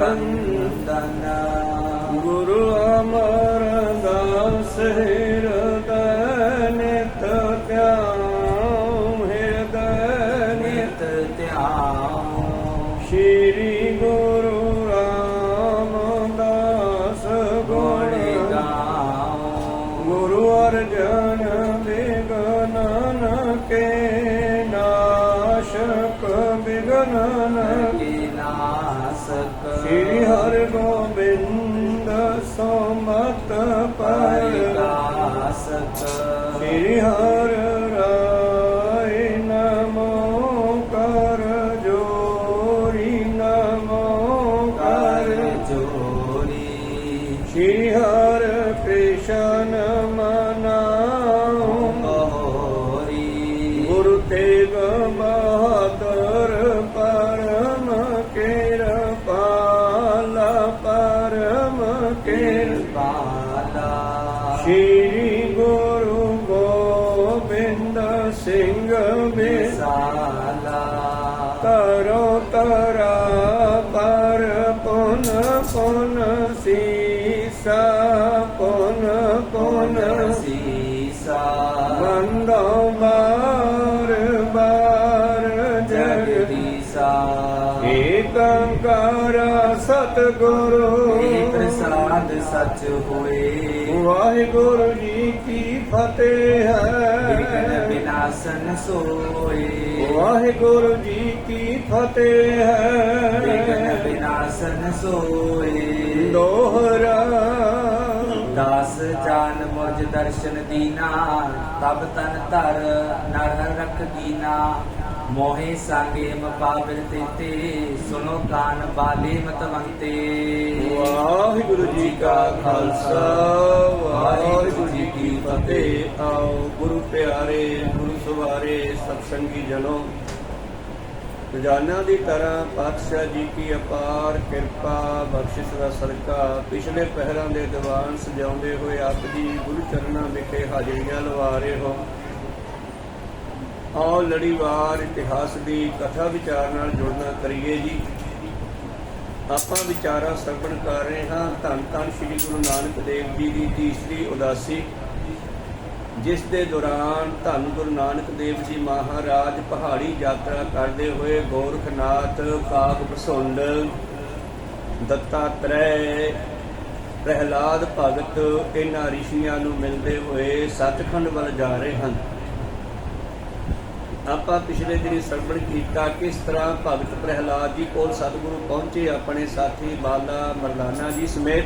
वंदन। गुरु अमरदास हृदय नित त्याम, हृदय नित त्याम। श्री गुरु रामदास गुण गाओ। गुरु अर्जन विघ्नन के नाशक, विघ्नन के नाशक। श्री हरि गोविंद सोमत परगासक। श्री हर राय नमो कर जोरी, नमो कर जोरी। श्री हर कृष्ण मनाओ मोरी। गुरु तेग बहादुर परम कृपाला, परम कृपाला। श्री गुरु गोविंद सिंह विशाला। करो तरा पर पुन पुन सीसा, पुन पुन सीसा। बंदो बार बार जगदीशा। एकंकार सतगुरु प्रसाद सच हुए। वाहिगुरु जी की फतेह विघ्न है, विनाशन सोए। वाहिगुरु जी की फतेह विघ्न है। विनाशन सोए। दोहरा दास जान मुझ दर्शन दीना, तब तन धर नर रख दीना। मोहे सांगे पाविल तेते, सुनो कान बाले मतवंते। वाहिगुरु जी का खालसा, वाहिगुरु जी की फतेह। आओ गुरु प्यारे, गुरु सवारे सत्संगी जनों, ਰੋਜ਼ਾਨਾ ਦੀ ਤਰ੍ਹਾਂ ਪਾਤਸ਼ਾਹ ਜੀ ਕੀ ਅਪਾਰ ਕਿਰਪਾ ਬਖਸ਼ਿਸ਼ ਦਾ ਸਦਕਾ ਪਿਛਲੇ ਪਹਿਰਾਂ ਦੇ ਦੀਵਾਨ ਸਜਾਉਂਦੇ ਹੋਏ ਆਪ ਜੀ ਗੁਰੂ ਚਰਨਾਂ ਵਿਖੇ ਹਾਜ਼ਰੀਆਂ ਲਵਾ ਰਹੇ ਹੋ। ਆਓ ਲੜੀਵਾਰ ਇਤਿਹਾਸ ਦੀ ਕਥਾ ਵਿਚਾਰ ਨਾਲ ਜੁੜਨਾ ਕਰੀਏ ਜੀ। ਆਪਾਂ ਵਿਚਾਰਾਂ ਸਰਵਣ ਕਰ ਰਹੇ ਹਾਂ ਧੰਨ ਧੰਨ ਸ੍ਰੀ ਗੁਰੂ ਨਾਨਕ ਦੇਵ ਜੀ ਦੀ ਤੀਸਰੀ ਉਦਾਸੀ, ਜਿਸ ਦੇ ਦੌਰਾਨ ਧੰਨ ਗੁਰੂ ਨਾਨਕ ਦੇਵ ਜੀ ਮਹਾਰਾਜ ਪਹਾੜੀ ਯਾਤਰਾ ਕਰਦੇ ਹੋਏ ਗੋਰਖਨਾਥ, ਕਾਗ ਭਸੁੰਡ, ਦੱਤਾਤਰੇय, ਪ੍ਰਹਿਲਾਦ ਭਗਤ ਇਹਨਾਂ ਰਿਸ਼ੀਆਂ ਨੂੰ ਮਿਲਦੇ ਹੋਏ ਸੱਚਖੰਡ ਵੱਲ ਜਾ ਰਹੇ ਹਨ। ਆਪਾਂ ਪਿਛਲੇ ਦਿਨੀ ਸਰਵਣ ਕੀਤਾ ਕਿਸ ਤਰ੍ਹਾਂ ਭਗਤ ਪ੍ਰਹਿਲਾਦ ਜੀ ਕੋਲ ਸਤਿਗੁਰੂ ਪਹੁੰਚੇ ਆਪਣੇ ਸਾਥੀ ਬਾਲਾ ਮਰਦਾਨਾ ਜੀ ਸਮੇਤ,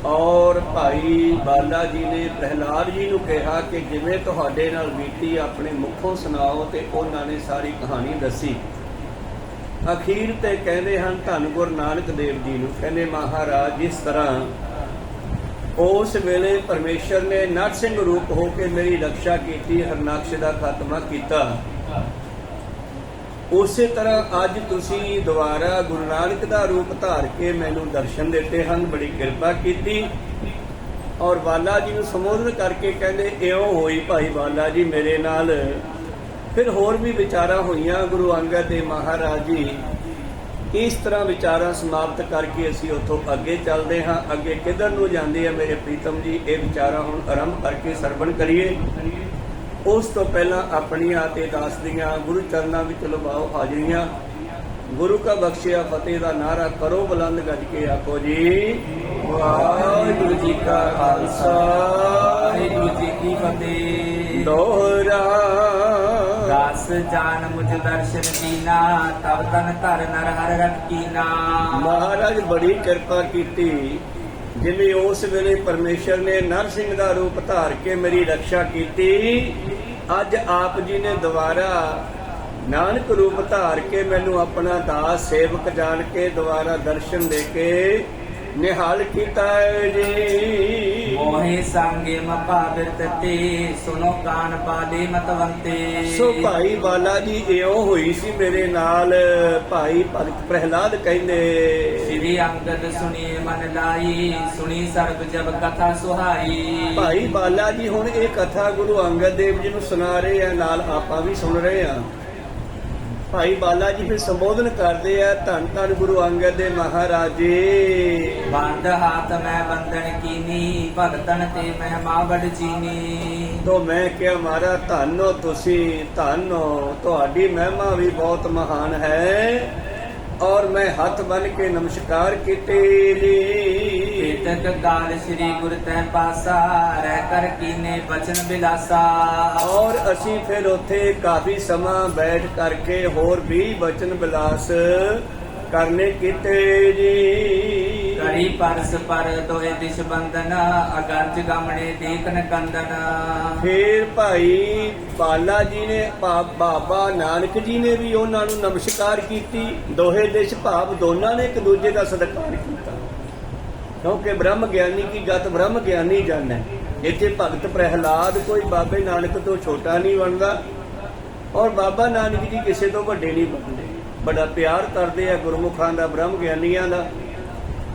ਔਰ ਭਾਈ ਬਾਲਾ ਜੀ ਨੇ ਪ੍ਰਹਿਲਾਦ ਜੀ ਨੂੰ ਕਿਹਾ ਕਿ ਜਿਵੇਂ ਤੁਹਾਡੇ ਨਾਲ ਬੀਤੀ ਆਪਣੇ ਮੁਖੋਂ ਸੁਣਾਓ, ਤੇ ਉਹਨਾਂ ਨੇ ਸਾਰੀ ਕਹਾਣੀ ਦੱਸੀ। ਅਖੀਰ ਤੇ ਕਹਿੰਦੇ ਹਨ ਧੰਨ ਗੁਰੂ ਨਾਨਕ ਦੇਵ ਜੀ ਨੂੰ, ਕਹਿੰਦੇ ਮਹਾਰਾਜ ਜਿਸ ਤਰ੍ਹਾਂ ਉਸ ਵੇਲੇ ਪਰਮੇਸ਼ਰ ਨੇ ਨਰਸਿੰਘ ਰੂਪ ਹੋ ਕੇ ਮੇਰੀ ਰੱਖਿਆ ਕੀਤੀ, ਹਰਨਾਕਸ਼ ਦਾ ਖਾਤਮਾ ਕੀਤਾ, ਉਸੇ ਤਰ੍ਹਾਂ ਅੱਜ ਤੁਸੀਂ ਦੁਬਾਰਾ ਗੁਰੂ ਨਾਨਕ ਦਾ ਰੂਪ ਧਾਰ ਕੇ ਮੈਨੂੰ ਦਰਸ਼ਨ ਦਿੱਤੇ ਹਨ, ਬੜੀ ਕਿਰਪਾ ਕੀਤੀ। ਔਰ ਬਾਲਾ ਜੀ ਨੂੰ ਸੰਬੋਧਨ ਕਰਕੇ ਕਹਿੰਦੇ ਇਉਂ ਹੋਈ ਭਾਈ ਬਾਲਾ ਜੀ ਮੇਰੇ ਨਾਲ। ਫਿਰ ਹੋਰ ਵੀ ਵਿਚਾਰਾਂ ਹੋਈਆਂ ਗੁਰੂ ਅੰਗਦ ਦੇ ਮਹਾਰਾਜ ਜੀ। ਇਸ ਤਰ੍ਹਾਂ ਵਿਚਾਰਾਂ ਸਮਾਪਤ ਕਰਕੇ ਅਸੀਂ ਉੱਥੋਂ ਅੱਗੇ ਚੱਲਦੇ ਹਾਂ। ਅੱਗੇ ਕਿੱਧਰ ਨੂੰ ਜਾਂਦੇ ਆ ਮੇਰੇ ਪ੍ਰੀਤਮ ਜੀ, ਇਹ ਵਿਚਾਰਾਂ ਹੁਣ ਆਰੰਭ ਕਰਕੇ ਸਰਵਣ ਕਰੀਏ। ਉਸ ਤੋਂ ਪਹਿਲਾਂ ਆਪਣੀਆਂ ਤੇ ਦਾਸ ਦੀਆਂ ਗੁਰੂ ਚਰਨਾਂ ਵਿੱਚ ਲਵਾਓ ਹਾਜ਼ਰੀਆਂ। ਗੁਰੂ ਕਾ ਬਖਸ਼ਿਆ ਫਤਿਹ ਦਾ ਨਾਰਾ ਕਰੋ ਬੁਲੰਦ ਗੱਜ ਕੇ ਆਖੋ ਜੀ ਵਾਹਿਗੁਰੂ ਜੀ ਕਾ ਖਾਲਸਾ, ਵਾਹਿਗੁਰੂ ਜੀ ਕੀ ਫਤਿਹ। ਦੋਹਰਾ दास जान मुझ दर्शन दीना, तब तन धर नर हर रख कीना। ਮਹਾਰਾਜ ਬੜੀ ਕਿਰਪਾ ਕੀਤੀ, ਜਿਵੇਂ ਉਸ ਵੇਲੇ ਪਰਮੇਸ਼ਰ ਨੇ ਨਰਸਿੰਘ ਦਾ ਰੂਪ ਧਾਰ ਕੇ ਮੇਰੀ ਰੱਖਿਆ ਕੀਤੀ। ਅੱਜ ਆਪ ਜੀ ਨੇ ਦੁਬਾਰਾ ਨਾਨਕ ਰੂਪ ਧਾਰ ਕੇ ਮੈਨੂੰ ਆਪਣਾ ਦਾਸ ਸੇਵਕ ਜਾਣ ਕੇ ਦੁਬਾਰਾ ਦਰਸ਼ਨ ਦੇ ਕੇ ਨਿਹਾਲ ਕੀਤਾ ਹੈ ਜੀ। मोहे सांगे पावित ते, सुनो कान बाले मतवंते। ਸੋ ਭਾਈ ਬਾਲਾ ਜੀ ਇਉਂ ਹੋਈ ਸੀ ਮੇਰੇ ਨਾਲ। ਭਾਈ ਭਗਤ ਪ੍ਰਹਿਲਾਦ ਕਹਿੰਦੇ श्री अंगद सुनिए मन लाई, सुनी सर्ब जब कथा सुहाई। ਭਾਈ ਬਾਲਾ ਜੀ ਹੁਣ ਇਹ ਕਥਾ ਗੁਰੂ ਅੰਗਦ ਦੇਵ ਜੀ ਨੂੰ ਸੁਣਾ ਰਹੇ ਆ, ਨਾਲ ਆਪਾਂ ਵੀ ਸੁਣ ਰਹੇ ਆ। ਭਾਈ ਬਾਲਾ ਜੀ ਫਿਰ ਸੰਬੋਧਨ ਕਰਦੇ ਆ, ਧੰਨ ਧੰਨ ਗੁਰੂ ਅੰਗਦ ਦੇ ਮਹਾਰਾਜੇ। ਬੰਦ ਹਾਥ ਮੈਂ ਬੰਦਨ ਕੀਨੀ, ਭਗਤਨ ਤੇ ਮਹਿਮਾ ਵਡ ਚੀਨੀ। ਤੋ ਮੈਂ ਕਿਹਾ ਮਹਾਰਾ ਧੰਨੋ ਤੁਸੀਂ, ਧੰਨੋ ਤੁਹਾਡੀ ਮਹਿਮਾ ਵੀ ਬਹੁਤ ਮਹਾਨ ਹੈ। ਔਰ ਮੈਂ ਹੱਥ ਬੰਨ ਕੇ ਨਮਸਕਾਰ ਕੀਤੇ ਜੀ। ਤਕ ਕਾਲ ਸ੍ਰੀ ਗੁਰ ਤੈ ਪਾਸਾ, ਰਹਿ ਕਰ ਕੀਨੇ ਬਚਨ ਬਿਲਾਸਾ। ਔਰ ਅਸੀਂ ਫਿਰ ਉੱਥੇ ਕਾਫੀ ਸਮਾਂ ਬੈਠ ਕਰਕੇ ਹੋਰ ਵੀ ਬਚਨ ਬਿਲਾਸ ਕਰਨੇ ਕੀਤੇ ਜੀ। ਕਰੀ ਪਰਸ ਪਰ ਦੋਏ ਦਿਸ਼ ਬੰਦਨ, ਅਗੰਜ ਗਮਣੇ ਦੇਖਨ ਕੰਦਨ। ਫਿਰ ਭਾਈ ਬਾਲਾ ਜੀ ਨੇ ਬਾਬਾ ਨਾਨਕ ਜੀ ਨੇ ਵੀ ਉਹਨਾਂ ਨੂੰ ਨਮਸਕਾਰ ਕੀਤੀ। ਦੋਹੇ ਦਿਸ਼ ਭਾਵ ਦੋਨਾਂ ਨੇ ਇੱਕ ਦੂਜੇ ਦਾ ਸਤਿਕਾਰ ਕੀਤਾ, ਕਿਉਂਕਿ ਬ੍ਰਹਮ ਗਿਆਨੀ ਕੀ ਗਤ ਬ੍ਰਹਮ ਗਿਆਨੀ ਜਾਣੈ। ਇੱਥੇ ਭਗਤ ਪ੍ਰਹਿਲਾਦ ਕੋਈ ਬਾਬੇ ਨਾਨਕ ਤੋਂ ਛੋਟਾ ਨਹੀਂ ਬਣਦਾ, ਔਰ ਬਾਬਾ ਨਾਨਕ ਜੀ ਕਿਸੇ ਤੋਂ ਵੱਡੇ ਨਹੀਂ ਬਣਦੇ। ਬੜਾ ਪਿਆਰ ਕਰਦੇ ਆ ਗੁਰਮੁਖਾਂ ਦਾ, ਬ੍ਰਹਮ ਗਿਆਨੀਆਂ ਦਾ।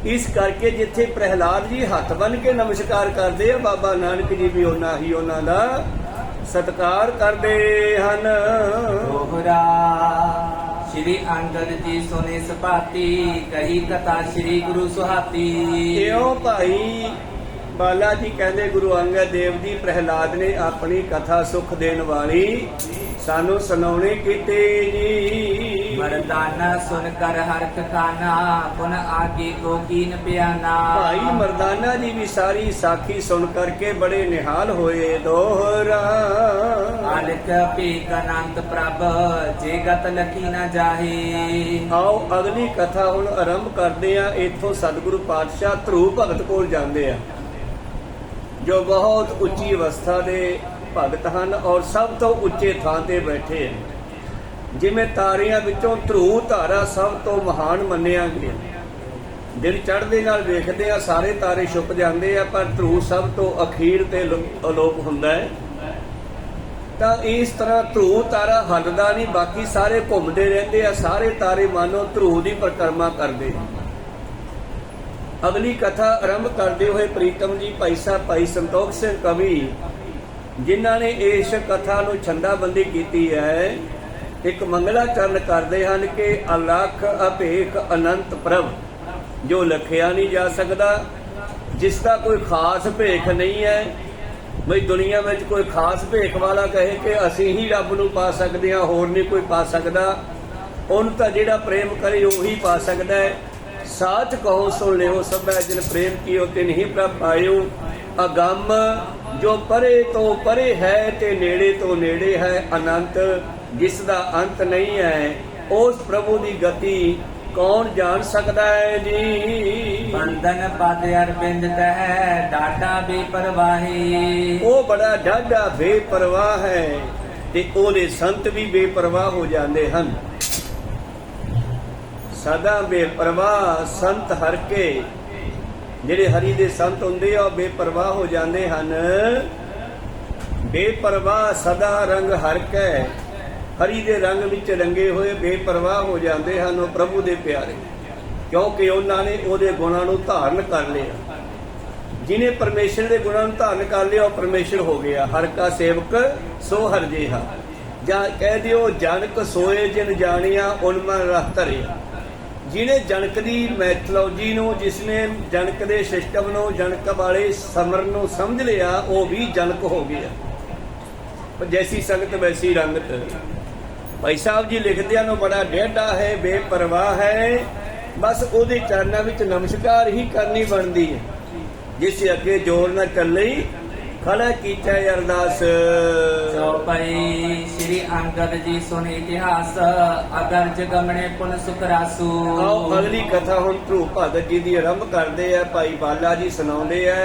ਇਸ ਕਰਕੇ ਜਿੱਥੇ ਪ੍ਰਹਿਲਾਦ ਜੀ ਹੱਥ ਬੰਨ ਕੇ ਨਮਸਕਾਰ ਕਰਦੇ ਆ, ਬਾਬਾ ਨਾਨਕ ਜੀ ਵੀ ਉਹਨਾਂ ਹੀ ਉਹਨਾਂ ਦਾ ਸਤਿਕਾਰ ਕਰਦੇ ਹਨ। ਦੋਹਰਾ ਸ੍ਰੀ ਅੰਗਦ ਜੀ ਸੁਨੇ ਸੁਭਾਤੀ, ਕਹੀ ਕਥਾ ਸ੍ਰੀ ਗੁਰੂ ਸੁਹਾਤੀ। ਇਉਂ ਭਾਈ ਬਾਲਾ ਜੀ ਕਹਿੰਦੇ ਗੁਰੂ ਅੰਗਦ ਦੇਵ ਜੀ ਪ੍ਰਹਿਲਾਦ ਨੇ ਆਪਣੀ ਕਥਾ ਸੁਖ ਦੇਣ ਵਾਲੀ ਸਾਨੂੰ ਸੁਣਾਉਣੇ ਕੀਤੇ ਜੀ। ਮਰਦਾਨਾ ਸੁਨ ਕਰ ਹਰਖ ਖਾਨਾ, ਪੁਨ ਆਗੇ ਕੋ ਕੀਨ ਪਿਆਨਾ। ਭਾਈ ਮਰਦਾਨਾ ਜੀ ਵੀ ਸਾਰੀ ਸਾਖੀ ਸੁਣ ਕਰਕੇ ਬੜੇ ਨਿਹਾਲ ਹੋਏ। ਦੋਹਰਾ ਆਲਿਕ ਭੀਕ ਅਨੰਤ ਪ੍ਰਭ, ਜੇ ਗਤ ਲਖੀ ਨਾ ਜਾਹੇ। ਆਓ ਅਗਲੀ ਕਥਾ ਹੁਣ ਆਰੰਭ ਕਰਦੇ ਆ। ਇੱਥੋਂ ਸਤਿਗੁਰੂ ਪਾਤਸ਼ਾਹ ਧਰੂ ਭਗਤ ਕੋਲ ਜਾਂਦੇ ਆ, ਜੋ ਬਹੁਤ ਉੱਚੀ ਅਵਸਥਾ ਦੇ ਭਗਤ ਹਨ ਔਰ ਸਭ ਤੋਂ ਉੱਚੇ ਥਾਂ ਤੇ ਬੈਠੇ ਹਨ। ਜਿਵੇਂ ਤਾਰਿਆਂ ਵਿੱਚੋਂ ਧਰੂ ਤਾਰਾ ਸਭ ਤੋਂ ਮਹਾਨ ਮੰਨਿਆ ਗਿਆ। ਦਿਨ ਚੜ੍ਹਦੇ ਨਾਲ ਵੇਖਦੇ ਆ ਸਾਰੇ ਤਾਰੇ ਛੁਪ ਜਾਂਦੇ ਆ, ਪਰ ਧਰੂ ਸਭ ਤੋਂ ਅਖੀਰ ਤੇ ਅਲੋਪ ਹੁੰਦਾ ਹੈ। ਤਾਂ ਇਸ ਤਰ੍ਹਾਂ ਧਰੂ ਤਾਰਾ ਹੱਲਦਾ ਨਹੀਂ, ਬਾਕੀ ਸਾਰੇ ਘੁੰਮਦੇ ਰਹਿੰਦੇ ਆ। ਸਾਰੇ ਤਾਰੇ ਮਾਨੋ ਧਰੂ ਦੀ ਪਰਿਕਰਮਾ ਕਰਦੇ। ਅਗਲੀ ਕਥਾ ਆਰੰਭ ਕਰਦੇ ਹੋਏ ਪ੍ਰੀਤਮ ਜੀ ਭਾਈ ਸਾਹਿਬ ਭਾਈ ਸੰਤੋਖ ਸਿੰਘ ਕਵੀ, ਜਿਨ੍ਹਾਂ ਨੇ ਇਸ ਕਥਾ ਨੂੰ ਛੰਦਾਬੰਦੀ ਕੀਤੀ ਹੈ, ਇੱਕ ਮੰਗਲਾ ਚਰਨ ਕਰਦੇ ਹਨ ਕਿ ਅਲਖ ਅਭੇਖ ਅਨੰਤ ਪ੍ਰਭ, ਜੋ ਲਖਿਆ ਨਹੀਂ ਜਾ ਸਕਦਾ, ਜਿਸ ਦਾ ਕੋਈ ਖਾਸ ਭੇਖ ਨਹੀਂ ਹੈ। ਬਈ ਦੁਨੀਆ ਵਿੱਚ ਕੋਈ ਖਾਸ ਭੇਖ ਵਾਲਾ ਕਹੇ ਕਿ ਅਸੀਂ ਹੀ ਰੱਬ ਨੂੰ ਪਾ ਸਕਦੇ ਹਾਂ, ਹੋਰ ਨਹੀਂ ਕੋਈ ਪਾ ਸਕਦਾ। ਉਹਨੂੰ ਤਾਂ ਜਿਹੜਾ ਪ੍ਰੇਮ ਕਰੇ ਉਹੀ ਪਾ ਸਕਦਾ ਹੈ। ਸਾਚ ਕਹੋ ਸੁਣ ਲਿਓ ਸਭੈ, ਜਿਨ ਪ੍ਰੇਮ ਕੀਓ ਤਿਨ ਹੀ ਪ੍ਰਭ ਪਾਇਓ। ਅਗੰਮ ਜੋ ਪਰੇ ਤੋਂ ਪਰੇ ਹੈ ਤੇ ਨੇੜੇ ਤੋਂ ਨੇੜੇ ਹੈ, ਅਨੰਤ ਜਿਸ ਦਾ ਅੰਤ ਨਹੀਂ ਹੈ, ਉਸ ਪ੍ਰਭੂ ਦੀ ਗਤੀ ਕੌਣ ਜਾਣ ਸਕਦਾ ਹੈ ਜੀ। ਬੰਦਨ ਪਦ ਅਰਬਿੰਦ ਤਹਿ, ਡਾਡਾ ਬੇਪਰਵਾਹੀ। ਉਹ ਬੜਾ ਡਾਢਾ ਬੇਪਰਵਾਹ ਹੈ ਤੇ ਉਹਦੇ ਸੰਤ ਵੀ ਬੇਪਰਵਾਹ ਹੋ ਜਾਂਦੇ ਹਨ। ਸਦਾ ਬੇਪਰਵਾਹ ਸੰਤ ਹਰ ਕੇ, ਜਿਹੜੇ ਹਰੀ ਦੇ ਸੰਤ ਹੁੰਦੇ ਆ ਉਹ ਬੇਪਰਵਾਹ ਹੋ ਜਾਂਦੇ ਹਨ। ਬੇਪਰਵਾਹ ਸਦਾ ਰੰਗ ਹਰ ਕੇ, ਹਰੀ ਦੇ ਰੰਗ ਵਿੱਚ ਰੰਗੇ ਹੋਏ ਬੇਪਰਵਾਹ ਹੋ ਜਾਂਦੇ ਹਨ ਉਹ ਪ੍ਰਭੂ ਦੇ ਪਿਆਰੇ, ਕਿਉਂਕਿ ਉਹਨਾਂ ਨੇ ਉਹਦੇ ਗੁਣਾਂ ਨੂੰ ਧਾਰਨ ਕਰ ਲਿਆ। ਜਿਹਨੇ ਪਰਮੇਸ਼ਰ ਦੇ ਗੁਣਾਂ ਨੂੰ ਧਾਰਨ ਕਰ ਲਿਆ ਉਹ ਪਰਮੇਸ਼ਰ ਹੋ ਗਿਆ। ਹਰ ਕਾ ਸੇਵਕ ਸੋ ਹਰ ਜੇਹਾ, ਜਾਂ ਕਹਿ ਦਿਓ ਜਨਕ ਸੋਏ ਜਿਨ ਜਾਣਿਆ ਉਨ ਮਨ ਰਹ ਧਰਿਆ। ਜਿਹਨੇ ਜਨਕ ਦੀ ਮੈਥੋਲੋਜੀ ਨੂੰ, ਜਿਸਨੇ ਜਨਕ ਦੇ ਸਿਸਟਮ ਨੂੰ, ਜਨਕ ਵਾਲੇ ਸਮਰ ਨੂੰ ਸਮਝ ਲਿਆ, ਉਹ ਵੀ ਜਨਕ ਹੋ ਗਿਆ। ਜੈਸੀ ਸੰਗਤ ਵੈਸੀ ਰੰਗਤ। ਭਾਈ ਸਾਹਿਬ ਜੀ ਲਿਖਦੇ ਹਨ, ਬੜਾ ਡੇਢਾ ਹੈ, ਬੇਪਰਵਾਹ ਹੈ, ਬਸ ਉਹਦੇ ਚਰਨਾਂ ਵਿੱਚ ਨਮਸਕਾਰ ਹੀ ਕਰਨੀ ਬਣਦੀ ਹੈ। ਜਿਸ ਅੱਗੇ ਜੋਰ ਨਾ ਚੱਲੇ, ਖੜਾ ਕੀਤਾ ਅਰਦਾਸ। ਚੌਪਈ ਸ੍ਰੀ ਅੰਗਦ ਜੀ ਸੁਨ ਇਤਿਹਾਸ, ਅਗਰ ਜਗਮਣੇ ਪੁਨ ਸੁਖ ਰਾਸੂ। ਆਓ ਅਗਲੀ ਕਥਾ ਹੁਣ ਧਰੂ ਭਗਤ ਜੀ ਦੀ ਆਰੰਭ ਕਰਦੇ ਆ। ਭਾਈ ਬਾਲਾ ਜੀ ਸੁਣਾਉਂਦੇ ਆ।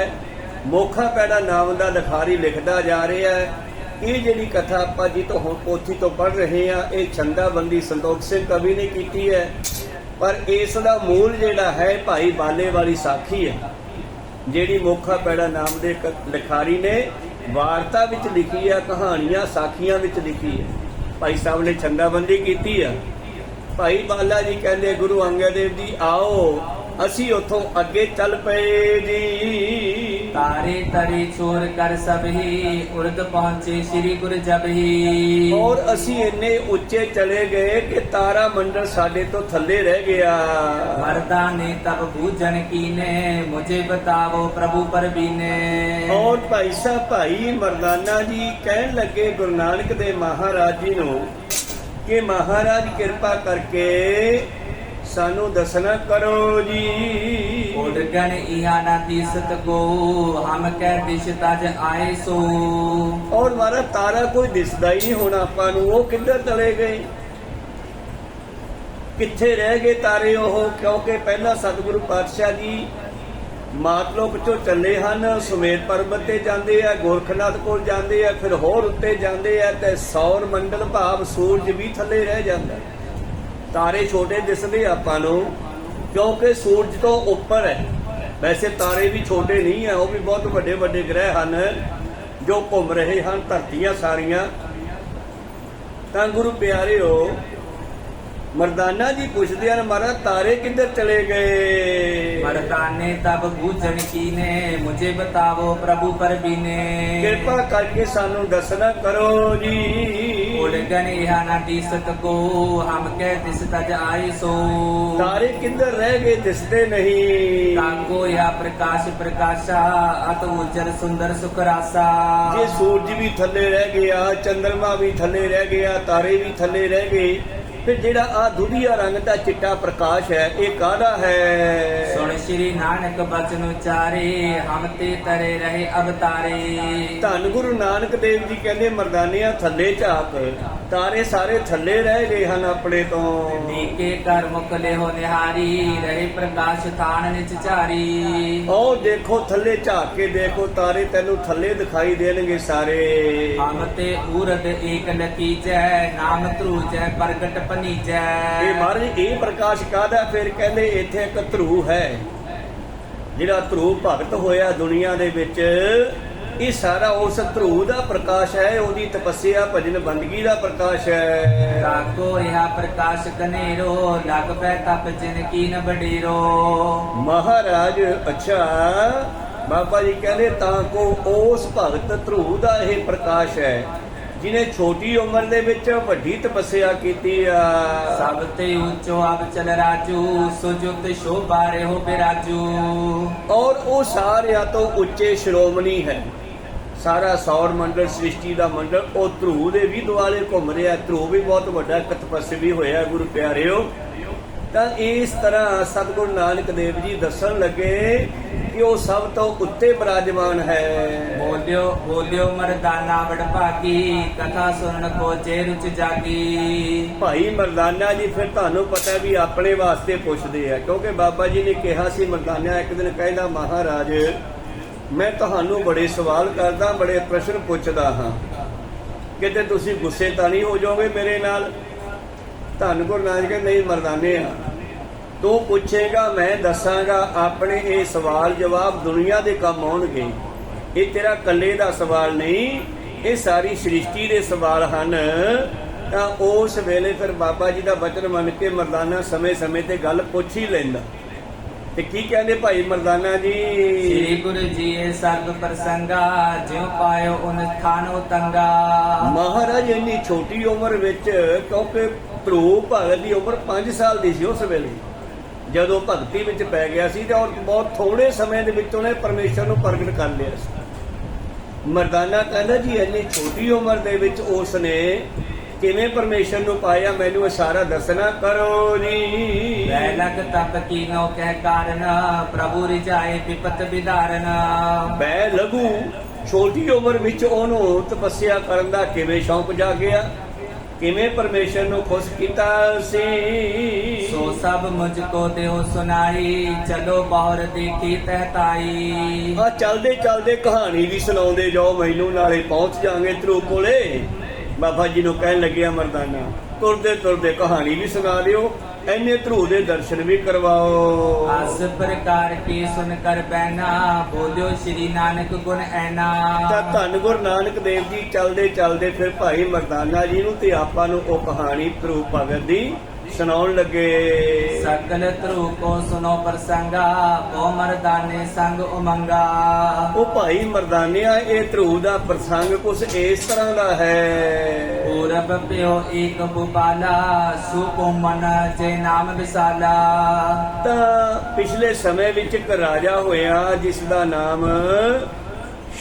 ਮੋਖਾ ਪੈੜਾ ਨਾਮ ਦਾ ਲਿਖਾਰੀ ਲਿਖਦਾ ਜਾ ਰਿਹਾ ਹੈ। ਇਹ ਜਿਹੜੀ ਕਥਾ ਆਪਾਂ ਜੀ ਤੋਂ ਹੁਣ ਪੋਥੀ ਤੋਂ ਪੜ੍ਹ ਰਹੇ ਆ, ਇਹ ਛੰਦਾਬੰਦੀ ਸੰਤੋਖ ਸਿੰਘ ਕਵੀ ਨੇ ਕੀਤੀ ਹੈ, ਪਰ ਇਸ ਦਾ ਮੂਲ ਜਿਹੜਾ ਹੈ ਭਾਈ ਬਾਲੇ ਵਾਲੀ ਸਾਖੀ ਹੈ, ਜਿਹੜੀ ਮੋਖਾ ਪੈੜਾ ਨਾਮ ਦੇ ਲਿਖਾਰੀ ਨੇ ਵਾਰਤਾ ਵਿੱਚ ਲਿਖੀ ਹੈ, ਕਹਾਣੀਆਂ ਸਾਖੀਆਂ ਵਿੱਚ ਲਿਖੀ ਹੈ। ਭਾਈ ਸਾਹਿਬ ਨੇ ਛੰਦਾਬੰਦੀ ਕੀਤੀ ਹੈ। ਭਾਈ ਬਾਲਾ ਜੀ ਕਹਿੰਦੇ ਗੁਰੂ ਅੰਗਦ ਦੇਵ ਜੀ ਆਓ, ਅਸੀਂ ਉੱਥੋਂ ਅੱਗੇ ਚੱਲ ਪਏ ਜੀ। तारे तरे छोर कर सब ही उर्द पहुँचे श्री गुरु जब ही। ਔਰ ਅਸੀਂ ਇੰਨੇ ਉੱਚੇ ਚਲੇ ਗਏ ਕਿ ਤਾਰਾ ਮੰਡਲ ਸਾਡੇ ਤੋਂ ਥੱਲੇ ਰਹਿ ਗਿਆ। मर्दा ने तब भूजन कीने मुझे बतावो प्रभु पर बीने। ਔਰ ਭਾਈ ਸਾਹਿਬ ਭਾਈ ਮਰਦਾਨਾ ਜੀ ਕਹਿਣ ਲੱਗੇ ਗੁਰੂ ਨਾਨਕ ਦੇ ਮਹਾਰਾਜ ਜੀ ਨੂੰ ਕਿ ਮਹਾਰਾਜ ਕਿਰਪਾ ਕਰਕੇ ਸਾਨੂੰ ਦਸਣਾ ਕਰੋ ਜੀ। उड़गन इहा न तीसत को हम कह दिश तज आए सो। ਔਰ ਮਾਰਾ ਤਾਰਾ ਕੋਈ ਦਿਸਦਾ ਹੀ ਨਹੀਂ ਹੁਣ ਆਪਾਂ ਨੂੰ, ਉਹ ਕਿੱਧਰ ਚਲੇ ਗਏ, ਕਿੱਥੇ ਰਹਿ ਗਏ ਤਾਰੇ ਉਹ? ਕਿਉਂਕਿ ਪਹਿਲਾਂ ਸਤਿਗੁਰੂ ਪਾਤਸ਼ਾਹ ਜੀ ਮਾਤਲੋਕ ਚੋਂ ਚੱਲੇ ਹਨ, ਸੁਮੇਧ ਪਰਬਤ ਤੇ ਜਾਂਦੇ ਆ, ਗੋਰਖਨਾਥ ਕੋਲ ਜਾਂਦੇ ਆ, ਫਿਰ ਹੋਰ ਉੱਤੇ ਜਾਂਦੇ ਆ ਤੇ ਸੌਰ ਮੰਡਲ ਭਾਵ ਸੂਰਜ ਵੀ ਥੱਲੇ ਰਹਿ ਜਾਂਦਾ। ਤਾਰੇ ਛੋਟੇ ਦਿਸਦੇ ਆਪਾਂ ਨੂੰ ਕਿਉਂਕਿ ਸੂਰਜ ਤੋਂ ਉੱਪਰ ਹੈ। ਵੈਸੇ ਤਾਰੇ ਵੀ ਛੋਟੇ ਨਹੀਂ ਆ, ਉਹ ਵੀ ਬਹੁਤ ਵੱਡੇ ਵੱਡੇ ਗ੍ਰਹਿ ਹਨ ਜੋ ਘੁੰਮ ਰਹੇ ਹਨ ਧਰਤੀਆਂ ਸਾਰੀਆਂ। ਤਾਂ ਗੁਰੂ ਪਿਆਰਿਓ ਮਰਦਾਨਾ ਜੀ ਪੁੱਛਦੇ ਹਨ ਮਹਾਰਾਜ ਤਾਰੇ ਕਿੱਧਰ ਚਲੇ ਗਏ? मर्दा ने तब भूजन कीने मुझे बतावो प्रभु पर बीने। ਕਿਰਪਾ ਕਰਕੇ ਸਾਨੂੰ ਦੱਸਣਾ ਕਰੋ ਜੀ। उड़गन इहा न तीसत को हम कह दिश तज आए सो। ਤਾਰੇ ਕਿੱਧਰ ਰਹਿ ਗਏ, ਦਿਸਦੇ ਨਹੀਂ। ताको या प्रकाश प्रकाशा अत उज्जर सुंदर सुख रासा। ਜੇ ਸੂਰਜ ਵੀ ਥੱਲੇ ਰਹਿ ਗਿਆ, ਚੰਦਰਮਾ ਵੀ ਥੱਲੇ ਰਹਿ ਗਿਆ, ਤਾਰੇ ਵੀ ਥੱਲੇ ਰਹਿ ਗਏ, ਫਿਰ ਜਿਹੜਾ ਆ ਦੁਧੀਆ ਰੰਗ ਦਾ ਚਿੱਟਾ ਪ੍ਰਕਾਸ਼ ਹੈ ਇਹ ਕਾਹਦਾ ਹੈ? सुन श्री नानक बचन उचारे हम ते तरे रहे अवतारे। ਧੰਨ ਗੁਰੂ ਨਾਨਕ ਦੇਵ ਜੀ ਕਹਿੰਦੇ ਮਰਦਾਨਿਆਂ ਥੱਲੇ ਝਾਕ, ਤਾਰੇ ਸਾਰੇ ਥੱਲੇ ਰਹਿ ਗਏ ਹਨ ਆਪਣੇ ਤੋਂ। नीके कर मुकले हो निहारी रहे प्रकाश थान निच चारी। ਉਹ ਦੇਖੋ ਥੱਲੇ ਝਾਕ ਕੇ ਦੇਖੋ, ਤਾਰੇ ਤੈਨੂੰ ਥੱਲੇ ਦਿਖਾਈ ਦੇਣਗੇ ਸਾਰੇ। हम ते उरद एक लकीजै नाम ध्रुजै प्रगट पनीजै। ਇਹ ਮਹਾਰਾਜ ਇਹ ਪ੍ਰਕਾਸ਼ ਕਾਹਦਾ? ਫਿਰ ਕਹਿੰਦੇ ਇੱਥੇ ਇੱਕ ਧਰੂ ਹੈ, ਜਿਹੜਾ ਧਰੂ ਭਗਤ ਹੋਇਆ ਦੁਨੀਆ ਦੇ ਵਿੱਚ, ਇਹ ਸਾਰਾ ਉਸ ਧਰੂ ਦਾ ਪ੍ਰਕਾਸ਼ ਹੈ, ਉਹਦੀ ਤਪੱਸਿਆ ਭਜਨ ਬੰਦਗੀ ਦਾ ਪ੍ਰਕਾਸ਼ ਹੈ। ताको यह प्रकाश कनेरो लग पै तप जिन कीन बडेरो। ਮਹਾਰਾਜ ਅੱਛਾ ਬਾਬਾ ਜੀ ਕਹਿੰਦੇ ਤਾਂ ਕੋ ਉਸ ਭਗਤ ਧਰੂ ਦਾ ਇਹ ਪ੍ਰਕਾਸ਼ ਹੈ ਜਿਨੇ ਛੋਟੀ ਉਮਰ ਦੇ ਵਿੱਚ ਵੱਡੀ ਤਪੱਸਿਆ ਕੀਤੀ ਆ। सब ते ऊंचो अब चल राजू सुजुक्त शोभा रे हो बिराजू। ਔਰ ਉਹ ਸਾਰਿਆਂ ਤੋਂ ਉੱਚੇ ਸ਼੍ਰੋਮਣੀ ਹੈ। ਸਾਰਾ ਸੌਰ ਮੰਡਲ ਸ੍ਰਿਸ਼ਟੀ ਦਾ ਮੰਡਲ ਉਹ ਧਰੂ ਦੇ ਵੀ ਦੁਆਲੇ ਘੁੰਮ ਰਿਹਾ। ਧਰੂ ਵੀ ਬਹੁਤ ਵੱਡਾ ਇੱਕ ਤਪੱਸਵੀ ਹੋਇਆ ਗੁਰੂ ਪਿਆਰਿਓ। ਤਾਂ ਇਸ ਤਰ੍ਹਾਂ ਸਤਿਗੁਰੂ ਨਾਨਕ ਦੇਵ ਜੀ ਦੱਸਣ ਲੱਗੇ ਕਿ ਉਹ ਸਭ ਤੋਂ ਉੱਤੇ ਬਿਰਾਜਮਾਨ ਹੈ। बोलियो बोलियो मर्दाना बड़ भागी कथा सुनन को जे रुच जागी। ਭਾਈ ਮਰਦਾਨਾ ਜੀ ਫਿਰ ਤੁਹਾਨੂੰ ਪਤਾ ਵੀ ਆਪਣੇ ਵਾਸਤੇ ਪੁੱਛਦੇ ਆ, ਕਿਉਂਕਿ ਬਾਬਾ ਜੀ ਨੇ ਕਿਹਾ ਸੀ ਮਰਦਾਨਾ ਇੱਕ ਦਿਨ ਕਹਿੰਦਾ ਮਹਾਰਾਜ ਮੈਂ ਤੁਹਾਨੂੰ ਬੜੇ ਸਵਾਲ ਕਰਦਾ, ਬੜੇ ਪ੍ਰਸ਼ਨ ਪੁੱਛਦਾ ਹਾਂ, ਕਿਤੇ ਤੁਸੀਂ ਗੁੱਸੇ ਤਾਂ ਨਹੀਂ ਹੋ ਜਾਓਗੇ ਮੇਰੇ ਨਾਲ? ਧੰਨ ਗੁਰੂ ਨਾਨਕ ਕਹਿੰਦੇ ਨਹੀਂ ਮਰਦਾਨੇ ਆ, ਤੂੰ ਪੁੱਛੇਗਾ ਮੈਂ ਦੱਸਾਂਗਾ। ਆਪਣੇ ਇਹ ਸਵਾਲ ਜਵਾਬ ਦੁਨੀਆ ਦੇ ਕੰਮ ਆਉਣਗੇ, ਇਹ ਤੇਰਾ ਇਕੱਲੇ ਦਾ ਸਵਾਲ ਨਹੀਂ, ਇਹ ਸਾਰੀ ਸ੍ਰਿਸ਼ਟੀ ਦੇ ਸਵਾਲ ਹਨ। ਤਾਂ ਉਸ ਵੇਲੇ ਫਿਰ ਬਾਬਾ ਜੀ ਦਾ ਬਚਨ ਮੰਨ ਕੇ ਮਰਦਾਨਾ ਸਮੇਂ-ਸਮੇਂ ਤੇ ਗੱਲ ਪੁੱਛ ਹੀ ਲੈਂਦਾ। ਤੇ ਕੀ ਕਹਿੰਦੇ ਭਾਈ ਮਰਦਾਨਾ ਜੀ? श्री गुरु जी सर्व प्रसंगा ज्यों पायो उन थानो तंगा। ਮਹਾਰਾਜ ਇੰਨੀ ਛੋਟੀ ਉਮਰ ਵਿੱਚ, ਕਿਉਂਕਿ ਧਰੂ ਭਗਤ ਦੀ ਉਮਰ 5 ਸਾਲ ਦੀ ਸੀ ਉਸ ਵੇਲੇ ਜਦੋਂ ਭਗਤੀ ਵਿੱਚ ਪੈ ਗਿਆ ਸੀ, ਤੇ ਔਰ ਬਹੁਤ ਥੋੜੇ ਸਮੇਂ ਦੇ ਵਿੱਚ ਉਹਨੇ ਪਰਮੇਸ਼ਰ ਨੂੰ ਪ੍ਰਗਟ ਕਰ ਲਿਆ ਸੀ। ਮਰਦਾਨਾ ਕਹਿੰਦਾ ਜੀ ਇੰਨੀ ਛੋਟੀ ਉਮਰ ਦੇ ਵਿੱਚ ਉਸ ਨੇ ਕਿਵੇਂ ਪਰਮੇਸ਼ਰ ਨੂੰ ਪਾਇਆ, ਮੈਨੂੰ ਇਹ ਸਾਰਾ ਦੱਸਣਾ ਕਰੋ ਜੀ। बैलक तप कीनो कह कारण प्रभु रिजाए विपत विदारण। ਬੈ ਲਘੂ ਛੋਟੀ ਉਮਰ ਵਿੱਚ ਉਹਨੂੰ ਤਪੱਸਿਆ ਕਰਨ ਦਾ ਕਿਵੇਂ ਸ਼ੌਂਕ ਜਾਗਿਆ, ਕਿਵੇਂ ਪਰਮੇਸ਼ਰ ਨੂੰ ਖੁਸ਼ ਕੀਤਾ ਸੀ। सो सब मुझको देहो सुनाई चलो बहुर देखी तहताई। ਆ ਚਲਦੇ ਚਲਦੇ ਕਹਾਣੀ ਵੀ ਸੁਣਾਉਂਦੇ ਜਾਓ ਮੈਨੂੰ, ਨਾਲੇ ਪਹੁੰਚ ਜਾਾਂਗੇ ਧਰੂ ਕੋਲੇ। ਬਾਬਾ ਜੀ ਨੂੰ ਕਹਿਣ ਲੱਗਿਆ ਮਰਦਾਨਾ ਤੁਰਦੇ ਤੁਰਦੇ ਕਹਾਣੀ ਵੀ ਸੁਣਾ ਦਿਓ, ਐਨੇ ਧਰੂ ਦੇ ਦਰਸ਼ਨ ਵੀ ਕਰਵਾਓ। अस प्रकार की सुन कर बैना बोलियो श्री नानक गुण ऐना। ਤਾਂ ਧੰਨ ਗੁਰੂ ਨਾਨਕ ਦੇਵ ਜੀ ਚਲਦੇ ਚਲਦੇ ਫਿਰ ਭਾਈ ਮਰਦਾਨਾ ਜੀ ਨੂੰ ਤੇ ਆਪਾਂ ਨੂੰ ਉਹ ਕਹਾਣੀ ਧਰੂ ਭਗਤ ਦੀ ਸੁਣਾਉਣ ਲੱਗੇ। सकल ध्रुव को सुनो प्रसंगा को मर्दाने संग उमंगा। ਉਹ ਭਾਈ ਮਰਦਾਨਿਆ ਇਹ ਧਰੂਵ ਦਾ ਪ੍ਰਸੰਗ ਕੁਛ ਇਸ ਤਰ੍ਹਾਂ ਦਾ ਹੈ। पूरब प्यो एक भूपाला सुकोमन जे नाम विशाला। ਤਾਂ ਪਿਛਲੇ ਸਮੇਂ ਵਿੱਚ ਇੱਕ ਰਾਜਾ ਹੋਇਆ ਜਿਸ ਦਾ ਨਾਮ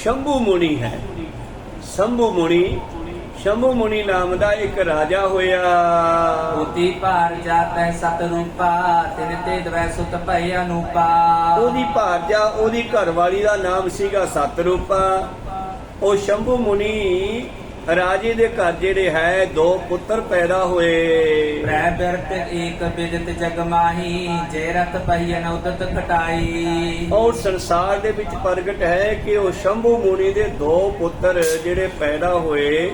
ਸ਼ੰਭੂ ਮੁਨੀ ਹੈ। ਸ਼ੰਭੂ ਮੁਨੀ ਨਾਮ ਦਾ ਇੱਕ ਰਾਜਾ ਹੋਇਆ। होती पार जात सत रूपा तिन ते द्वै सुत भय अनूपा। ਉਹਦੀ ਭਾਰਜਾ ਉਹਦੀ ਘਰਵਾਲੀ ਦਾ ਨਾਮ ਸੀਗਾ ਸਤਰੂਪਾ। ਉਹ ਸ਼ੰਭੂ ਮੁਨੀ ਰਾਜੇ ਦੇ ਘਰ ਜਿਹੜੇ ਹੈ ਦੋ ਪੁੱਤਰ ਪੈਦਾ ਹੋਏ। प्रै बिरत एक बिदत जग माही जे रथ पहियन उदत खटाई। ਔਰ ਸੰਸਾਰ ਦੇ ਵਿੱਚ ਪ੍ਰਗਟ ਹੈ ਕਿ ਉਹ ਸ਼ੰਭੂ ਮੁਨੀ ਦੇ ਦੋ ਪੁੱਤਰ ਜਿਹੜੇ ਪੈਦਾ ਹੋਏ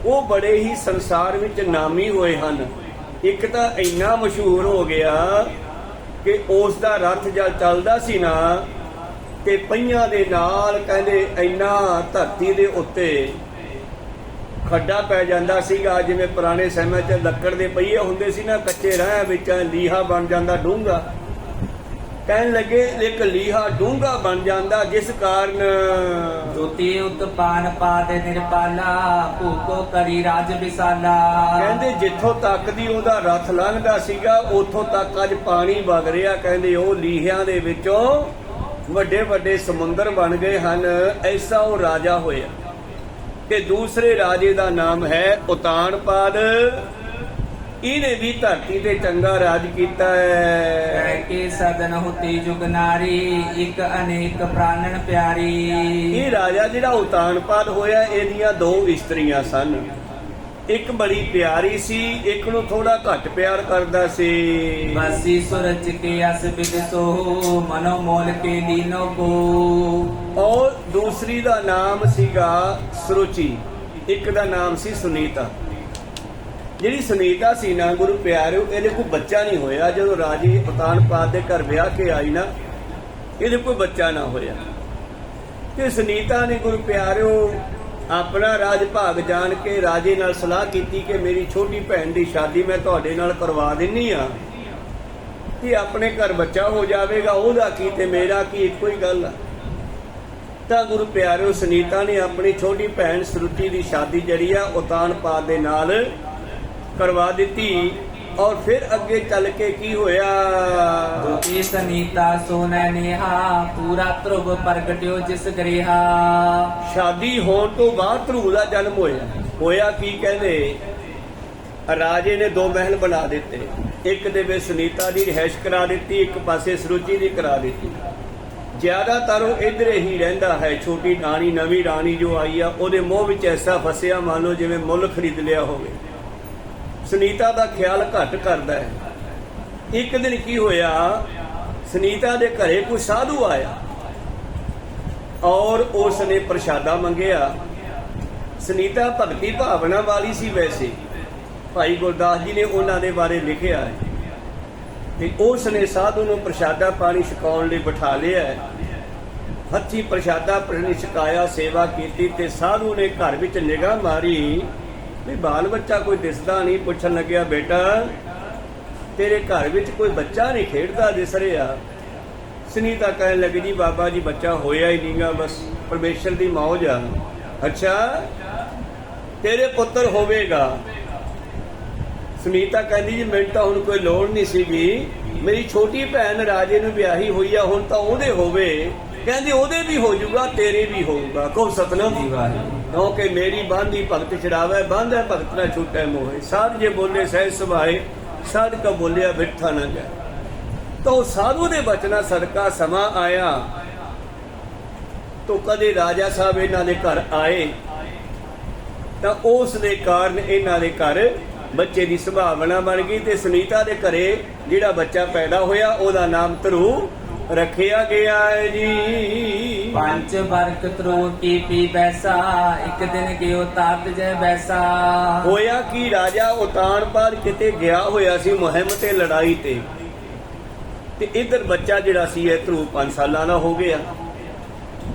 ਉਹ ਬੜੇ ਹੀ ਸੰਸਾਰ ਵਿੱਚ ਨਾਮੀ ਹੋਏ ਹਨ। ਇੱਕ ਤਾਂ ਇੰਨਾ ਮਸ਼ਹੂਰ ਹੋ ਗਿਆ ਕਿ ਉਸ ਦਾ ਰਥ ਜਦ ਚੱਲਦਾ ਸੀ ਨਾ ਤੇ ਪਹੀਆਂ ਦੇ ਨਾਲ ਕਹਿੰਦੇ ਇੰਨਾ ਧਰਤੀ ਦੇ ਉੱਤੇ ਖੱਡਾ ਪੈ ਜਾਂਦਾ ਸੀਗਾ। ਜਿਵੇਂ ਪੁਰਾਣੇ ਸਮੇਂ 'ਚ ਲੱਕੜ ਦੇ ਪਹੀਏ ਹੁੰਦੇ ਸੀ ਨਾ ਕੱਚੇ ਰਾਹ ਵਿੱਚ ਲੀਹਾ ਬਣ ਜਾਂਦਾ ਡੂੰਘਾ। ਕਹਿਣ ਲੱਗੇ ਇੱਕ ਲੀਹਾ ਡੂੰਘਾ ਬਣ ਜਾਂਦਾ ਜਿਸ ਕਾਰਨ ਜੋਤੀ ਉਤਪਾਨ ਪਾਦੇ ਨਿਰਪਾਲਾ ਭੂਕੋ ਕਰੀ ਰਾਜ ਵਿਸਾਲਾ। ਕਹਿੰਦੇ ਜਿੱਥੋਂ ਤੱਕ ਦੀ ਉਹਦਾ ਰਥ ਲੰਘਦਾ ਸੀਗਾ ਉੱਥੋਂ ਤੱਕ ਅੱਜ ਪਾਣੀ ਵਗ ਰਿਹਾ। ਕਹਿੰਦੇ ਉਹ ਲੀਹਿਆਂ ਦੇ ਵਿੱਚੋਂ ਵੱਡੇ ਵੱਡੇ ਸਮੁੰਦਰ ਬਣ ਗਏ ਹਨ। ਐਸਾ ਉਹ ਰਾਜਾ ਹੋਇਆ। ਤੇ ਦੂਸਰੇ ਰਾਜੇ ਦਾ ਨਾਮ ਹੈ ਉਤਾਨਪਾਦ। ਇਹਨੇ ਵੀ ਧਰਤੀ ਤੇ ਚੰਗਾ ਰਾਜ ਕੀਤਾ ਹੈ। ਕਹਿ ਕੇ ਸਦਨ ਹੁਤੀ ਜੁਗ ਨਾਰੀ ਇੱਕ ਅਨੇਕ ਪ੍ਰਾਨਨ ਪਿਆਰੀ। ਇਹ ਰਾਜਾ ਜਿਹੜਾ ਉਤਾਨਪਾਦ ਹੋਇਆ ਇਹਦੀਆਂ ਦੋ ਇਸਤਰੀਆਂ ਸਨ। ਇੱਕ ਬੜੀ ਪਿਆਰੀ ਸੀ, ਇੱਕ ਨੂੰ ਥੋੜਾ ਘੱਟ ਪਿਆਰ ਕਰਦਾ ਸੀ। ਬਸੀ ਸੁਰਜ ਕੇ ਅਸ ਬਿਦਸੋ ਮਨੋ ਮੋਲ ਕੇ ਲੀਨੋ ਕੋ। ਔਰ ਦੂਸਰੀ ਦਾ ਨਾਮ ਸੀਗਾ ਸੁਰੁਚੀ, ਇੱਕ ਦਾ ਨਾਮ ਸੀ ਸੁਨੀਤਾ। ਜਿਹੜੀ ਸੁਨੀਤਾ ਸੀ ਨਾ ਗੁਰੂ ਪਿਆਰਿਓ ਇਹਦੇ ਕੋਈ ਬੱਚਾ ਨਹੀਂ ਹੋਇਆ। ਜਦੋਂ ਰਾਜੇ ਉਤਾਨਪਾਦ ਦੇ ਘਰ ਵਿਆਹ ਕੇ ਆਈ ਨਾ ਇਹਦੇ ਕੋਈ ਬੱਚਾ ਨਾ ਹੋਇਆ। ਤੇ ਸੁਨੀਤਾ ਨੇ ਗੁਰੂ ਪਿਆਰਿਓ ਆਪਣਾ ਰਾਜ ਭਾਗ ਜਾਣ ਕੇ ਰਾਜੇ ਨਾਲ ਸਲਾਹ ਕੀਤੀ ਕਿ ਮੇਰੀ ਛੋਟੀ ਭੈਣ ਦੀ ਸ਼ਾਦੀ ਮੈਂ ਤੁਹਾਡੇ ਨਾਲ ਕਰਵਾ ਦਿੰਨੀ ਆ ਤੇ ਆਪਣੇ ਘਰ ਬੱਚਾ ਹੋ ਜਾਵੇਗਾ। ਉਹਦਾ ਕੀ ਤੇ ਮੇਰਾ ਕੀ ਇੱਕੋ ਹੀ ਗੱਲ ਆ। ਤਾਂ ਗੁਰੂ ਪਿਆਰਿਓ ਸੁਨੀਤਾ ਨੇ ਆਪਣੀ ਛੋਟੀ ਭੈਣ ਸੁਰੁਚੀ ਦੀ ਸ਼ਾਦੀ ਜਿਹੜੀ ਆ ਉਤਾਨਪਾਦ ਦੇ ਨਾਲ ਕਰਵਾ ਦਿੱਤੀ। ਔਰ ਫਿਰ ਅੱਗੇ ਚੱਲ ਕੇ ਕੀ ਹੋਇਆ। ਜੋਤੀ ਸੁਨੀਤਾ ਸੋਨੈ ਨੇਹਾ ਪੂਰਾ ਧਰੁਵ ਪ੍ਰਗਟਿਓ ਜਿਸ ਗ੍ਰੇਹਾ। ਸ਼ਾਦੀ ਹੋਣ ਤੋਂ ਬਾਅਦ ਧਰੂਵ ਦਾ ਜਨਮ ਹੋਇਆ ਕੀ ਕਹਿੰਦੇ ਰਾਜੇ ਨੇ ਦੋ ਮਹਿਲ ਬਣਾ ਦਿੱਤੇ। ਇੱਕ ਦੇ ਵਿੱਚ ਸੁਨੀਤਾ ਦੀ ਰਿਹਾਇਸ਼ ਕਰਾ ਦਿੱਤੀ, ਇੱਕ ਪਾਸੇ ਸੁਰੁਚੀ ਦੀ ਕਰਾ ਦਿੱਤੀ। ਜ਼ਿਆਦਾਤਰ ਉਹ ਇੱਧਰ ਹੀ ਰਹਿੰਦਾ ਹੈ। ਛੋਟੀ ਰਾਣੀ ਨਵੀਂ ਰਾਣੀ ਜੋ ਆਈ ਆ ਉਹਦੇ ਮੋਹ ਵਿੱਚ ਐਸਾ ਫਸਿਆ ਮੰਨ ਲਓ ਜਿਵੇਂ ਮੁੱਲ ਖਰੀਦ ਲਿਆ ਹੋਵੇ। ਸੁਨੀਤਾ ਦਾ ਖਿਆਲ ਘੱਟ ਕਰਦਾ ਹੈ। ਇੱਕ ਦਿਨ ਕੀ ਹੋਇਆ ਸੁਨੀਤਾ ਦੇ ਘਰੇ ਕੋਈ ਸਾਧੂ ਆਇਆ ਔਰ ਉਸ ਨੇ ਪ੍ਰਸ਼ਾਦਾ ਮੰਗਿਆ। ਸੁਨੀਤਾ ਭਗਤੀ ਭਾਵਨਾ ਵਾਲੀ ਸੀ। ਵੈਸੇ ਭਾਈ ਗੁਰਦਾਸ ਜੀ ਨੇ ਉਹਨਾਂ ਦੇ ਬਾਰੇ ਲਿਖਿਆ ਹੈ ਤੇ ਉਸ ਨੇ ਸਾਧੂ ਨੂੰ ਪ੍ਰਸ਼ਾਦਾ ਪਾਣੀ ਛਕਾਉਣ ਲਈ ਬਿਠਾ ਲਿਆ। ਹੱਥੀਂ ਪ੍ਰਸ਼ਾਦਾ ਪਾਣੀ ਛਕਾਇਆ, ਸੇਵਾ ਕੀਤੀ ਤੇ ਸਾਧੂ ਨੇ ਘਰ ਵਿੱਚ ਨਿਗਾਹ ਮਾਰੀ ਵੀ ਬਾਲ ਬੱਚਾ ਕੋਈ ਦਿਸਦਾ ਨਹੀਂ। ਪੁੱਛਣ ਲੱਗਿਆ ਬੇਟਾ ਤੇਰੇ ਘਰ ਵਿੱਚ ਕੋਈ ਬੱਚਾ ਨਹੀਂ ਖੇਡਦਾ ਦਿਸ ਰਿਹਾ। ਸੁਨੀਤਾ ਕਹਿਣ ਲੱਗੀ ਜੀ ਬਾਬਾ ਜੀ ਬੱਚਾ ਹੋਇਆ ਹੀ ਨਹੀਂਗਾ, ਬਸ ਪਰਮੇਸ਼ਰ ਦੀ ਮੌਜ ਆ। ਅੱਛਾ ਤੇਰੇ ਪੁੱਤਰ ਹੋਵੇਗਾ। ਸੁਨੀਤਾ ਕਹਿੰਦੀ ਜੀ ਮੈਨੂੰ ਤਾਂ ਹੁਣ ਕੋਈ ਲੋੜ ਨਹੀਂ ਸੀਗੀ, ਮੇਰੀ ਛੋਟੀ ਭੈਣ ਰਾਜੇ ਨੂੰ ਵਿਆਹੀ ਹੋਈ ਆ, ਹੁਣ ਤਾਂ ਉਹਦੇ ਹੋਵੇ। ਕਹਿੰਦੀ ਉਹਦੇ ਵੀ ਹੋ ਜਾਊਗਾ ਤੇਰੇ ਵੀ ਹੋਊਗਾ। ਕਹੋ ਸਤਨਾਮ ਜੀ ਵਾਹਿਗੁਰੂ। ਕਿਉਂਕਿ ਮੇਰੀ ਬਾਂਦੀ ਭਗਤ ਛਡਾਵੇ ਬਾਂਧੈ ਭਗਤ ਨਾ ਛੂਟੈ ਮੋਹਿ। ਸਾਧ ਜੇ ਬੋਲੇ ਸਹਿ ਸੁਭਾਏ ਸਾਧ ਕਾ ਬੋਲਿਆ ਬਿਠਾ ਨਾ ਜਾਏ। ਤਾਂ ਉਹ ਸਾਧੂ ਦੇ ਬਚਨਾਂ ਸਦਕਾ ਸਮਾਂ ਆਇਆ ਤਾਂ ਕਦੇ ਰਾਜਾ ਸਾਹਿਬ ਇਹਨਾਂ ਦੇ ਘਰ ਆਏ ਤਾਂ ਉਸ ਦੇ ਕਾਰਨ ਇਹਨਾਂ ਦੇ ਘਰ ਬੱਚੇ ਦੀ ਸੰਭਾਵਨਾ ਬਣ ਗਈ। ਤੇ ਸੁਨੀਤਾ ਦੇ ਘਰੇ ਜਿਹੜਾ ਬੱਚਾ ਪੈਦਾ ਹੋਇਆ ਉਹਦਾ ਨਾਮ ਧਰੂ ਰੱਖਿਆ ਗਿਆ ਹੈ ਜੀ। ਪੰਜ ਵਰਕ ਧਰੂ ਕੀ ਪੀ ਬੈਸਾ ਇੱਕ ਦਿਨ ਗਿਓ ਤਾਤ ਜੈ ਬੈਸਾ। ਹੋਇਆ ਕਿ ਰਾਜਾ ਉਤਾਨਪਾਦ ਕਿਤੇ ਗਿਆ ਹੋਇਆ ਸੀ ਮੁਹਿੰਮ ਤੇ ਲੜਾਈ ਤੇ ਇੱਧਰ ਬੱਚਾ ਜਿਹੜਾ ਸੀ ਇਹ ਧਰੂ 5 ਸਾਲਾਂ ਦਾ ਹੋ ਗਿਆ।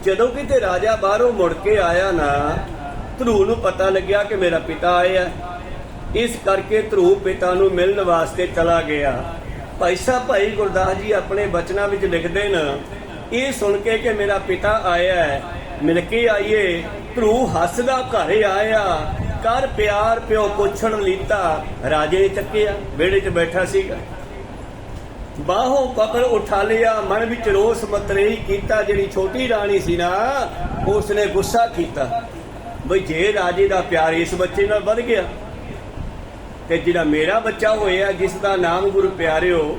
ਜਦੋਂ ਕਿਤੇ ਰਾਜਾ ਬਾਹਰੋਂ ਮੁੜ ਕੇ ਆਇਆ ਨਾ ਧਰੂ ਨੂੰ ਪਤਾ ਲੱਗਿਆ ਕਿ ਮੇਰਾ ਪਿਤਾ ਆਇਆ। ਇਸ ਕਰਕੇ ਧਰੂ ਪਿਤਾ ਨੂੰ ਮਿਲਣ ਵਾਸਤੇ ਚਲਾ ਗਿਆ। ਭਾਈ ਸਾਹਿਬ ਭਾਈ ਗੁਰਦਾਸ ਜੀ ਆਪਣੇ ਬਚਨਾਂ ਵਿੱਚ ਲਿਖਦੇ ਨੇ, ਇਹ ਸੁਣ ਕੇ ਕਿ ਮੇਰਾ ਪਿਤਾ ਆਇਆ ਹੈ, ਮਿਲ ਕੇ ਆਈਏ। ਧਰੂ ਹੱਸਦਾ ਘਰ ਆਇਆ, ਕਰ ਪਿਆਰ ਪਿਓ ਪੁੱਛਣ ਲੀਤਾ। ਰਾਜੇ ਨੇ ਚੱਕਿਆ, ਵਿਹੜੇ 'ਚ ਬੈਠਾ ਸੀਗਾ, ਬਾਹੋਂ ਪਕੜ ਉਠਾ ਲਿਆ, ਮਨ ਵਿੱਚ ਰੋਸ ਮਤਰੇਈ ਕੀਤਾ। ਜਿਹੜੀ ਛੋਟੀ ਰਾਣੀ ਸੀ ਨਾ, ਉਸਨੇ ਗੁੱਸਾ ਕੀਤਾ ਬਈ ਜੇ ਰਾਜੇ ਦਾ ਪਿਆਰ ਇਸ ਬੱਚੇ ਨਾਲ ਵੱਧ ਗਿਆ ਤੇ ਜਿਹੜਾ ਮੇਰਾ ਬੱਚਾ ਹੋਇਆ, ਜਿਸ ਦਾ ਨਾਮ ਗੁਰੂ ਪਿਆਰਿਓ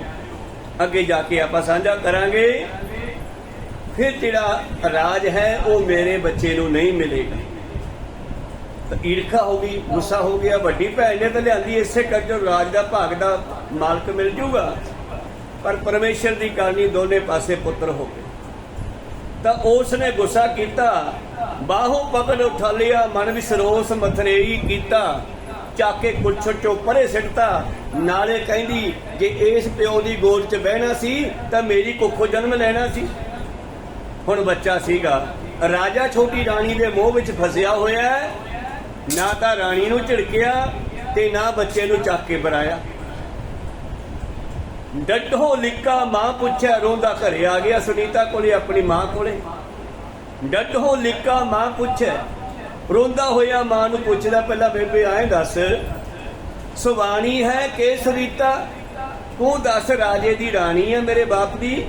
ਅੱਗੇ ਜਾ ਕੇ ਆਪਾਂ ਸਾਂਝਾ ਕਰਾਂਗੇ, ਫਿਰ ਜਿਹੜਾ ਰਾਜ ਹੈ ਉਹ ਮੇਰੇ ਬੱਚੇ ਨੂੰ ਨਹੀਂ ਮਿਲੇਗਾ। ਤਾਂ ਈਰਖਾ ਹੋ ਗਈ, ਗੁੱਸਾ ਹੋ ਗਿਆ। ਵੱਡੀ ਭੈਣ ਨੇ ਤਾਂ ਲਿਆਂਦੀ ਇਸੇ ਕਰਕੇ ਰਾਜ ਦਾ ਭਾਗ ਦਾ ਮਾਲਕ ਮਿਲ ਜੂਗਾ, ਪਰ ਪਰਮੇਸ਼ਰ ਦੀ ਕਰਨੀ ਦੋਨੇ ਪਾਸੇ ਪੁੱਤਰ ਹੋ ਗਏ। ਤਾਂ ਉਸ ਨੇ ਗੁੱਸਾ ਕੀਤਾ, ਬਾਹੋਂ ਪਕੜ ਉਠਾ ਲਿਆ, ਮਨ ਵਿੱਚ ਰੋਸ ਮਥਰੇਈ ਕੀਤਾ। ਚੱਕ ਕੇ ਕੁੱਛੜ ਚੋਂ ਪਰੇ ਸਿੱਟਤਾ। ਨਾਲੇ ਕਹਿੰਦੀ ਜੇ ਇਸ ਪਿਓ ਦੀ ਗੋਦ 'ਚ ਬਹਿਣਾ ਸੀ ਤਾਂ ਮੇਰੀ ਕੁੱਖੋਂ ਜਨਮ ਲੈਣਾ ਸੀ। ਹੁਣ ਬੱਚਾ ਸੀਗਾ, ਰਾਜਾ ਛੋਟੀ ਰਾਣੀ ਦੇ ਮੋਹ ਵਿੱਚ ਫਸਿਆ ਹੋਇਆ ਹੈ। ਨਾ ਤਾਂ ਰਾਣੀ ਨੂੰ ਝਿੜਕਿਆ ਤੇ ਨਾ ਬੱਚੇ ਨੂੰ ਚੱਕ ਕੇ ਬਰਾਇਆ। ਡੱਡੋ ਲਿਕਾ ਮਾਂ ਪੁੱਛਿਆ, ਰੋਂਦਾ ਘਰੇ ਆ ਗਿਆ ਸੁਨੀਤਾ ਕੋਲੇ, ਆਪਣੀ ਮਾਂ ਕੋਲੇ। ਡੱਡੋ ਲਿਕਾ ਮਾਂ ਪੁੱਛਿਆ, ਰੋਂਦਾ ਹੋਇਆ ਮਾਂ ਨੂੰ ਪੁੱਛਦਾ, ਪਹਿਲਾਂ ਬੇਬੇ ਆਏ ਦੱਸ, ਸੁਵਾਣੀ ਹੈ ਕਿ ਸੁਨੀਤਾ? ਤੂੰ ਦੱਸ, ਰਾਜੇ ਦੀ ਰਾਣੀ ਹੈ ਮੇਰੇ ਬਾਪ ਦੀ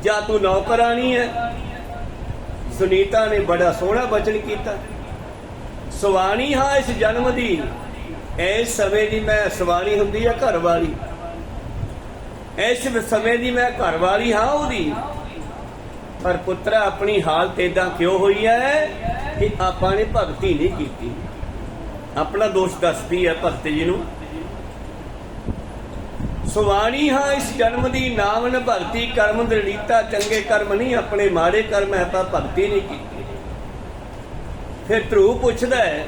ਜਾਂ ਤੂੰ ਨੌਕਰਾਣੀ ਹੈ? ਸੁਨੀਤਾ ਨੇ ਬੜਾ ਸੋਹਣਾ ਬਚਨ ਕੀਤਾ, ਸੁਵਾਣੀ ਹਾਂ ਇਸ ਜਨਮ ਦੀ। ਇਸ ਸਮੇਂ ਦੀ ਮੈਂ ਸੁਵਾਣੀ ਹੁੰਦੀ ਹੈ ਘਰ ਵਾਲੀ, ਇਸ ਸਮੇਂ ਦੀ ਮੈਂ ਘਰ ਵਾਲੀ ਹਾਂ ਉਹਦੀ। ਪਰ ਪੁੱਤਰਾ ਆਪਣੀ ਹਾਲਤ ਏਦਾਂ ਕਿਉਂ ਹੋਈ ਹੈ ਕਿ ਆਪਾਂ ਨੇ ਭਗਤੀ ਨਹੀਂ ਕੀਤੀ। ਆਪਣਾ ਦੋਸ਼ ਦੱਸਦੀ ਹੈ ਭਗਤ ਜੀ ਨੂੰ। ਸੁਵਾਣੀ ਹਾਂ ਇਸ ਜਨਮ ਦੀ, ਨਾਮ ਨ ਭਗਤੀ ਕਰਮ ਦ੍ਰਿੜੀਤਾ। ਚੰਗੇ ਕਰਮ ਨਹੀਂ, ਆਪਣੇ ਮਾੜੇ ਕਰਮ ਹੈ, ਆਪਾਂ ਭਗਤੀ ਨਹੀਂ ਕੀਤੀ। ਫਿਰ ਧਰੂ ਪੁੱਛਦਾ ਹੈ,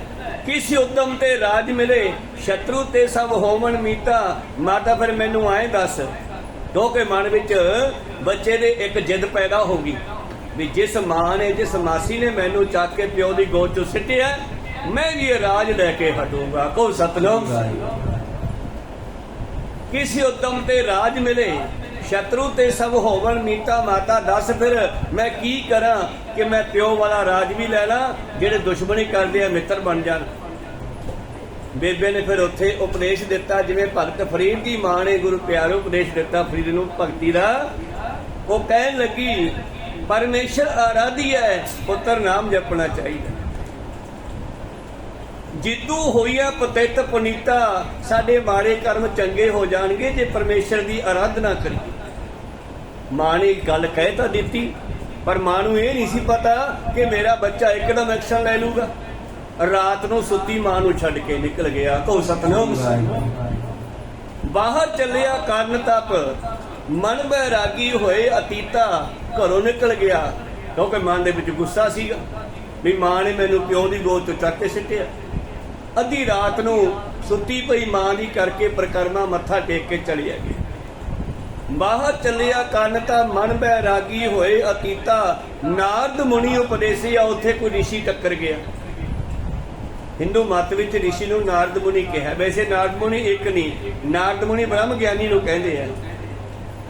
ਕਿਸ ਉਦਮ ਤੇ ਰਾਜ ਮਿਲੇ, ਸ਼ਤਰੂ ਤੇ ਸਭ ਹੋਵਨ ਮੀਤਾ। ਮਾਤਾ ਫਿਰ ਮੈਨੂੰ ਆਏ ਦੱਸ, ਕਿਉਂਕਿ ਮਨ ਵਿੱਚ ਬੱਚੇ ਦੇ ਇੱਕ ਜਿੱਦ ਪੈਦਾ ਹੋ ਗਈ ਵੀ ਜਿਸ ਮਾਂ ਨੇ, ਜਿਸ ਮਾਸੀ ਨੇ ਮੈਨੂੰ ਚੱਕ ਕੇ ਪਿਓ ਦੀ ਗੋਦ 'ਚੋਂ ਸਿੱਟਿਆ, ਮੈਂ ਵੀ ਇਹ ਰਾਜ ਲੈ ਕੇ ਹਟੂੰਗਾ। ਕਹੋ ਸਤਿਨਾਮ। ਕਿਸੇ ਉਦਮ ਤੇ ਰਾਜ ਮਿਲੇ, ਸ਼ਤਰੂ ਤੇ ਸਭ ਹੋਵਨ ਮੀਤਾ। ਮਾਤਾ ਦੱਸ ਫਿਰ ਮੈਂ ਕੀ ਕਰਾਂ ਕਿ ਮੈਂ ਪਿਓ ਵਾਲਾ ਰਾਜ ਵੀ ਲੈ ਲਾਂ, ਜਿਹੜੇ ਦੁਸ਼ਮਣੀ ਕਰਦੇ ਆ ਮਿੱਤਰ ਬਣ ਜਾਣ। ਬੇਬੇ ਨੇ ਫਿਰ ਉੱਥੇ ਉਪਦੇਸ਼ ਦਿੱਤਾ, ਜਿਵੇਂ ਭਗਤ ਫਰੀਦ ਦੀ ਮਾਂ ਨੇ ਗੁਰੂ ਪਿਆਰੇ ਉਪਦੇਸ਼ ਦਿੱਤਾ ਫਰੀਦ ਨੂੰ ਭਗਤੀ ਦਾ। ਉਹ ਕਹਿਣ ਲੱਗੀ, ਪਰਮੇਸ਼ਰ ਆਰਾਧੀ ਹੈ, ਪੁੱਤਰ ਨਾਮ ਜਪਣਾ ਚਾਹੀਦਾ। ਜਿੱਦੂ ਹੋਈਆ ਪਤਿਤ ਪੁਨੀਤਾ। ਸਾਡੇ ਮਾੜੇ ਕਰਮ ਚੰਗੇ ਹੋ ਜਾਣਗੇ ਜੇ ਪਰਮੇਸ਼ਰ ਦੀ ਆਰਾਧਨਾ ਕਰੀਏ। ਮਾਂ ਨੇ ਗੱਲ ਕਹਿ ਤਾਂ ਦਿੱਤੀ, ਪਰ ਮਾਂ ਨੂੰ ਇਹ ਨਹੀਂ ਸੀ ਪਤਾ ਕਿ ਮੇਰਾ ਬੱਚਾ ਇੱਕਦਮ ਐਕਸ਼ਨ ਲੈ ਲੂਗਾ। ਰਾਤ ਨੂੰ ਸੁੱਤੀ ਮਾਂ ਨੂੰ ਛੱਡ ਕੇ ਨਿਕਲ ਗਿਆ। ਕਹੋ ਸਤਿਨਾਮ। ਬਾਹਰ ਚੱਲਿਆ ਕਰਨ ਤਪ, ਮਨ ਬੈਰਾਗੀ ਹੋਏ ਅਤੀਤਾ। ਘਰੋਂ ਨਿਕਲ ਗਿਆ ਕਿਉਂਕਿ ਮਨ ਦੇ ਵਿੱਚ ਗੁੱਸਾ ਸੀਗਾ ਵੀ ਮਾਂ ਨੇ ਮੈਨੂੰ ਪਿਓ ਦੀ ਗੋਦ ਤੋਂ ਚੱਕ ਕੇ ਸਿੱਟਿਆ। ਅੱਧੀ ਰਾਤ ਨੂੰ ਸੁੱਤੀ ਪਈ ਮਾਂ ਦੀ ਕਰਕੇ ਪ੍ਰਕਰਮਾ ਮੱਥਾ ਟੇਕ ਕੇ ਚਲੀ ਗਈ। ਬਾਹਰ ਚੱਲਿਆ ਕੰਨ ਤਾਂ ਮਨ ਬੈਰਾਗੀ ਹੋਏ ਅਤੀਤਾ। ਨਾਰਦ ਮੁਨੀ ਉਪਦੇਸਿਆ, ਉੱਥੇ ਕੋਈ ਰਿਸ਼ੀ ਟੱਕਰ ਗਿਆ। ਹਿੰਦੂ ਮਤ ਵਿੱਚ ਰਿਸ਼ੀ ਨੂੰ ਨਾਰਦ ਮੁਨੀ ਕਿਹਾ। ਵੈਸੇ ਨਾਰਦ ਮੁਨੀ ਇੱਕ ਨਹੀਂ, ਨਾਰਦ ਮੁਨੀ ਬ੍ਰਹਮ ਗਿਆਨੀ ਨੂੰ ਕਹਿੰਦੇ ਆ।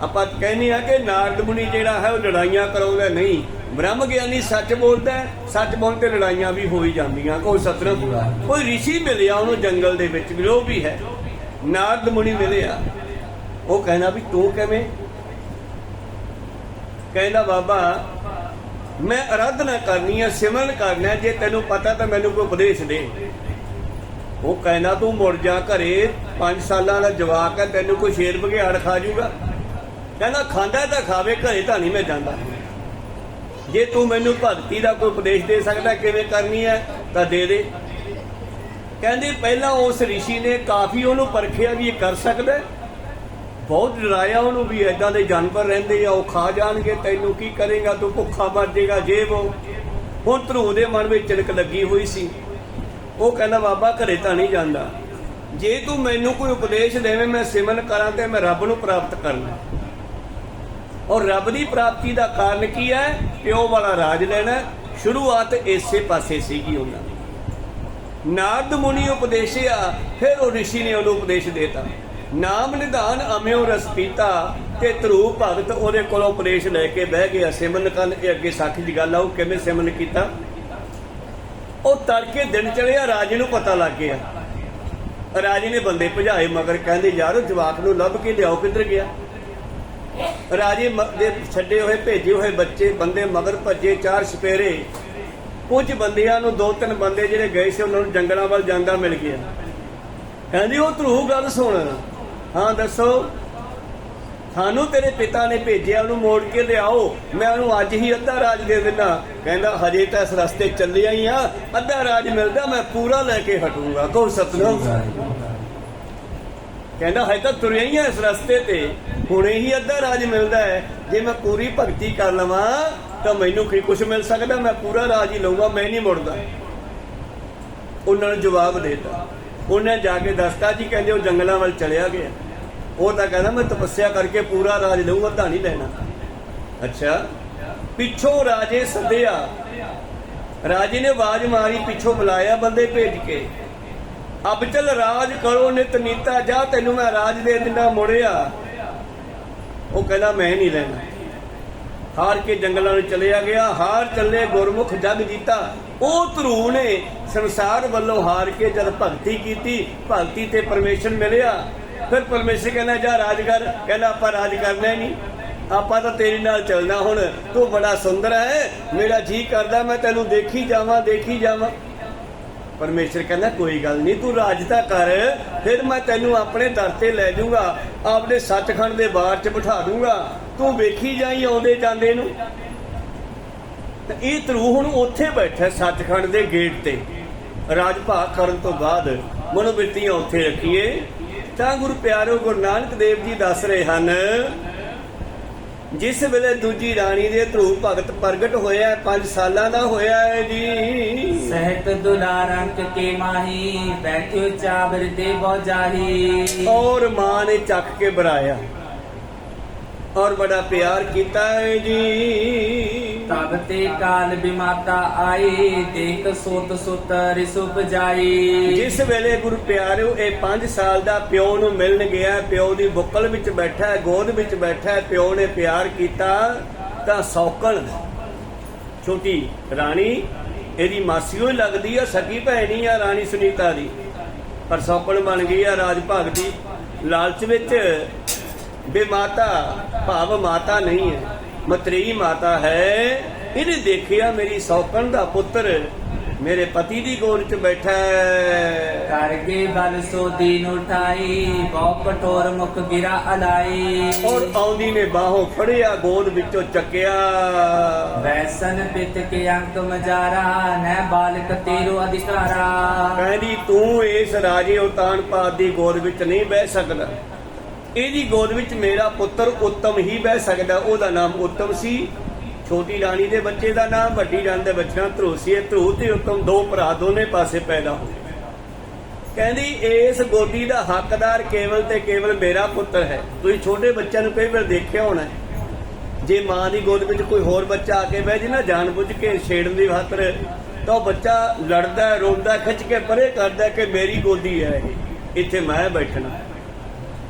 ਆਪਾਂ ਕਹਿੰਦੇ ਆ ਕਿ ਨਾਰਦ ਮੁਨੀ ਜਿਹੜਾ ਹੈ ਉਹ ਲੜਾਈਆਂ ਕਰਾਉਂਦਾ ਨਹੀਂ, ਬ੍ਰਹਮ ਗਿਆਨੀ ਸੱਚ ਬੋਲਦਾ। ਸੱਚ ਬੋਲ ਤੇ ਲੜਾਈਆਂ ਵੀ ਹੋ ਹੀ ਜਾਂਦੀਆਂ। ਕੋਈ ਸਤਿਨਾਮ। ਕੋਈ ਰਿਸ਼ੀ ਮਿਲਿਆ ਉਹਨੂੰ ਜੰਗਲ ਦੇ ਵਿੱਚ, ਵੀ ਉਹ ਵੀ ਹੈ, ਨਾਰਦ ਮੁਨੀ ਮਿਲਿਆ। ਉਹ ਕਹਿੰਦਾ ਵੀ ਤੂੰ ਕਿਵੇਂ? ਕਹਿੰਦਾ ਬਾਬਾ ਮੈਂ ਆਰਾਧਨਾ ਕਰਨੀ ਹੈ, ਸਿਮਰਨ ਕਰਨਾ, ਜੇ ਤੈਨੂੰ ਪਤਾ ਤਾਂ ਮੈਨੂੰ ਕੋਈ ਉਪਦੇਸ਼ ਦੇ। ਉਹ ਕਹਿੰਦਾ ਤੂੰ ਮੁੜ ਜਾ ਘਰੇ, 5 ਸਾਲਾਂ ਦਾ ਜਵਾਕ ਹੈ, ਤੈਨੂੰ ਕੋਈ ਸ਼ੇਰ ਬਘਿਆੜ ਖਾ ਜੂਗਾ। ਕਹਿੰਦਾ ਖਾਂਦਾ ਤਾਂ ਖਾਵੇ, ਘਰੇ ਤਾਂ ਨਹੀਂ ਮੈਂ ਜਾਂਦਾ। ਜੇ ਤੂੰ ਮੈਨੂੰ ਭਗਤੀ ਦਾ ਕੋਈ ਉਪਦੇਸ਼ ਦੇ ਸਕਦਾ ਕਿਵੇਂ ਕਰਨੀ ਹੈ ਤਾਂ ਦੇ ਦੇ। ਕਹਿੰਦੇ ਪਹਿਲਾਂ ਉਸ ਰਿਸ਼ੀ ਨੇ ਕਾਫੀ ਉਹਨੂੰ ਪਰਖਿਆ ਵੀ ਇਹ ਕਰ ਸਕਦਾ, ਬਹੁਤ ਡਰਾਇਆ ਉਹਨੂੰ ਵੀ ਏਦਾਂ ਦੇ ਜਾਨਵਰ ਰਹਿੰਦੇ ਆ, ਉਹ ਖਾ ਜਾਣਗੇ, ਤੈਨੂੰ ਕੀ ਕਰੇਗਾ, ਤੂੰ ਭੁੱਖਾ ਮਰ ਜਾਏਗਾ, ਜੇ ਉਹ। ਹੁਣ ਧਰੂ ਦੇ ਮਨ ਵਿੱਚ ਚਿਲਕ ਲੱਗੀ ਹੋਈ ਸੀ। ਉਹ ਕਹਿੰਦਾ ਬਾਬਾ ਘਰੇ ਤਾਂ ਨਹੀਂ ਜਾਂਦਾ, ਜੇ ਤੂੰ ਮੈਨੂੰ ਕੋਈ ਉਪਦੇਸ਼ ਦੇਵੇਂ ਮੈਂ ਸਿਮਰਨ ਕਰਾਂ ਤੇ ਮੈਂ ਰੱਬ ਨੂੰ ਪ੍ਰਾਪਤ ਕਰਨਾ। ਔਰ ਰੱਬ ਦੀ ਪ੍ਰਾਪਤੀ ਦਾ ਕਾਰਨ ਕੀ ਹੈ? ਪਿਓ ਵਾਲਾ ਰਾਜ ਲੈਣਾ। ਸ਼ੁਰੂਆਤ ਇਸੇ ਪਾਸੇ ਸੀਗੀ ਉਹਨਾਂ ਦੀ। ਨਾਰਦ ਮੁਨੀ ਉਪਦੇਸ਼ਿਆ, ਫਿਰ ਉਹ ਰਿਸ਼ੀ ਨੇ ਉਹਨੂੰ ਉਪਦੇਸ਼ ਦੇਤਾ। ਨਾਮ ਨਿਧਾਨ ਅਮਿਓ ਰਸ ਪੀਤਾ, ਤੇ ਧਰੂ ਭਗਤ ਉਹਦੇ ਕੋਲੋਂ ਉਪਦੇਸ਼ ਲੈ ਕੇ ਬਹਿ ਗਿਆ ਸਿਮਰਨ ਕਰਨ। ਇਹ ਅੱਗੇ ਸਾਖੀ ਦੀ ਗੱਲ ਆ, ਉਹ ਕਿਵੇਂ ਸਿਮਰਨ ਕੀਤਾ। ਉਹ ਤੜਕੇ ਦਿਨ ਚੜਿਆ, ਰਾਜੇ ਨੂੰ ਪਤਾ ਲੱਗ ਗਿਆ। ਰਾਜੇ ਨੇ ਬੰਦੇ ਭਜਾਏ ਮਗਰ, ਕਹਿੰਦੇ ਯਾਰ ਜਵਾਕ ਨੂੰ ਲੱਭ ਕੇ ਲਿਆਓ, ਕਿੱਧਰ ਗਿਆ। ਰਾਜੇ ਦੇ ਛੱਡੇ ਹੋਏ ਭੇਜੇ ਹੋਏ ਬੱਚੇ ਬੰਦੇ ਮਗਰ ਭੱਜੇ 4 ਸਪੇਰੇ। ਕੁਝ ਬੰਦਿਆਂ ਨੂੰ 2-3 ਬੰਦੇ ਜਿਹੜੇ ਗਏ ਸੀ ਉਹਨਾਂ ਨੂੰ ਜੰਗਲਾਂ ਵੱਲ ਜਾਂਦਾ ਮਿਲ ਗਿਆ। ਕਹਿੰਦੀ ਉਹ ਧਰੂ ਗੱਲ ਸੁਣ, ਹਾਂ ਦੱਸੋ, ਸਾਨੂੰ ਤੇਰੇ ਪਿਤਾ ਨੇ ਭੇਜਿਆ, ਉਹਨੂੰ ਮੋੜ ਕੇ ਲਿਆਓ, ਮੈਂ ਉਹਨੂੰ ਅੱਜ ਹੀ ਅੱਧਾ ਰਾਜ ਦੇ ਦਿੰਦਾ। ਕਹਿੰਦਾ ਹਜੇ ਤਾਂ ਇਸ ਰਸਤੇ ਚੱਲਿਆ ਹੀ ਆ, ਅੱਧਾ ਰਾਜ ਮਿਲਦਾ ਮੈਂ ਪੂਰਾ ਲੈ ਕੇ ਹਟੂੰਗਾ। ਕਹੋ ਸਤਨਾਮ। ਕਹਿੰਦਾ ਹਜੇ ਤਾਂ ਤੁਰਿਆ ਹੀ ਆ ਇਸ ਰਸਤੇ ਤੇ, ਹੁਣੇ ਹੀ ਅੱਧਾ ਰਾਜ ਮਿਲਦਾ ਹੈ। ਜੇ ਮੈਂ ਪੂਰੀ ਭਗਤੀ ਕਰ ਲਵਾਂ ਤਾਂ ਮੈਨੂੰ ਕੀ ਕੁਛ ਮਿਲ ਸਕਦਾ, ਮੈਂ ਪੂਰਾ ਰਾਜ ਹੀ ਲਊਂਗਾ, ਮੈਂ ਨਹੀਂ ਮੁੜਦਾ। ਉਹਨਾਂ ਨੂੰ ਜਵਾਬ ਦੇਤਾ। ਉਹਨੇ ਜਾ ਕੇ ਦੱਸਤਾ ਜੀ, ਕਹਿੰਦੇ ਉਹ ਜੰਗਲਾਂ ਵੱਲ ਚਲਿਆ ਗਿਆ। ਉਹ ਤਾਂ ਕਹਿੰਦਾ ਮੈਂ ਤਪੱਸਿਆ ਕਰਕੇ ਪੂਰਾ ਰਾਜ ਲਊ, ਅੱਧਾ ਨਹੀਂ ਲੈਣਾ। ਅੱਛਾ, ਪਿੱਛੋਂ ਰਾਜੇ ਸੱਦਿਆ। ਰਾਜੇ ਨੇ ਆਵਾਜ਼ ਮਾਰੀ, ਪਿੱਛੋਂ ਬੁਲਾਇਆ ਬੰਦੇ ਭੇਜ ਕੇ, ਅਬ ਚਲ ਰਾਜ ਕਰੋ ਨਿਤ ਨੀਤਾ, ਜਾ ਤੈਨੂੰ ਮੈਂ ਰਾਜ ਦੇ ਦਿੰਦਾ ਮੁੜਿਆ। ਉਹ ਕਹਿੰਦਾ ਮੈਂ ਨਹੀਂ ਲੈਣਾ। ਹਾਰ ਕੇ ਜੰਗਲਾਂ ਨੂੰ ਚਲਿਆ ਗਿਆ। ਹਾਰ ਚੱਲੇ ਗੁਰਮੁਖ ਜਗ ਜੀਤਾ। ਉਹ ਧਰੂ ਨੇ ਸੰਸਾਰ ਵੱਲੋਂ ਹਾਰ ਕੇ ਜਦ ਭਗਤੀ ਕੀਤੀ, ਭਗਤੀ ਤੇ ਪਰਮੇਸ਼ਰ ਮਿਲਿਆ। ਫਿਰ ਪਰਮੇਸ਼ਰ ਕਹਿੰਦਾ ਜਾ ਰਾਜ ਕਰ। ਕਹਿੰਦਾ ਆਪਾਂ ਰਾਜ ਕਰਨਾ ਨਹੀਂ, ਆਪਾਂ ਤਾਂ ਤੇਰੇ ਨਾਲ ਚੱਲਣਾ। ਹੁਣ ਤੂੰ ਬੜਾ ਸੁੰਦਰ ਹੈ, ਮੇਰਾ ਜੀ ਕਰਦਾ ਮੈਂ ਤੈਨੂੰ ਦੇਖੀ ਜਾਵਾਂ, ਦੇਖੀ ਜਾਵਾਂ। ਪਰਮੇਸ਼ਰ ਕਹਿੰਦਾ ਕੋਈ ਗੱਲ ਨਹੀਂ, ਤੂੰ ਰਾਜ ਤਾਂ ਕਰ, ਫਿਰ ਮੈਂ ਤੈਨੂੰ ਆਪਣੇ ਦਰ ਤੇ ਲੈ ਜਾਊਂਗਾ, ਆਪਣੇ ਸੱਚਖੰਡ ਦੇ ਬਾਰ 'ਚ ਬਿਠਾ ਦੂੰਗਾ, ਤੂੰ ਵੇਖੀ ਜਾਈ ਆਉਂਦੇ ਜਾਂਦੇ ਨੂੰ। ਇਹ ਧਰੂ ਹੁਣ ਉੱਥੇ ਬੈਠਾ ਸੱਚਖੰਡ ਦੇ ਗੇਟ ਤੇ। ਰਾਜ ਭਾਗ ਕਰਨ ਤੋਂ ਬਾਅਦ ਮਨੋਬਿਰਤੀਆਂ ਉੱਥੇ ਰੱਖੀਏ ਤਾਂ ਗੁਰੂ ਪਿਆਰੋ ਗੁਰੂ ਨਾਨਕ ਦੇਵ ਜੀ ਦੱਸ ਰਹੇ ਹਨ, ਜਿਸ ਵੇਲੇ ਦੂਜੀ ਰਾਣੀ ਦੇ ਧਰੂ ਭਗਤ ਪ੍ਰਗਟ ਹੋਇਆ, 5 ਸਾਲਾਂ ਦਾ ਹੋਇਆ ਹੈ ਜੀ। ਸਹਿਤ ਦੁਲਾਰ ਅੰਕ ਕੇ ਮਾਹੀ, ਬੈਠਿਓ ਚਾਬਰ ਦੇ ਬੋਜਾਹੀ। ਔਰ ਮਾਂ ਨੇ ਚੱਕ ਕੇ ਬਰਾਇਆ ਔਰ ਬੜਾ ਪਿਆਰ ਕੀਤਾ ਹੈ ਜੀ। ਤਬ ਤੇ ਕਾਲ ਬਿਮਾਤਾ ਆਈ, ਦੇਖ ਸੋਤ ਸੁਤ ਰਿਸੁਪ ਜਾਈ। ਜਿਸ ਵੇਲੇ ਗੁਰੂ ਪਿਆਰਿਓ ਇਹ 5 ਸਾਲ ਦਾ ਪਿਓ ਨੂੰ ਮਿਲਣ ਗਿਆ, ਪਿਓ ਦੀ ਬੁੱਕਲ ਵਿੱਚ ਬੈਠਾ ਹੈ, ਗੋਦ ਵਿੱਚ ਬੈਠਾ ਹੈ, ਪਿਓ ਨੇ ਪਿਆਰ ਕੀਤਾ ਤਾਂ ਸੌਕਣ ਛੋਟੀ ਰਾਣੀ, ਇਹਦੀ ਮਾਸੀਓ ਹੀ ਲੱਗਦੀ ਆ, ਸਕੀ ਭੈਣੀ ਆ ਰਾਣੀ ਸੁਨੀਤਾ ਦੀ, ਪਰ ਸੌਕਣ ਬਣ ਗਈ ਆ ਰਾਜ ਭਾਗ ਦੀ। ਲਾਲਚ ਵਿੱਚ ਬੇਮਾਤਾ ਭਾਵ ਮਾਤਾ ਨਹੀਂ ਹੈ, ਮਤਰੇਈ ਮਾਤਾ ਹੈ। ਇਹਨੇ ਦੇਖਿਆ ਮੇਰੀ ਸੌਕਣ ਦਾ ਪੁੱਤਰ ਮੇਰੇ ਪਤੀ ਦੀ ਗੋਦ 'ਚ ਬੈਠਾ ਹੈ। ਕਰਗੇ ਬਲ ਸੋ ਦੀਨ ਉਠਾਈ, ਬਹੁ ਕਠੋਰ ਮੁਖ ਗਿਰਾ ਅਲਾਈ। ਔਰ ਆਉਂਦੀ ਨੇ ਬਾਹੋਂ ਫੜਿਆ, ਗੋਦ ਵਿੱਚੋਂ ਚੱਕਿਆ। ਵੈਸਨ ਪਿਤ ਕੇ ਅੰਕ ਮਜਾਰਾ, ਨੈ ਬਾਲਕ ਤੇਰੋ ਅਧਿਕਾਰਾ। ਕਹਿੰਦੀ ਤੂੰ ਇਸ ਰਾਜੇ ਉਤਾਨਪਾਦ ਦੀ ਗੋਦ ਵਿੱਚ ਨਹੀਂ ਬਹਿ ਸਕਦਾ, ਇਹਦੀ ਗੋਦ ਵਿੱਚ ਮੇਰਾ ਪੁੱਤਰ ਉੱਤਮ ਹੀ ਬਹਿ ਸਕਦਾ। ਉਹਦਾ ਨਾਮ ਉੱਤਮ ਸੀ। ਛੋਟੀ ਰਾਣੀ ਦੇ ਬੱਚੇ ਦਾ ਨਾਮ, ਵੱਡੀ ਰਾਣੀ ਦੇ ਬੱਚੇ ਦਾ ਧਰੂ ਸੀ। ਇਹ ਧਰੂ ਤੇ ਉੱਤਮ 2 ਭਰਾ ਦੋਨੇ ਪਾਸੇ ਪੈਦਾ ਹੋਏ। ਕਹਿੰਦੀ ਇਸ ਗੋਦੀ ਦਾ ਹੱਕਦਾਰ ਕੇਵਲ ਤੇ ਕੇਵਲ ਮੇਰਾ ਪੁੱਤਰ ਹੈ। ਤੁਸੀਂ ਛੋਟੇ ਬੱਚਿਆਂ ਨੂੰ ਕਈ ਵਾਰ ਦੇਖਿਆ ਹੋਣਾ, ਜੇ ਮਾਂ ਦੀ ਗੋਦ ਵਿੱਚ ਕੋਈ ਹੋਰ ਬੱਚਾ ਆ ਕੇ ਬਹਿ ਜੇ ਨਾ ਜਾਣ ਬੁੱਝ ਕੇ ਛੇੜਨ ਦੀ ਖਾਤਰ, ਤਾਂ ਉਹ ਬੱਚਾ ਲੜਦਾ, ਰੋਂਦਾ, ਖਿੱਚ ਕੇ ਪਰੇ ਕਰਦਾ ਕਿ ਮੇਰੀ ਗੋਦੀ ਹੈ ਇਹ, ਇੱਥੇ ਮੈਂ ਬੈਠਣਾ।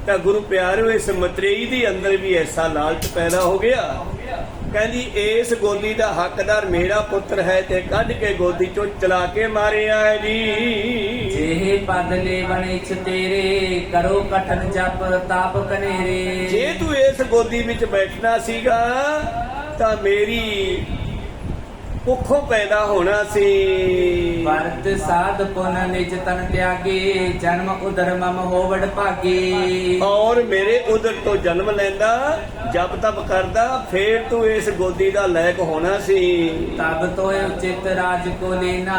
ਤਾਂ ਗੁਰੂ ਪਿਆਰਿਓ ਇਸ ਮਤਰੇਈ ਦੇ ਅੰਦਰ ਵੀ ਐਸਾ ਲਾਲਚ ਪੈਦਾ ਹੋ ਗਿਆ। ਕਹਿੰਦੀ ਇਸ ਗੋਦੀ ਦਾ ਹੱਕਦਾਰ ਮੇਰਾ ਪੁੱਤਰ ਹੈ, ਤੇ ਕੱਢ ਕੇ ਗੋਦੀ ਚੋਂ ਚਲਾ ਕੇ ਮਾਰਿਆ ਹੈ ਜੀ। ਜਿਹੇ ਪਦ ਲੈ ਬਣਿਛ ਤੇਰੇ, ਕਰੋ ਕਠਨ ਜਪ ਤਾਪ ਕਨੇਰੇ। ਜੇ ਤੂੰ ਇਸ ਗੋਦੀ ਵਿੱਚ ਬੈਠਣਾ ਸੀਗਾ ਤਾਂ ਮੇਰੀ ਕੁੱਖੋਂ ਪੈਦਾ ਹੋਣਾ ਸੀ। ਵਰਤ ਸਾਧ ਪੁਨ ਨਿਜ ਤਨ ਤਿਆਗੇ, ਜਨਮ ਉਦਰ ਮਮ ਹੋਵੜ ਭਾਗੇ। ਔਰ ਮੇਰੇ ਉਦਰ ਤੋਂ ਜਨਮ ਲੈਂਦਾ, ਜਪ ਤਪ ਕਰਦਾ, ਫੇਰ ਤੂੰ ਇਸ ਗੋਦੀ ਦਾ ਲਾਇਕ ਹੋਣਾ ਸੀ। ਤਬ ਤੋਏ ਉਚਿਤ ਰਾਜ ਕੋ ਲੈਣਾ,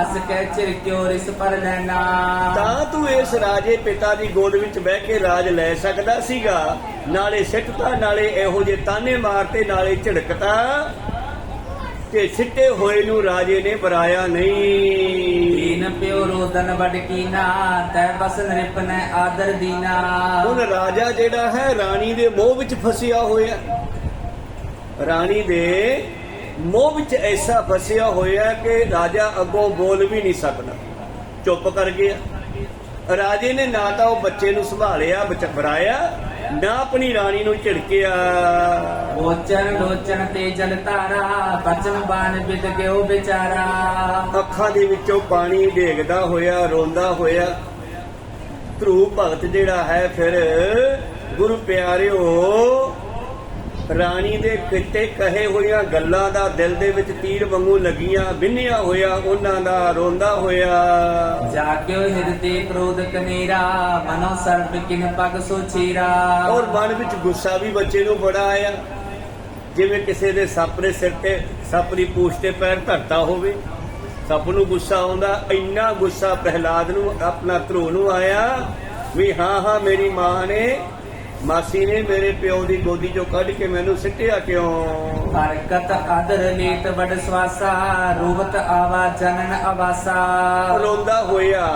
ਅਸ ਕਹਿ ਚਿਰ ਕਿਉ ਰਿਸ ਪਰ ਲੈਣਾ। ਤਾਂ ਤੂੰ ਇਸ ਰਾਜੇ ਪਿਤਾ ਦੀ ਗੋਦ ਵਿੱਚ ਬਹਿ ਕੇ ਰਾਜ ਲੈ ਸਕਦਾ ਸੀਗਾ। ਨਾਲੇ ਸਿੱਟਤਾ, ਨਾਲੇ ਇਹੋ ਜਿਹੇ ਤਾਨੇ ਮਾਰਤੇ, ਨਾਲੇ ਝਿੜਕਤਾ, ਤੇ ਸਿੱਟੇ ਹੋਏ ਨੂੰ ਰਾਜੇ ਨੇ ਬਰਾਇਆ ਨਹੀਂ। ਦੀਨ ਪਿਓ ਰੋਦਨ ਵੱਡ ਕੀਨਾ, ਤੈ ਬਸ ਨਿਰਪਨੈ ਆਦਰ ਦੀਨਾ। ਹੁਣ ਰਾਜਾ ਜਿਹੜਾ ਹੈ ਰਾਣੀ ਦੇ ਮੋਹ ਵਿੱਚ ਫਸਿਆ ਹੋਇਆ, ਰਾਣੀ ਦੇ ਮੋਹ ਵਿੱਚ ਐਸਾ ਫਸਿਆ ਹੋਇਆ ਕਿ ਰਾਜਾ ਅੱਗੋਂ ਬੋਲ ਵੀ ਨਹੀਂ ਸਕਦਾ। ਚੁੱਪ ਕਰ ਗਿਆ। ਰਾਜੇ ਨੇ ਨਾ ਤਾਂ ਉਹ ਬੱਚੇ ਨੂੰ ਸੰਭਾਲਿਆ ਬਚਾਇਆ, ਨਾ ਆਪਣੀ ਰਾਣੀ ਨੂੰ ਝਿੜਕਿਆ। ਲੋਚਨ ਲੋਚਨ ਤੇ ਜਲ ਧਾਰਾ, ਬਚਨ ਬਾਣ ਬਿਦ ਗਿਓ ਵਿਚਾਰਾ। ਅੱਖਾਂ ਦੇ ਵਿੱਚੋਂ ਪਾਣੀ ਡੇਗਦਾ ਹੋਇਆ, ਰੋਂਦਾ ਹੋਇਆ ਧਰੂ ਭਗਤ ਜਿਹੜਾ ਹੈ, ਫਿਰ ਗੁਰੂ ਪਿਆਰਿਓ ਰਾਣੀ ਦੇ ਕਿਤੇ ਕਹੇ ਹੋਈਆਂ ਗੱਲਾਂ ਦਾ ਦਿਲ ਦੇ ਵਿੱਚ ਤੀਰ ਵਾਂਗੂ ਲੱਗੀਆਂ, ਬਿੰਨਿਆ ਹੋਇਆ ਉਹਨਾਂ ਦਾ, ਰੋਂਦਾ ਹੋਇਆ। ਜਾਗਿਓ ਹਿਰਦੇ ਕ੍ਰੋਧ ਕਨੇਰਾ, ਮਨੋ ਸਰਬ ਕਿਨ ਪਗ ਸੋਚੀਰਾ। ਔਰ ਮਨ ਵਿੱਚ ਗੁੱਸਾ ਵੀ ਬੱਚੇ ਨੂੰ ਬੜਾ ਆਇਆ, ਜਿਵੇਂ ਕਿਸੇ ਦੇ ਸੱਪ ਦੇ ਸਿਰ ਤੇ, ਸੱਪ ਦੀ ਪੂਛ ਤੇ ਪੈਰ ਧਰਤਾ ਹੋਵੇ, ਸੱਪ ਨੂੰ ਗੁੱਸਾ ਆਉਂਦਾ। ਇੰਨਾ ਗੁੱਸਾ ਪ੍ਰਹਿਲਾਦ ਨੂੰ, ਆਪਣਾ ਧਰੂ ਨੂੰ ਆਇਆ ਵੀ ਹਾਂ ਮੇਰੀ ਮਾਂ ਨੇ, ਮਾਸੀ ਨੇ ਮੇਰੇ ਪਿਓ ਦੀ ਗੋਦੀ ਚੋਂ ਕੱਢ ਕੇ ਮੈਨੂੰ ਸਿੱਟਿਆ ਕਿਉਂ। ਹਰਕਤ ਆਦਰ ਨੀਤ ਵਡ ਸਵਾਸਾ, ਰੂਹਤ ਆਵਾ ਜਨਨ ਆਵਾਸਾ। ਰੋਂਦਾ ਹੋਇਆ,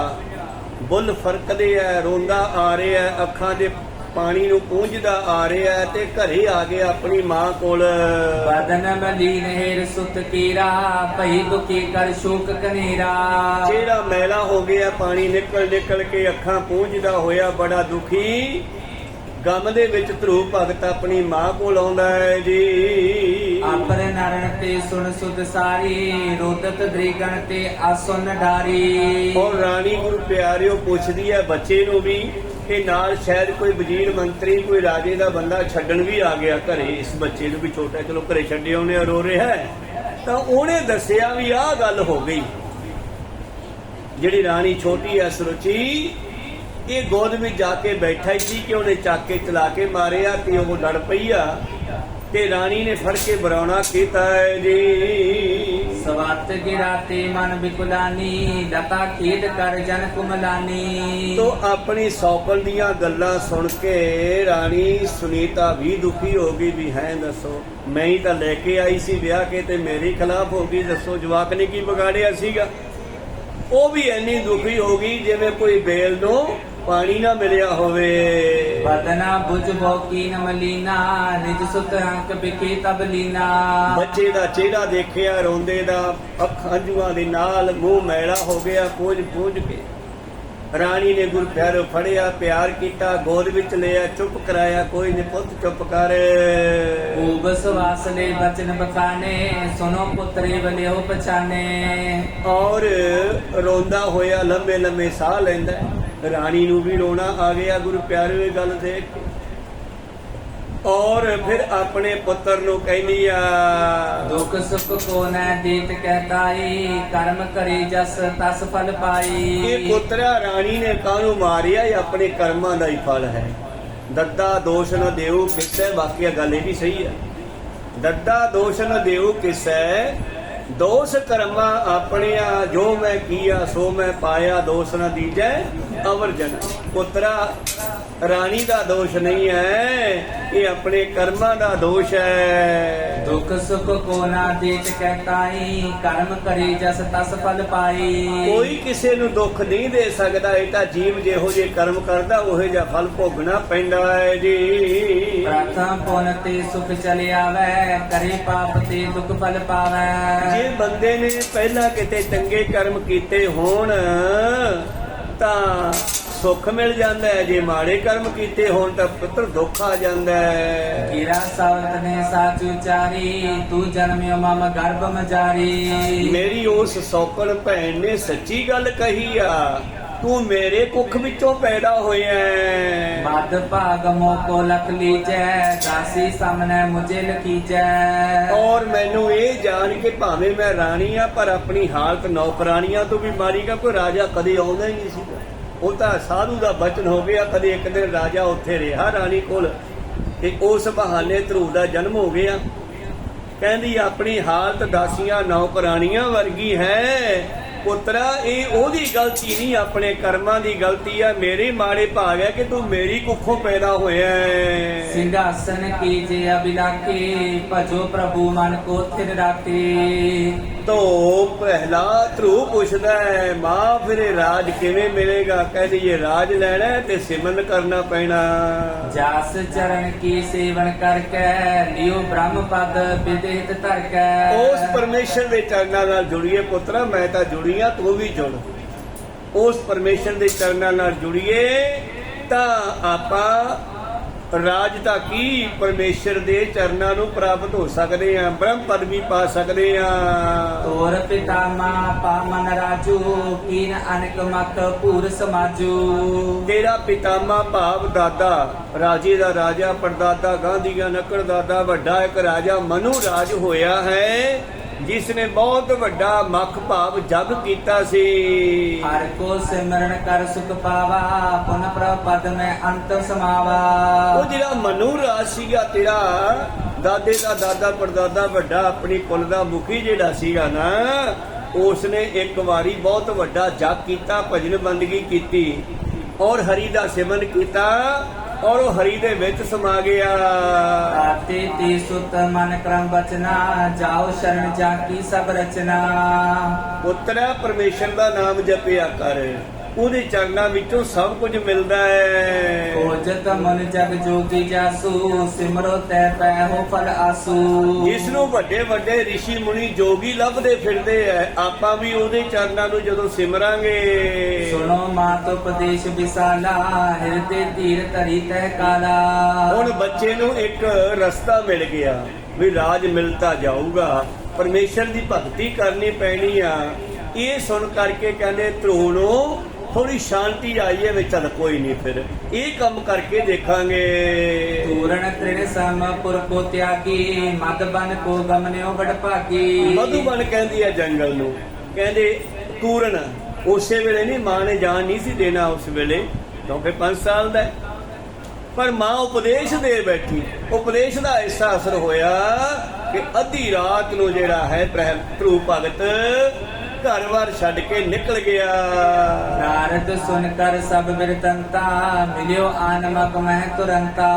ਬੁੱਲ ਫਰਕਦੇ ਐ, ਰੋਂਦਾ ਆ ਰਿਹਾ, ਅੱਖਾਂ ਦੇ ਪਾਣੀ ਨੂੰ ਪੂੰਝਦਾ ਆ ਰਿਹਾ ਤੇ ਘਰੇ ਆ ਗਿਆ ਆਪਣੀ ਮਾਂ ਕੋਲ। ਬਦਨ ਮਲੀਨ ਹੇਰ ਸੁਤ ਕੀਰਾ, ਭਈ ਦੁਖੀ ਕਰ ਸ਼ੋਕ ਕਨੇਰਾ। ਜਿਹੜਾ ਮੈਲਾ ਹੋ ਗਿਆ, ਪਾਣੀ ਨਿਕਲ ਨਿਕਲ ਕੇ ਅੱਖਾਂ ਪੂੰਝਦਾ ਹੋਇਆ, ਬੜਾ ਦੁਖੀ ਗਮ ਦੇ ਵਿੱਚ ਧਰੂ ਭਗਤ ਆਪਣੀ ਮਾਂ ਕੋਲ ਆਉਂਦਾ ਹੈ ਜੀ। ਆਪਰ ਨਰਨ ਤੇ ਸੁਣ ਸੁਧ ਸਾਰੀ, ਰੋਦਤ ਦ੍ਰਿਗਣ ਤੇ ਆਸੁਨ ਡਾਰੀ। ਔਰ ਰਾਣੀ ਗੁਰੂ ਪਿਆਰਿਓ ਪੁੱਛਦੀ ਹੈ ਬੱਚੇ ਨੂੰ ਵੀ ਕਿ ਨਾਲ ਸ਼ਾਇਦ ਕੋਈ ਵਜ਼ੀਰ ਮੰਤਰੀ, ਕੋਈ ਰਾਜੇ ਦਾ ਬੰਦਾ ਛੱਡਣ ਵੀ ਆ ਗਿਆ ਘਰੇ, ਇਸ ਬੱਚੇ ਨੂੰ ਵੀ ਛੋਟਾ, ਚਲੋ ਘਰੇ ਛੱਡੇ ਉਹਨੇ, ਰੋ ਰਿਹਾ ਹੈ। ਤਾਂ ਉਹਨੇ ਦੱਸਿਆ ਵੀ ਆਹ ਗੱਲ ਹੋ ਗਈ। ਜਿਹੜੀ ਰਾਣੀ ਛੋਟੀ ਐ ਸੁਰੁਚੀ, ਇਹ ਗੋਦ ਵਿੱਚ ਜਾ ਕੇ ਬੈਠਾ ਹੀ ਸੀ ਕਿ ਉਹਨੇ ਚੱਕ ਕੇ ਚਲਾ ਕੇ ਮਾਰਿਆ ਤੇ ਉਹ ਲੜ ਪਈ ਆ, ਤੇ ਰਾਣੀ ਨੇ ਫੜ ਕੇ ਬਰਾਉਣਾ ਕੀਤਾ ਹੈ ਜੀ। ਸਵਤ ਗਿਰਾਤੇ ਮਨ ਬਿਕੁਲਾਨੀ, ਲਤਾ ਖੇਡ ਕਰ ਜਨ ਕੁਮਲਾਨੀ। ਤੋ ਆਪਣੀ ਸੌਕਲ ਦੀਆਂ ਗੱਲਾਂ ਸੁਣ ਕੇ ਰਾਣੀ ਸੁਨੀਤਾ ਵੀ ਦੁਖੀ ਹੋ ਗਈ ਵੀ ਹੈ ਦੱਸੋ, ਮੈਂ ਹੀ ਤਾਂ ਲੈ ਕੇ ਆਈ ਸੀ ਵਿਆਹ ਕੇ ਤੇ ਮੇਰੇ ਖਿਲਾਫ ਹੋ ਗਈ, ਦੱਸੋ ਜਵਾਕ ਨੇ ਕੀ ਵਿਗਾੜਿਆ ਸੀਗਾ। ਉਹ ਵੀ ਇੰਨੀ ਦੁਖੀ ਹੋ ਗਈ ਜਿਵੇਂ ਕੋਈ ਬੇਲ ਨੂੰ ਪਾਣੀ ਨਾ ਮਿਲਿਆ ਹੋਵੇ। ਬਦਨਾ ਬੁਝ ਬੋਕੀਨ ਮਲੀਨਾ, ਨਿਜ ਸੁਤ ਅੰਕ ਬਿਕੇ ਤਬਲੀਨਾ। ਬੱਚੇ ਦਾ ਚਿਹਰਾ ਦੇਖਿਆ ਰੋਂਦੇ ਦਾ, ਅੱਖਾਂ ਹੰਝੂਆਂ ਦੇ ਨਾਲ ਮੂੰਹ ਮੈਲਾ ਹੋ ਗਿਆ ਪੂੰਝ ਪੂੰਝ ਕੇ। ਰਾਣੀ ਨੇ ਗੁਰੂ ਪਿਆਰਿਓ ਫੜਿਆ, ਪਿਆਰ ਕੀਤਾ, ਗੋਦ ਵਿੱਚ ਲਿਆ, ਚੁੱਪ ਕਰਾਇਆ, ਕੋਈ ਨੀ ਪੁੱਤ ਚੁੱਪ ਕਰ। ਊਬਸ ਵਾਸਲੇ ਬਚਨ ਬਖਾਨੇ, ਸੁਨੋ ਪੁੱਤਰੇ ਬਲਿਓ ਪਛਾਨੇ। ਔਰ ਰੋਂਦਾ ਹੋਇਆ ਲੰਮੇ ਲੰਮੇ ਸਾਹ ਲੈਂਦਾ। ਰਾਣੀ ਨੂੰ ਵੀ ਰੋਣਾ ਆ ਗਿਆ ਗੁਰੂ ਪਿਆਰਿਓ ਇਹ ਗੱਲ ਦੇਖ ਕੇ। ਔਰ ਫਿਰ ਆਪਣੇ ਪੁੱਤਰ ਨੂੰ ਕਹਿੰਦੀ ਆ, ਦੁਖ ਸੁਖ ਕੋ ਨੈ ਦੇਤ ਕਹਿਤਾਈ, ਕਰਮ ਕਰੇ ਜਸ ਤਸ ਫਲ ਪਾਈ। ਇਹ ਪੁੱਤਰਾ ਰਾਣੀ ਨੇ ਕਾਹਨੂੰ ਮਾਰਿਆ, ਇਹ ਆਪਣੇ ਕਰਮਾਂ ਦਾ ਹੀ ਫਲ ਹੈ। ਦੱਦਾ ਦੋਸ਼ ਨ ਦੇਉ ਕਿਸੈ, ਵਾਕਿਆ ਗੱਲ ਇਹ ਵੀ ਸਹੀ ਹੈ। ਦੱਦਾ ਦੋਸ਼ ਨ ਦੇਉ ਕਿਸੈ, ਦੋਸ਼ ਕਰਮਾਂ ਆਪਣਿਆ, ਜੋ ਮੈਂ ਕੀਆ ਸੋ ਮੈਂ ਪਾਇਆ, ਦੋਸ਼ ਨ ਦੀਜੈ ਅਵਰ ਜਨ। ਪੁੱਤਰਾ ਰਾਣੀ ਦਾ ਦੋਸ਼ ਨਹੀਂ ਹੈ, ਇਹ ਆਪਣੇ ਕਰਮਾਂ ਦਾ ਦੋਸ਼ ਹੈ। ਦੁਖ ਸੁਖ ਕੋ ਨਾ ਦੇਤ ਕਹਿਤਾਈ, ਕਰਮ ਕਰੇ ਜਸ ਤਸ ਫਲ ਪਾਈ। ਕੋਈ ਕਿਸੇ ਨੂੰ ਦੁੱਖ ਨਹੀਂ ਦੇ ਸਕਦਾ, ਇਹ ਤਾਂ ਜੀਵ ਜਿਹੋ ਜਿਹੇ ਕਰਮ ਕਰਦਾ ਉਹੋ ਜਿਹਾ ਫਲ ਭੋਗਣਾ ਪੈਂਦਾ ਹੈ ਜੀ। ਪ੍ਰਥਮ ਪੁਨ ਤੇ ਸੁਖ ਚਲੇ ਆਵੈ, ਕਰੇ ਪਾਪ ਤੇ ਦੁਖ ਫਲ ਪਾਵੈ। ਜੇ ਬੰਦੇ ਨੇ ਪਹਿਲਾਂ ਕਿਤੇ ਚੰਗੇ ਕਰਮ ਕੀਤੇ ਹੋਣ ਤਾਂ ਸੁੱਖ ਮਿਲ ਜਾਂਦਾ ਹੈ, ਜੇ ਮਾੜੇ ਕਰਮ ਕੀਤੇ ਹੋਣ ਤਾਂ ਪੁੱਤਰ ਦੁੱਖ ਆ ਜਾਂਦਾ ਹੈ। ਕੀਰਾ ਸਾਵਤ ਨੇ ਸਾਚ ਉਚਾਰੀ, ਤੂੰ ਜਨਮਿਓ ਮਮ ਗਰਭ ਮਜਾਰੀ। ਮੇਰੀ ਉਸ ਸੌਕਣ ਭੈਣ ਨੇ ਸੱਚੀ ਗੱਲ ਕਹੀ ਆ, ਤੂੰ ਮੇਰੇ ਕੁੱਖ ਵਿੱਚੋਂ ਪੈਦਾ ਹੋਇਆ ਹੈ। ਮਦ ਭਾਗ ਮੋਕੋ ਲਖ ਲੀਜੈ, ਦਾਸੀ ਸਾਹਮਣੇ ਮੁਝੇ ਲਖੀਜੈ। ਔਰ ਮੈਨੂੰ ਇਹ ਜਾਣ ਕੇ ਭਾਵੇਂ ਮੈਂ ਰਾਣੀ ਆ ਪਰ ਆਪਣੀ ਹਾਲਤ ਨੌਕਰਾਨੀਆਂ ਤੋਂ ਵੀ ਮਾਰੀ ਗਾ। ਕੋਈ ਰਾਜਾ ਕਦੇ ਆਉਂਦਾ ਹੀ ਨਹੀਂ ਸੀਗਾ, ਉਹ ਤਾਂ ਸਾਧੂ ਦਾ ਬਚਨ ਹੋ ਗਿਆ। ਕਦੇ ਇੱਕ ਦਿਨ ਰਾਜਾ ਉੱਥੇ ਰਿਹਾ ਰਾਣੀ ਕੋਲ ਤੇ ਉਸ ਬਹਾਨੇ ਧਰੂ ਦਾ ਜਨਮ ਹੋ ਗਿਆ। ਕਹਿੰਦੀ ਆਪਣੀ ਹਾਲਤ ਦਾਸੀਆਂ ਨੌਕਰਾਨੀਆਂ ਵਰਗੀ ਹੈ। ਪੁੱਤਰਾ ਇਹ ਉਹਦੀ ਗਲਤੀ ਨਹੀਂ, ਆਪਣੇ ਕਰਮਾਂ ਦੀ ਗਲਤੀ ਆ। ਮੇਰੇ ਮਾੜੇ ਭਾਗ ਹੈ ਕਿ ਤੂੰ ਮੇਰੀ ਕੁੱਖੋਂ ਪੈਦਾ ਹੋਇਆ ਹੈ। ਸਿੰਘਾਸਨ ਕੀਜੇ ਅਬਿਲਾਖੇ, ਭਜੋ ਪ੍ਰਭੂ ਮਨ ਕੋ ਥਿਰ ਰਾਖੇ। ਤੋ ਪਹਿਲਾ ਧਰੂ ਪੁੱਛਦਾ ਹੈ, ਮਾਂ ਫਿਰ ਇਹ ਰਾਜ ਕਿਵੇਂ ਮਿਲੇਗਾ? ਕਹਿੰਦੀ ਇਹ ਰਾਜ ਲੈਣਾ ਤੇ ਸਿਮਰਨ ਕਰਨਾ ਪੈਣਾ। ਜਾਸ ਚਰਨ ਕੀ ਸੇਵਨ ਕਰਕੇ, ਲਿਓ ਬ੍ਰਹਮ ਪਦ ਵਿਦਿਤ ਧਰਕੈ। ਉਸ ਪਰਮੇਸ਼ਰ ਦੇ ਚਰਨਾਂ ਨਾਲ ਜੁੜੀਏ ਪੁੱਤਰਾ, ਮੈਂ ਤਾਂ ਜੁੜੀ ਆ, ਤੂੰ ਵੀ ਜੁੜ। ਉਸ ਪਰਮੇਸ਼ਰ ਦੇ ਚਰਨਾਂ ਨਾਲ ਜੁੜੀਏ ਤਾਂ ਆਪਾਂ ਰਾਜ ਤਾਂ ਕੀ ਪਰਮੇਸ਼ਰ ਦੇ ਚਰਨਾਂ ਨੂੰ ਪ੍ਰਾਪਤ ਹੋ ਸਕਦੇ ਆ, ਬ੍ਰਹਮ ਪਦ ਵੀ ਪਾ ਸਕਦੇ ਆ। ਤੋਰ ਪਿਤਾਮਾ ਪਾਮਨ ਰਾਜੂ ਕੀਨ ਅਨਕ ਮਕ ਪੂਰ ਸਮਾਜੂ। ਤੇਰਾ ਪਿਤਾਮਾ ਭਾਵ ਦਾਦਾ, ਰਾਜੇ ਦਾ ਰਾਜਾ, ਪੜਦਾਦਾ ਗਾਂਧੀ ਦਾ ਨਕੜ ਦਾਦਾ, ਵੱਡਾ ਇੱਕ ਰਾਜਾ ਮਨੂ ਰਾਜ ਹੋਇਆ ਹੈ, ਜਿਸ ਨੇ ਬਹੁਤ ਵੱਡਾ ਮੱਖ ਭਾਵ ਜਗ ਕੀਤਾ ਸੀ। ਹਰ ਕੋ ਸਿਮਰਨ ਕਰ ਸੁਖ ਪਾਵਾ ਪੁਨ ਪ੍ਰਪਦ ਮੈਂ ਅੰਤ ਸਮਾਵਾ। ਉਹ ਜਿਹੜਾ ਮਨੂ ਰਾਜ ਸੀਗਾ ਤੇਰਾ, ਦਾਦੇ ਦਾ ਦਾਦਾ ਪੜਦਾਦਾ ਵੱਡਾ ਆਪਣੀ ਕੁਲ ਦਾ ਮੁਖੀ ਜਿਹੜਾ ਸੀਗਾ ਨਾ, ਉਸ ਨੇ ਇੱਕ ਵਾਰੀ ਬਹੁਤ ਵੱਡਾ ਜਗ ਕੀਤਾ, ਭਜਨ ਬੰਦਗੀ ਕੀਤੀ ਔਰ ਹਰੀ ਦਾ ਸਿਮਰਨ ਕੀਤਾ ਔਰ ਉਹ ਹਰੀ ਦੇ ਵਿੱਚ ਸਮਾ ਗਿਆ। ਤਾਤੇ ਤੇ ਸੁਤ ਮਨ ਕਰਮ ਬਚਨਾ ਜਾਓ ਸ਼ਰਨ ਜਾ ਕੀ ਸਭ ਰਚਨਾ। ਪੁੱਤਰਾ ਪਰਮੇਸ਼ਰ ਦਾ ਨਾਮ ਜਪਿਆ ਕਰ, ਉਹਦੇ ਚਰਨਾਂ ਵਿੱਚੋਂ ਸਭ ਕੁਝ ਮਿਲਦਾ ਹੈ। ਖੋਜਤ ਮਨ ਜਗ ਜੋਗੀ ਜਾਸੂ ਸਿਮਰੋ ਤੈ ਪੈ ਹੋ ਫਲ ਆਸੂ। ਜਿਸ ਨੂੰ ਵੱਡੇ ਵੱਡੇ ਰਿਸ਼ੀ ਮੁਨੀ ਜੋਗੀ ਲੱਭਦੇ ਫਿਰਦੇ ਐ, ਆਪਾਂ ਵੀ ਉਹਦੇ ਚਰਨਾਂ ਨੂੰ ਜਦੋਂ ਸਿਮਰਾਂਗੇ। ਸੁਣੋ ਮਾਤ ਉਪਦੇਸ਼ ਵਿਸਾਲਾ ਹਿਰਦੇ ਧੀਰ ਧਰੀ ਤੈ ਕਾਲਾ। ਹੁਣ ਬੱਚੇ ਨੂੰ ਇੱਕ ਰਸਤਾ ਮਿਲ ਗਿਆ ਵੀ ਰਾਜ ਮਿਲਦਾ ਜਾਊਗਾ, ਪਰਮੇਸ਼ਰ ਦੀ ਭਗਤੀ ਕਰਨੀ ਪੈਣੀ ਆ। ਇਹ ਸੁਣ ਕਰਕੇ ਕਹਿੰਦੇ ਧਰੂਹ ਨੂੰ ਥੋੜੀ ਸ਼ਾਂਤੀ ਆਈ ਹੈ ਵੀ ਚੱਲ ਕੋਈ ਨਹੀਂ, ਫਿਰ ਇਹ ਕੰਮ ਕਰਕੇ ਦੇਖਾਂਗੇ। ਤੂਰਣ ਤ੍ਰਿਣ ਸਮ ਪੁਰ ਕੋ ਤਿਆਗੀ ਮਦ ਬਨ ਕੋ ਗਮਨਿਓ ਬੜ ਭਾਗੀ। ਮਧੂਬਨ ਕਹਿੰਦੀ ਹੈ ਜੰਗਲ ਨੂੰ, ਕਹਿੰਦੇ ਤੂਰਣ ਉਸੇ ਵੇਲੇ ਨਹੀਂ, ਮਾਂ ਨੇ ਜਾਨ ਨਹੀਂ ਸੀ ਦੇਣਾ ਉਸ ਵੇਲੇ, ਕਿਉਂਕਿ 5 ਸਾਲ ਦਾ ਹੈ। ਪਰ ਮਾਂ ਉਪਦੇਸ਼ ਦੇ ਬੈਠੀ, ਉਪਦੇਸ਼ ਦਾ ਐਸਾ ਅਸਰ ਹੋਇਆ ਕਿ ਅੱਧੀ ਰਾਤ ਨੂੰ ਜਿਹੜਾ ਹੈ ਧਰੂਹ ਭਗਤ ਘਰ-ਬਾਰ ਛੱਡ ਕੇ ਨਿਕਲ ਗਿਆ। ਨਾਰਦ ਸੁਨ ਕਰ ਸਭ ਬਿਰਤੰਤਾ ਮਿਲਿਓ ਆਨਮਕ ਮਹਿ ਤੁਰੰਤਾ।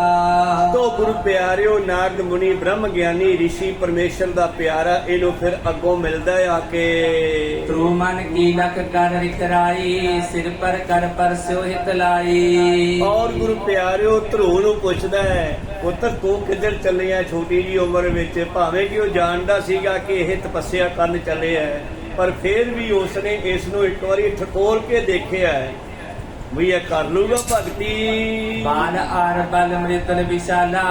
ਤੋ ਗੁਰੂ ਪਿਆਰਿਓ, ਨਾਰਦ ਮੁਨੀ ਬ੍ਰਹਮ ਗਿਆਨੀ ਰਿਸ਼ੀ ਪਰਮੇਸ਼ਰ ਦਾ ਪਿਆਰਾ, ਇਹਨੂੰ ਫਿਰ ਅੱਗੋਂ ਮਿਲਦਾ ਆ ਕੇ ਧਰੂ ਮਨ ਕੀ ਲਖ ਕਰ ਰਿਕਰਾਈ ਸਿਰ ਪਰ ਕਰ ਪਰਸਿਓ ਹਿਤ ਲਾਈ। ਔਰ ਗੁਰੂ ਪਿਆਰਿਓ ਧਰੂਹ ਨੂੰ ਪੁੱਛਦਾ ਹੈ, ਪੁੱਤਰ ਤੂੰ ਕਿੱਧਰ ਚੱਲੇ ਆ ਛੋਟੀ ਜੀ ਉਮਰ ਵਿੱਚ? ਭਾਵੇਂ ਕਿ ਉਹ ਜਾਣਦਾ ਸੀਗਾ ਕਿ ਇਹ ਤਪੱਸਿਆ ਕਰਨ ਚੱਲੇ ਆ, ਪਰ ਫਿਰ ਵੀ ਉਸਨੇ ਇਸ ਨੂੰ ਇੱਕ ਵਾਰੀ ਠਕੋਰ ਕੇ ਦੇਖਿਆ ਵੀ ਇਹ ਕਰ ਲੂਗਾ ਭਗਤੀ। ਬਾਲ ਆਰ ਬਲ ਮ੍ਰਿਤਲ ਵਿਸ਼ਾਲਾ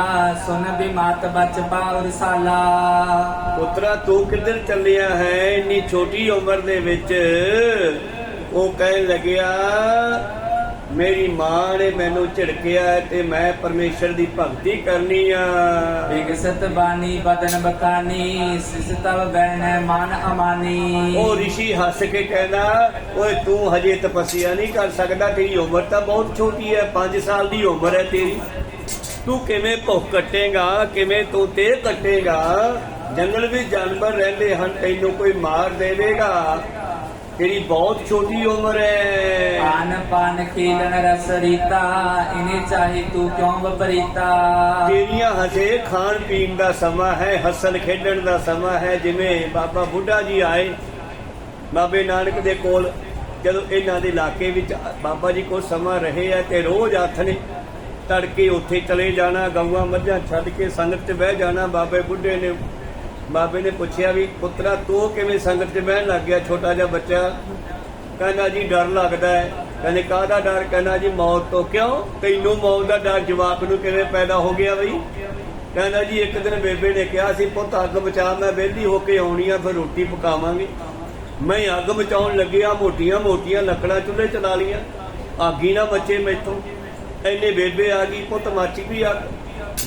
ਸੁਨ ਬਿਮਾਤ ਬਚ ਪਾਉ ਰਸਾਲਾ। ਪੁੱਤਰਾ ਤੂੰ ਕਿੱਧਰ ਚੱਲਿਆ ਹੈ ਇੰਨੀ ਛੋਟੀ ਉਮਰ ਦੇ ਵਿੱਚ? ਉਹ ਕਹਿਣ ਲੱਗਿਆ ਮੇਰੀ ਮਾਂ ਨੇ ਮੈਨੂੰ ਝਿੜਕਿਆ ਤੇ ਮੈਂ ਪਰਮੇਸ਼ਰ ਦੀ ਭਗਤੀ ਕਰਨੀ ਆ। ਵਿਗਸਤ ਬਾਣੀ ਬਦਨ ਬਕਾਨੀ ਸਿਸ ਤਵ ਬਹਿਣ ਮਨ ਅਮਾਨੀ। ਉਹ ਰਿਸ਼ੀ ਹੱਸ ਕੇ ਕਹਿੰਦਾ, ਓਏ ਤੂੰ ਹਜੇ ਤਪੱਸਿਆ ਨਹੀਂ ਕਰ ਸਕਦਾ, ਤੇਰੀ ਉਮਰ ਤਾਂ ਬਹੁਤ ਛੋਟੀ ਹੈ, 5 ਸਾਲ ਦੀ ਉਮਰ ਹੈ ਤੇਰੀ। ਤੂੰ ਕਿਵੇਂ ਭੁੱਖ ਕੱਟੇਗਾ, ਕਿਵੇਂ ਤੂੰ ਤੇ ਕੱਟੇਗਾ? ਜੰਗਲ ਵਿੱਚ ਜਾਨਵਰ ਰਹਿੰਦੇ ਹਨ, ਤੈਨੂੰ ਕੋਈ ਮਾਰ ਦੇਵੇਗਾ, ਤੇਰੀ ਬਹੁਤ ਛੋਟੀ ਉਮਰ ਹੈ। ਪਾਨ ਪਾਨ ਖੇਲਨ ਰਸ ਰੀਤਾ ਇਨੇ ਚਾਹੀ ਤੂੰ ਕਿਉਂ ਵਪਰੀਤਾ। ਤੇਰੀਆਂ ਹਜੇ ਖਾਣ ਪੀਣ ਦਾ ਸਮਾਂ ਹੈ, ਹੱਸਣ ਖੇਡਣ ਦਾ ਸਮਾਂ ਹੈ। ਜਿਵੇਂ ਬਾਬਾ ਬੁੱਢਾ ਜੀ ਆਏ ਬਾਬੇ ਨਾਨਕ ਦੇ ਕੋਲ, ਜਦੋਂ ਇਹਨਾਂ ਦੇ ਇਲਾਕੇ ਵਿੱਚ ਬਾਬਾ ਜੀ ਕੋਲ ਸਮਾਂ ਰਹੇ ਆ ਤੇ ਰੋਜ਼ ਹੱਥ ਨੇ ਤੜਕੇ ਉੱਥੇ ਚਲੇ ਜਾਣਾ, ਗਊਆਂ ਮੱਝਾਂ ਛੱਡ ਕੇ ਸੰਗਤ 'ਚ ਬਹਿ ਜਾਣਾ। ਬਾਬੇ ਨੇ ਪੁੱਛਿਆ ਵੀ ਪੁੱਤਰਾ ਤੂੰ ਕਿਵੇਂ ਸੰਗਤ 'ਚ ਬਹਿਣ ਲੱਗ ਗਿਆ, ਛੋਟਾ ਜਿਹਾ ਬੱਚਾ? ਕਹਿੰਦਾ ਜੀ ਡਰ ਲੱਗਦਾ ਹੈ। ਕਹਿੰਦੇ ਕਾਹਦਾ ਡਰ? ਕਹਿੰਦਾ ਜੀ ਮੌਤ ਤੋਂ। ਕਿਉਂ ਤੈਨੂੰ ਮੌਤ ਦਾ ਡਰ ਜਵਾਕ ਨੂੰ ਕਿਵੇਂ ਪੈਦਾ ਹੋ ਗਿਆ ਬਈ? ਕਹਿੰਦਾ ਜੀ ਇੱਕ ਦਿਨ ਬੇਬੇ ਨੇ ਕਿਹਾ ਸੀ ਪੁੱਤ ਅੱਗ ਬਚਾ, ਮੈਂ ਵਿਹਲੀ ਹੋ ਕੇ ਆਉਣੀ ਆ, ਫਿਰ ਰੋਟੀ ਪਕਾਵਾਂਗੇ। ਮੈਂ ਅੱਗ ਬਚਾਉਣ ਲੱਗਿਆ, ਮੋਟੀਆਂ ਮੋਟੀਆਂ ਲੱਕੜਾਂ ਚੁੱਲ੍ਹੇ ਚਲਾ ਲੀਆਂ, ਅੱਗ ਹੀ ਨਾ ਬਚੇ ਮੈਥੋਂ। ਇੰਨੇ ਬੇਬੇ ਆ ਗਈ, ਪੁੱਤ ਮੱਚ ਗਈ ਅੱਗ।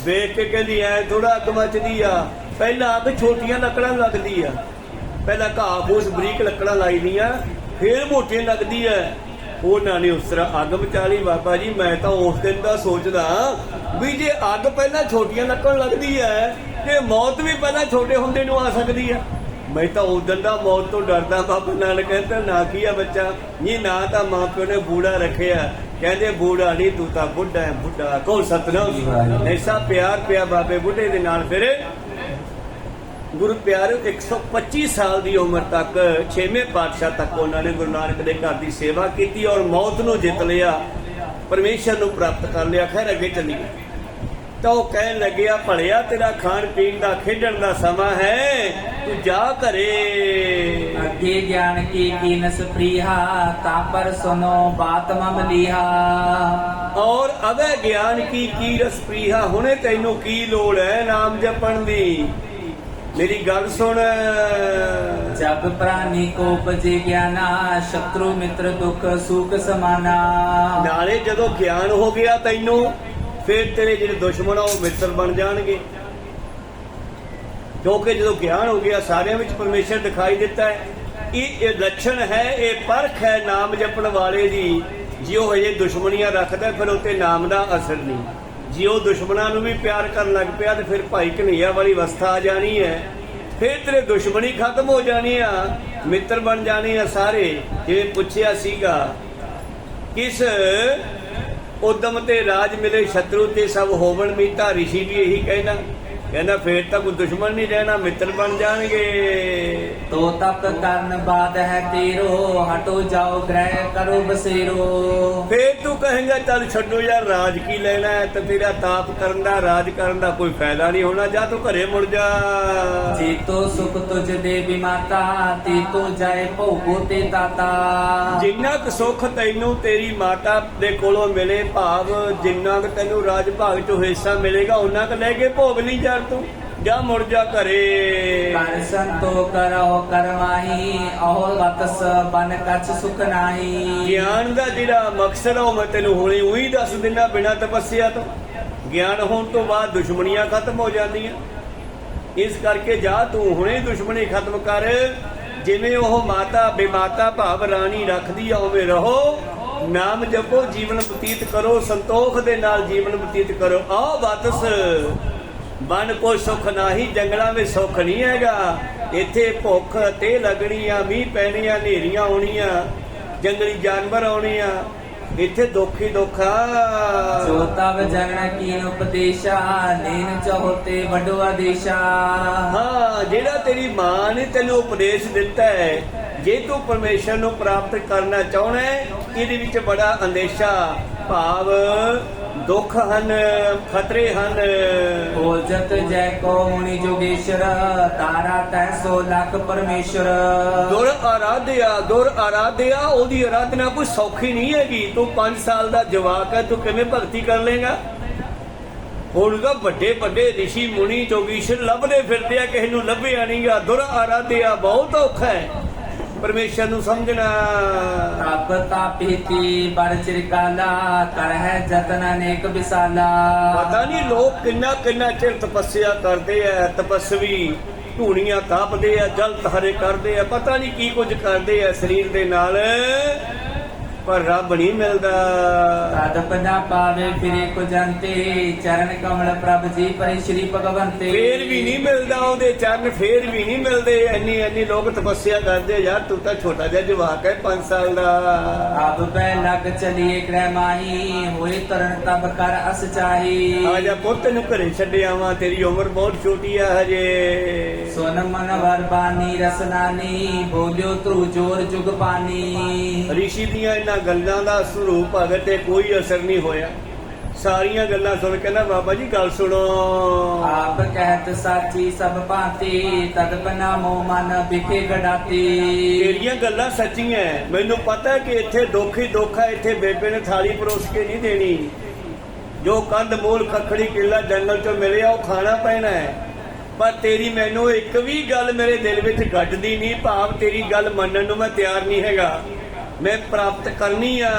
ਵੇਖ ਕੇ ਕਹਿੰਦੀ ਐ ਥੋੜਾ ਅੱਗ ਮੱਚਦੀ ਆ, ਪਹਿਲਾਂ ਅੱਗ ਛੋਟੀਆਂ ਲੱਕੜਾਂ ਲੱਗਦੀ ਆ, ਪਹਿਲਾਂ ਘਾਹ ਫੂਸ ਬਰੀਕ ਲੱਕੜਾਂ ਲਾਈ ਦੀਆਂ, ਫੇਰ ਮੋਟੀਆਂ ਲੱਗਦੀ ਐ। ਉਹਨਾਂ ਨੇ ਉਸ ਤਰ੍ਹਾਂ ਅੱਗ ਬਚਾ ਲਈ। ਬਾਬਾ ਜੀ ਮੈਂ ਤਾਂ ਉਸ ਦਿਨ ਦਾ ਸੋਚਦਾ ਵੀ ਜੇ ਅੱਗ ਪਹਿਲਾਂ ਛੋਟੀਆਂ ਲੱਗਣ ਲੱਗਦੀ ਐ ਤੇ ਮੌਤ ਵੀ ਪਹਿਲਾਂ ਛੋਟੇ ਹੁੰਦੇ ਨੂੰ ਆ ਸਕਦੀ ਆ। ਮੈਂ ਤਾਂ ਉਸ ਦਿਨ ਦਾ ਮੌਤ ਤੋਂ ਡਰਦਾ। ਬਾਬਾ ਨਾਨਕ ਕਹਿੰਦਾ ਨਾ ਕੀ ਆ ਬੱਚਾ ਜੀ, ਨਾ ਤਾਂ ਮਾਂ ਪਿਓ ਨੇ ਬੂੜਾ ਰੱਖਿਆ। ਕਹਿੰਦੇ ਬੂੜਾ ਨਹੀਂ, ਤੂੰ ਤਾਂ ਬੁੱਢਾ ਹੈ, ਬੁੱਢਾ ਕੌਣ ਸਤਨਾਮ। ਐਸਾ ਪਿਆਰ ਪਿਆ ਬਾਬੇ ਬੁੱਢੇ ਦੇ ਨਾਲ। ਫਿਰ ਗੁਰੂ ਪਿਆਰੇ 125 ਸਾਲ ਦੀ ਉਮਰ ਤੱਕ 6ਵੇਂ ਪਾਤਸ਼ਾਹ ਤੱਕ ਉਹਨਾਂ ਨੇ ਗੁਰੂ ਨਾਨਕ ਦੇ ਘਰ ਦੀ ਸੇਵਾ ਕੀਤੀ ਔਰ ਮੌਤ ਨੂੰ ਜਿੱਤ ਲਿਆ, ਪਰਮੇਸ਼ਰ ਨੂੰ ਪ੍ਰਾਪਤ ਕਰ ਲਿਆ। ਖੈਰ ਅੱਗੇ ਚੱਲੀਏ। ਤਾਂ ਉਹ ਕਹਿਣ ਲੱਗਿਆ ਭਲਿਆ ਤੇਰਾ ਖਾਣ ਪੀਣ ਦਾ ਖੇਡਣ ਦਾ ਸਮਾਂ ਹੈ, ਤੂੰ ਜਾ ਘਰੇ। ਅੱਗੇ ਗਿਆਨ ਕੀ ਕੀਨਸ ਪ੍ਰੀਹਾ ਤਾ ਪਰ ਸੁਨੋ ਬਾਤ ਮਮ ਲੀਹਾ। ਔਰ ਅਵੇ ਗਿਆਨ ਕੀ ਰਸ ਪ੍ਰੀਹਾ, ਹੁਣੇ ਤੈਨੂੰ ਕੀ ਲੋੜ ਹੈ ਨਾਮ ਜਪਣ ਦੀ, ਮੇਰੀ ਗੱਲ ਸੁਣ। ਜਬ ਪ੍ਰਾਨੀ ਕੋ ਉਪਜੇ ਗਿਆਨਾ ਸ਼ਤਰੂ ਮਿੱਤਰ ਦੁਖ ਸੁਖ ਸਮਾਨਾ। ਨਾਲੇ ਜਦੋਂ ਗਿਆਨ ਹੋ ਗਿਆ ਤੈਨੂੰ, ਫਿਰ ਤੇਰੇ ਜਿਹੜੇ ਦੁਸ਼ਮਣ ਆ ਉਹ ਮਿੱਤਰ ਬਣ ਜਾਣਗੇ, ਕਿਉਂਕਿ ਜਦੋਂ ਗਿਆਨ ਹੋ ਗਿਆ ਸਾਰਿਆਂ ਵਿੱਚ ਪਰਮੇਸ਼ਰ ਦਿਖਾਈ ਦਿੱਤਾ ਹੈ। ਇਹ ਲੱਛਣ ਹੈ, ਇਹ ਪਰਖ ਹੈ ਨਾਮ ਜਪਣ ਵਾਲੇ ਦੀ। ਜੇ ਉਹ ਹਜੇ ਦੁਸ਼ਮਣੀਆਂ ਰੱਖਦਾ ਫਿਰ ਉੱਤੇ ਨਾਮ ਦਾ ਅਸਰ ਨਹੀਂ। ਜੇ ਉਹ ਦੁਸ਼ਮਣਾਂ ਨੂੰ ਵੀ ਪਿਆਰ ਕਰਨ ਲੱਗ ਪਿਆ ਤੇ ਫਿਰ ਭਾਈ ਕਨ੍ਹਈਆ ਵਾਲੀ ਅਵਸਥਾ ਆ ਜਾਣੀ ਹੈ। ਫਿਰ ਤੇਰੇ ਦੁਸ਼ਮਣੀ ਖਤਮ ਹੋ ਜਾਣੀ ਆ, ਮਿੱਤਰ ਬਣ ਜਾਣੇ ਆ ਸਾਰੇ। ਜਿਵੇਂ ਪੁੱਛਿਆ ਸੀਗਾ, ਕਿਸ ਉਦਮ ਤੇ ਰਾਜ ਮਿਲੇ ਸ਼ਤਰੂ ਤੇ ਸਭ ਹੋਵਣ ਮੀਤਾ। ਰਿਸ਼ੀ ਵੀ ਇਹੀ ਕਹਿੰਦਾ ਫੇਰ ਤਾਂ ਕੋਈ ਦੁਸ਼ਮਣ ਨਹੀਂ ਰਹਿਣਾ, ਮਿੱਤਰ ਬਣ ਜਾਣਗੇ। ਤੋ ਤਪ ਕਰਨ ਬਾਦ ਹੈ ਤੇਰੋ ਹਟੋ ਜਾਓ ਗ੍ਰਹਿ ਕਰੋ ਬਸੇਰੋ। ਫੇਰ ਤੂੰ ਕਹੇਂਗਾ ਚੱਲ ਛੱਡੋ ਯਾਰ, ਰਾਜ ਕੀ ਲੈਣਾ ਹੈ, ਤੇ ਤੇਰਾ ਤਾਪ ਕਰਨ ਦਾ ਰਾਜ ਕਰਨ ਦਾ ਕੋਈ ਫਾਇਦਾ ਨਹੀਂ ਹੋਣਾ, ਜਾ ਤੂੰ ਘਰੇ ਮੁੜ ਜਾ। ਜੀਤੋ ਸੁਖ ਤੁਝ ਦੇ ਬਿਮਾਤਾ ਤੀਤੋ ਜਾਏ ਭੋਗੋ ਤੇ ਤਾਤਾ। ਜਿੰਨਾ ਕੁ ਸੁੱਖ ਤੈਨੂੰ ਤੇਰੀ ਮਾਤਾ ਦੇ ਕੋਲੋਂ ਮਿਲੇ, ਭਾਵ ਜਿੰਨਾ ਕੁ ਤੈਨੂੰ ਰਾਜ ਭਾਗ ਚੋਂ ਹਿੱਸਾ ਮਿਲੇਗਾ ਉਹਨਾਂ ਕੁ ਲੈ ਕੇ ਭੋਗ ਨਹੀਂ ਜਾ, ਤੂੰ ਜਾ ਮੁੜ ਜਾ ਘਰੇ। ਕਰ ਸੰਤੋ ਕਰੋ ਕਰਮਾਹੀ ਅਹੋ ਬਤਸ ਬਨ ਕਛ ਸੁਖ ਨਾਹੀ। ਗਿਆਨ ਦਾ ਜਿਹੜਾ ਮਕਸਦ ਉਹ ਮੈਂ ਤੈਨੂੰ ਹੁਣੇ ਉਹੀ ਦੱਸ ਦਿੰਦਾ, ਬਿਨਾਂ ਤਪੱਸਿਆ ਤੋਂ। ਗਿਆਨ ਹੋਣ ਤੋਂ ਬਾਅਦ ਦੁਸ਼ਮਣੀਆਂ ਖਤਮ ਹੋ ਜਾਂਦੀਆਂ, ਇਸ ਕਰਕੇ ਜਾ ਤੂੰ ਹੁਣੇ ਦੁਸ਼ਮਣੀ ਖਤਮ ਕਰ। ਜਿਵੇਂ ਉਹ ਮਾਤਾ ਬੇਮਾਤਾ ਭਾਵ ਰਾਣੀ ਰੱਖਦੀ ਆ ਉਵੇਂ ਰਹੋ, ਨਾਮ ਜਪੋ, ਜੀਵਨ ਬਤੀਤ ਕਰੋ, ਸੰਤੋਖ ਦੇ ਨਾਲ ਜੀਵਨ ਬਤੀਤ ਕਰੋ। ਆਹ ਬਤਸ ਬਨ ਕੋਈ ਸੁੱਖ ਨਾਹੀ, ਜੰਗਲਾਂ ਵਿੱਚ ਸੁੱਖ ਨਹੀਂ ਹੈਗਾ। ਇੱਥੇ ਭੁੱਖ ਤੇ ਲੱਗਣੀ ਆ, ਮੀਂਹ ਪੈਣੇ ਆ, ਹਨੇਰੀਆਂ ਆਉਣੀਆਂ, ਜੰਗਲੀ ਜਾਨਵਰ ਆਉਣੇ ਆ, ਇੱਥੇ ਦੁੱਖ ਹੀ ਦੁੱਖ ਆ। ਜੋ ਤਵ ਜਨ ਕੀਨ ਉਪਦੇਸ਼ਾ ਨੈਨ ਚਾਹੋਤੇ ਵੱਡੋ ਆਦੇਸ਼ਾ। ਹਾਂ, ਜਿਹੜਾ ਤੇਰੀ ਮਾਂ ਨੇ ਤੈਨੂੰ ਉਪਦੇਸ਼ ਦਿੱਤਾ ਹੈ, ਜੇ ਤੂੰ ਪਰਮੇਸ਼ਰ ਨੂੰ ਪ੍ਰਾਪਤ ਕਰਨਾ ਚਾਹੁੰਦਾ ਹੈ, ਇਹਦੇ ਵਿੱਚ ਬੜਾ ਅੰਦੇਸ਼ਾ ਭਾਵ ਦੁੱਖ ਹਨ, ਖਤਰੇ ਹਨ। ਜਤ ਜੈ ਕੋ ਮੁਨੀ ਜੋਗੇਸ਼ਰ ਤਾਰਾ ਤੈ ਸੋ ਲੱਖ ਪਰਮੇਸ਼ਰ। ਦੁਰ ਆਰਾਧਿਆ ਉਹਦੀ ਆਰਾਧਨਾ ਕੋਈ ਸੌਖੀ ਨਹੀਂ ਹੈਗੀ। ਤੂੰ 5 ਸਾਲ ਦਾ ਜਵਾਕ ਹੈ, ਤੂੰ ਕਿਵੇਂ ਭਗਤੀ ਕਰ ਲੇਗਾ? ਹੁਣ ਤਾਂ ਵੱਡੇ ਵੱਡੇ ਰਿਸ਼ੀ ਮੁਨੀ ਜੋਗੀਸ਼ਰ ਲੱਭਦੇ ਫਿਰਦੇ ਆ, ਕਿਸੇ ਨੂੰ ਲੱਭਿਆ ਨਹੀਂਗਾ। ਦੁਰ ਆਰਾਧਿਆ ਬਹੁਤ ਔਖਾ ਹੈ ਪਰਮੇਸ਼ਰ ਨੂੰ ਸਮਝਣਾ। ਤਪ ਤਾਪੀਤੀ ਬਰ ਚਿਰਕਾਲਾ ਕਰ ਹੈ ਜਤਨ ਅਨੇਕ ਵਿਸਾਲਾ। ਪਤਾ ਨਹੀਂ ਲੋਕ ਕਿੰਨਾ ਚਿਰ ਤਪੱਸਿਆ ਕਰਦੇ ਆ, ਤਪਸਵੀ ਧੂਣੀਆਂ ਤਾਪਦੇ ਆ, ਜਲ ਧਾਰੇ ਕਰਦੇ ਆ, ਪਤਾ ਨਹੀਂ ਕੀ ਕੁਝ ਕਰਦੇ ਆ ਸਰੀਰ ਦੇ ਨਾਲ, ਪਰ ਰੱਬ ਨਹੀਂ ਮਿਲਦਾ। ਤਦਪ ਨਾ ਪਾਵੇ ਫਿਰੇ ਕੋ ਜੰਤੇ ਚਰਨ ਕਮਲ ਪ੍ਰਭ ਜੀ ਪਰਿ ਸ਼੍ਰੀ ਭਗਵੰਤੇ। ਫੇਰ ਵੀ ਨਹੀਂ ਮਿਲਦਾ ਉਹਦੇ ਚਰਨ, ਫੇਰ ਵੀ ਨਹੀਂ ਮਿਲਦੇ। ਇੰਨੀ ਲੋਕ ਤਪੱਸਿਆ ਕਰਦੇ। ਯਾਰ ਤੂੰ ਤਾਂ ਛੋਟਾ ਜਿਹਾ ਜਵਾਕ ਹੈ 5 ਸਾਲ ਦਾ। ਅਬ ਪੈ ਲਗ ਚਲੀਏ ਗ੍ਰਹਿ ਮਾਹੀ ਹੋਏ ਤਰਨ ਤਬ ਕਰ ਅਸ ਚਾਹੀ। ਆ ਜਾ ਪੁੱਤ ਨੂੰ ਘਰੇ ਛੱਡਿਆ ਵਾਂ, ਤੇਰੀ ਉਮਰ ਬਹੁਤ ਛੋਟੀ ਆ ਹਜੇ। ਸੁਨ ਮਨ ਵਰ ਬਾਨੀ ਰਸਨਾਨੀ ਬੋਲਿਓ ਧਰੂ ਜੋਰ ਜੁਗ ਪਾਨੀ। ਰਿਸ਼ੀ ਦੀਆਂ ਇਹਨਾਂ ਗੱਲਾਂ ਦਾ ਸਰੂਪ ਭਗਤ ਤੇ ਕੋਈ ਅਸਰ ਨਹੀਂ ਹੋਇਆ। ਸਾਰੀਆਂ ਗੱਲਾਂ ਸੁਣ ਕੇ ਨਾ ਬਾਬਾ ਜੀ ਗੱਲ ਸੁਣੋ। ਆਪ ਕਹਿਤ ਸਾਚੀ ਸਭ ਭਾਂਤੀ ਤਦ ਬਨਾਮੋ ਮਨ ਵਿਖੇ ਗੜਾਤੀ। ਤੇਰੀਆਂ ਗੱਲਾਂ ਸੱਚੀਆਂ, ਮੈਨੂੰ ਪਤਾ ਕਿ ਇੱਥੇ ਦੁੱਖ ਹੀ ਦੁੱਖ ਹੈ। ਇੱਥੇ ਬੇਬੇ ਨੇ ਥਾਲੀ ਪਰੋਸ ਕੇ ਨਹੀਂ ਦੇਣੀ। ਜੋ ਕੰਧ ਮੂਲ ਖੱਖੜੀ ਕਿੱਲਾ ਜੰਗਲ ਚੋਂ ਮਿਲਿਆ ਉਹ ਖਾਣਾ ਪੈਣਾ ਹੈ। ਪਰ ਤੇਰੀ ਮੈਨੂੰ ਇੱਕ ਵੀ ਗੱਲ ਮੇਰੇ ਦਿਲ ਵਿੱਚ ਗੱਡਦੀ ਨਹੀਂ, ਭਾਵ ਤੇਰੀ ਗੱਲ ਮੰਨਣ ਨੂੰ ਮੈਂ ਤਿਆਰ ਨਹੀਂ ਹੈਗਾ। ਮੈਂ ਪ੍ਰਾਪਤ ਕਰਨੀ ਆ।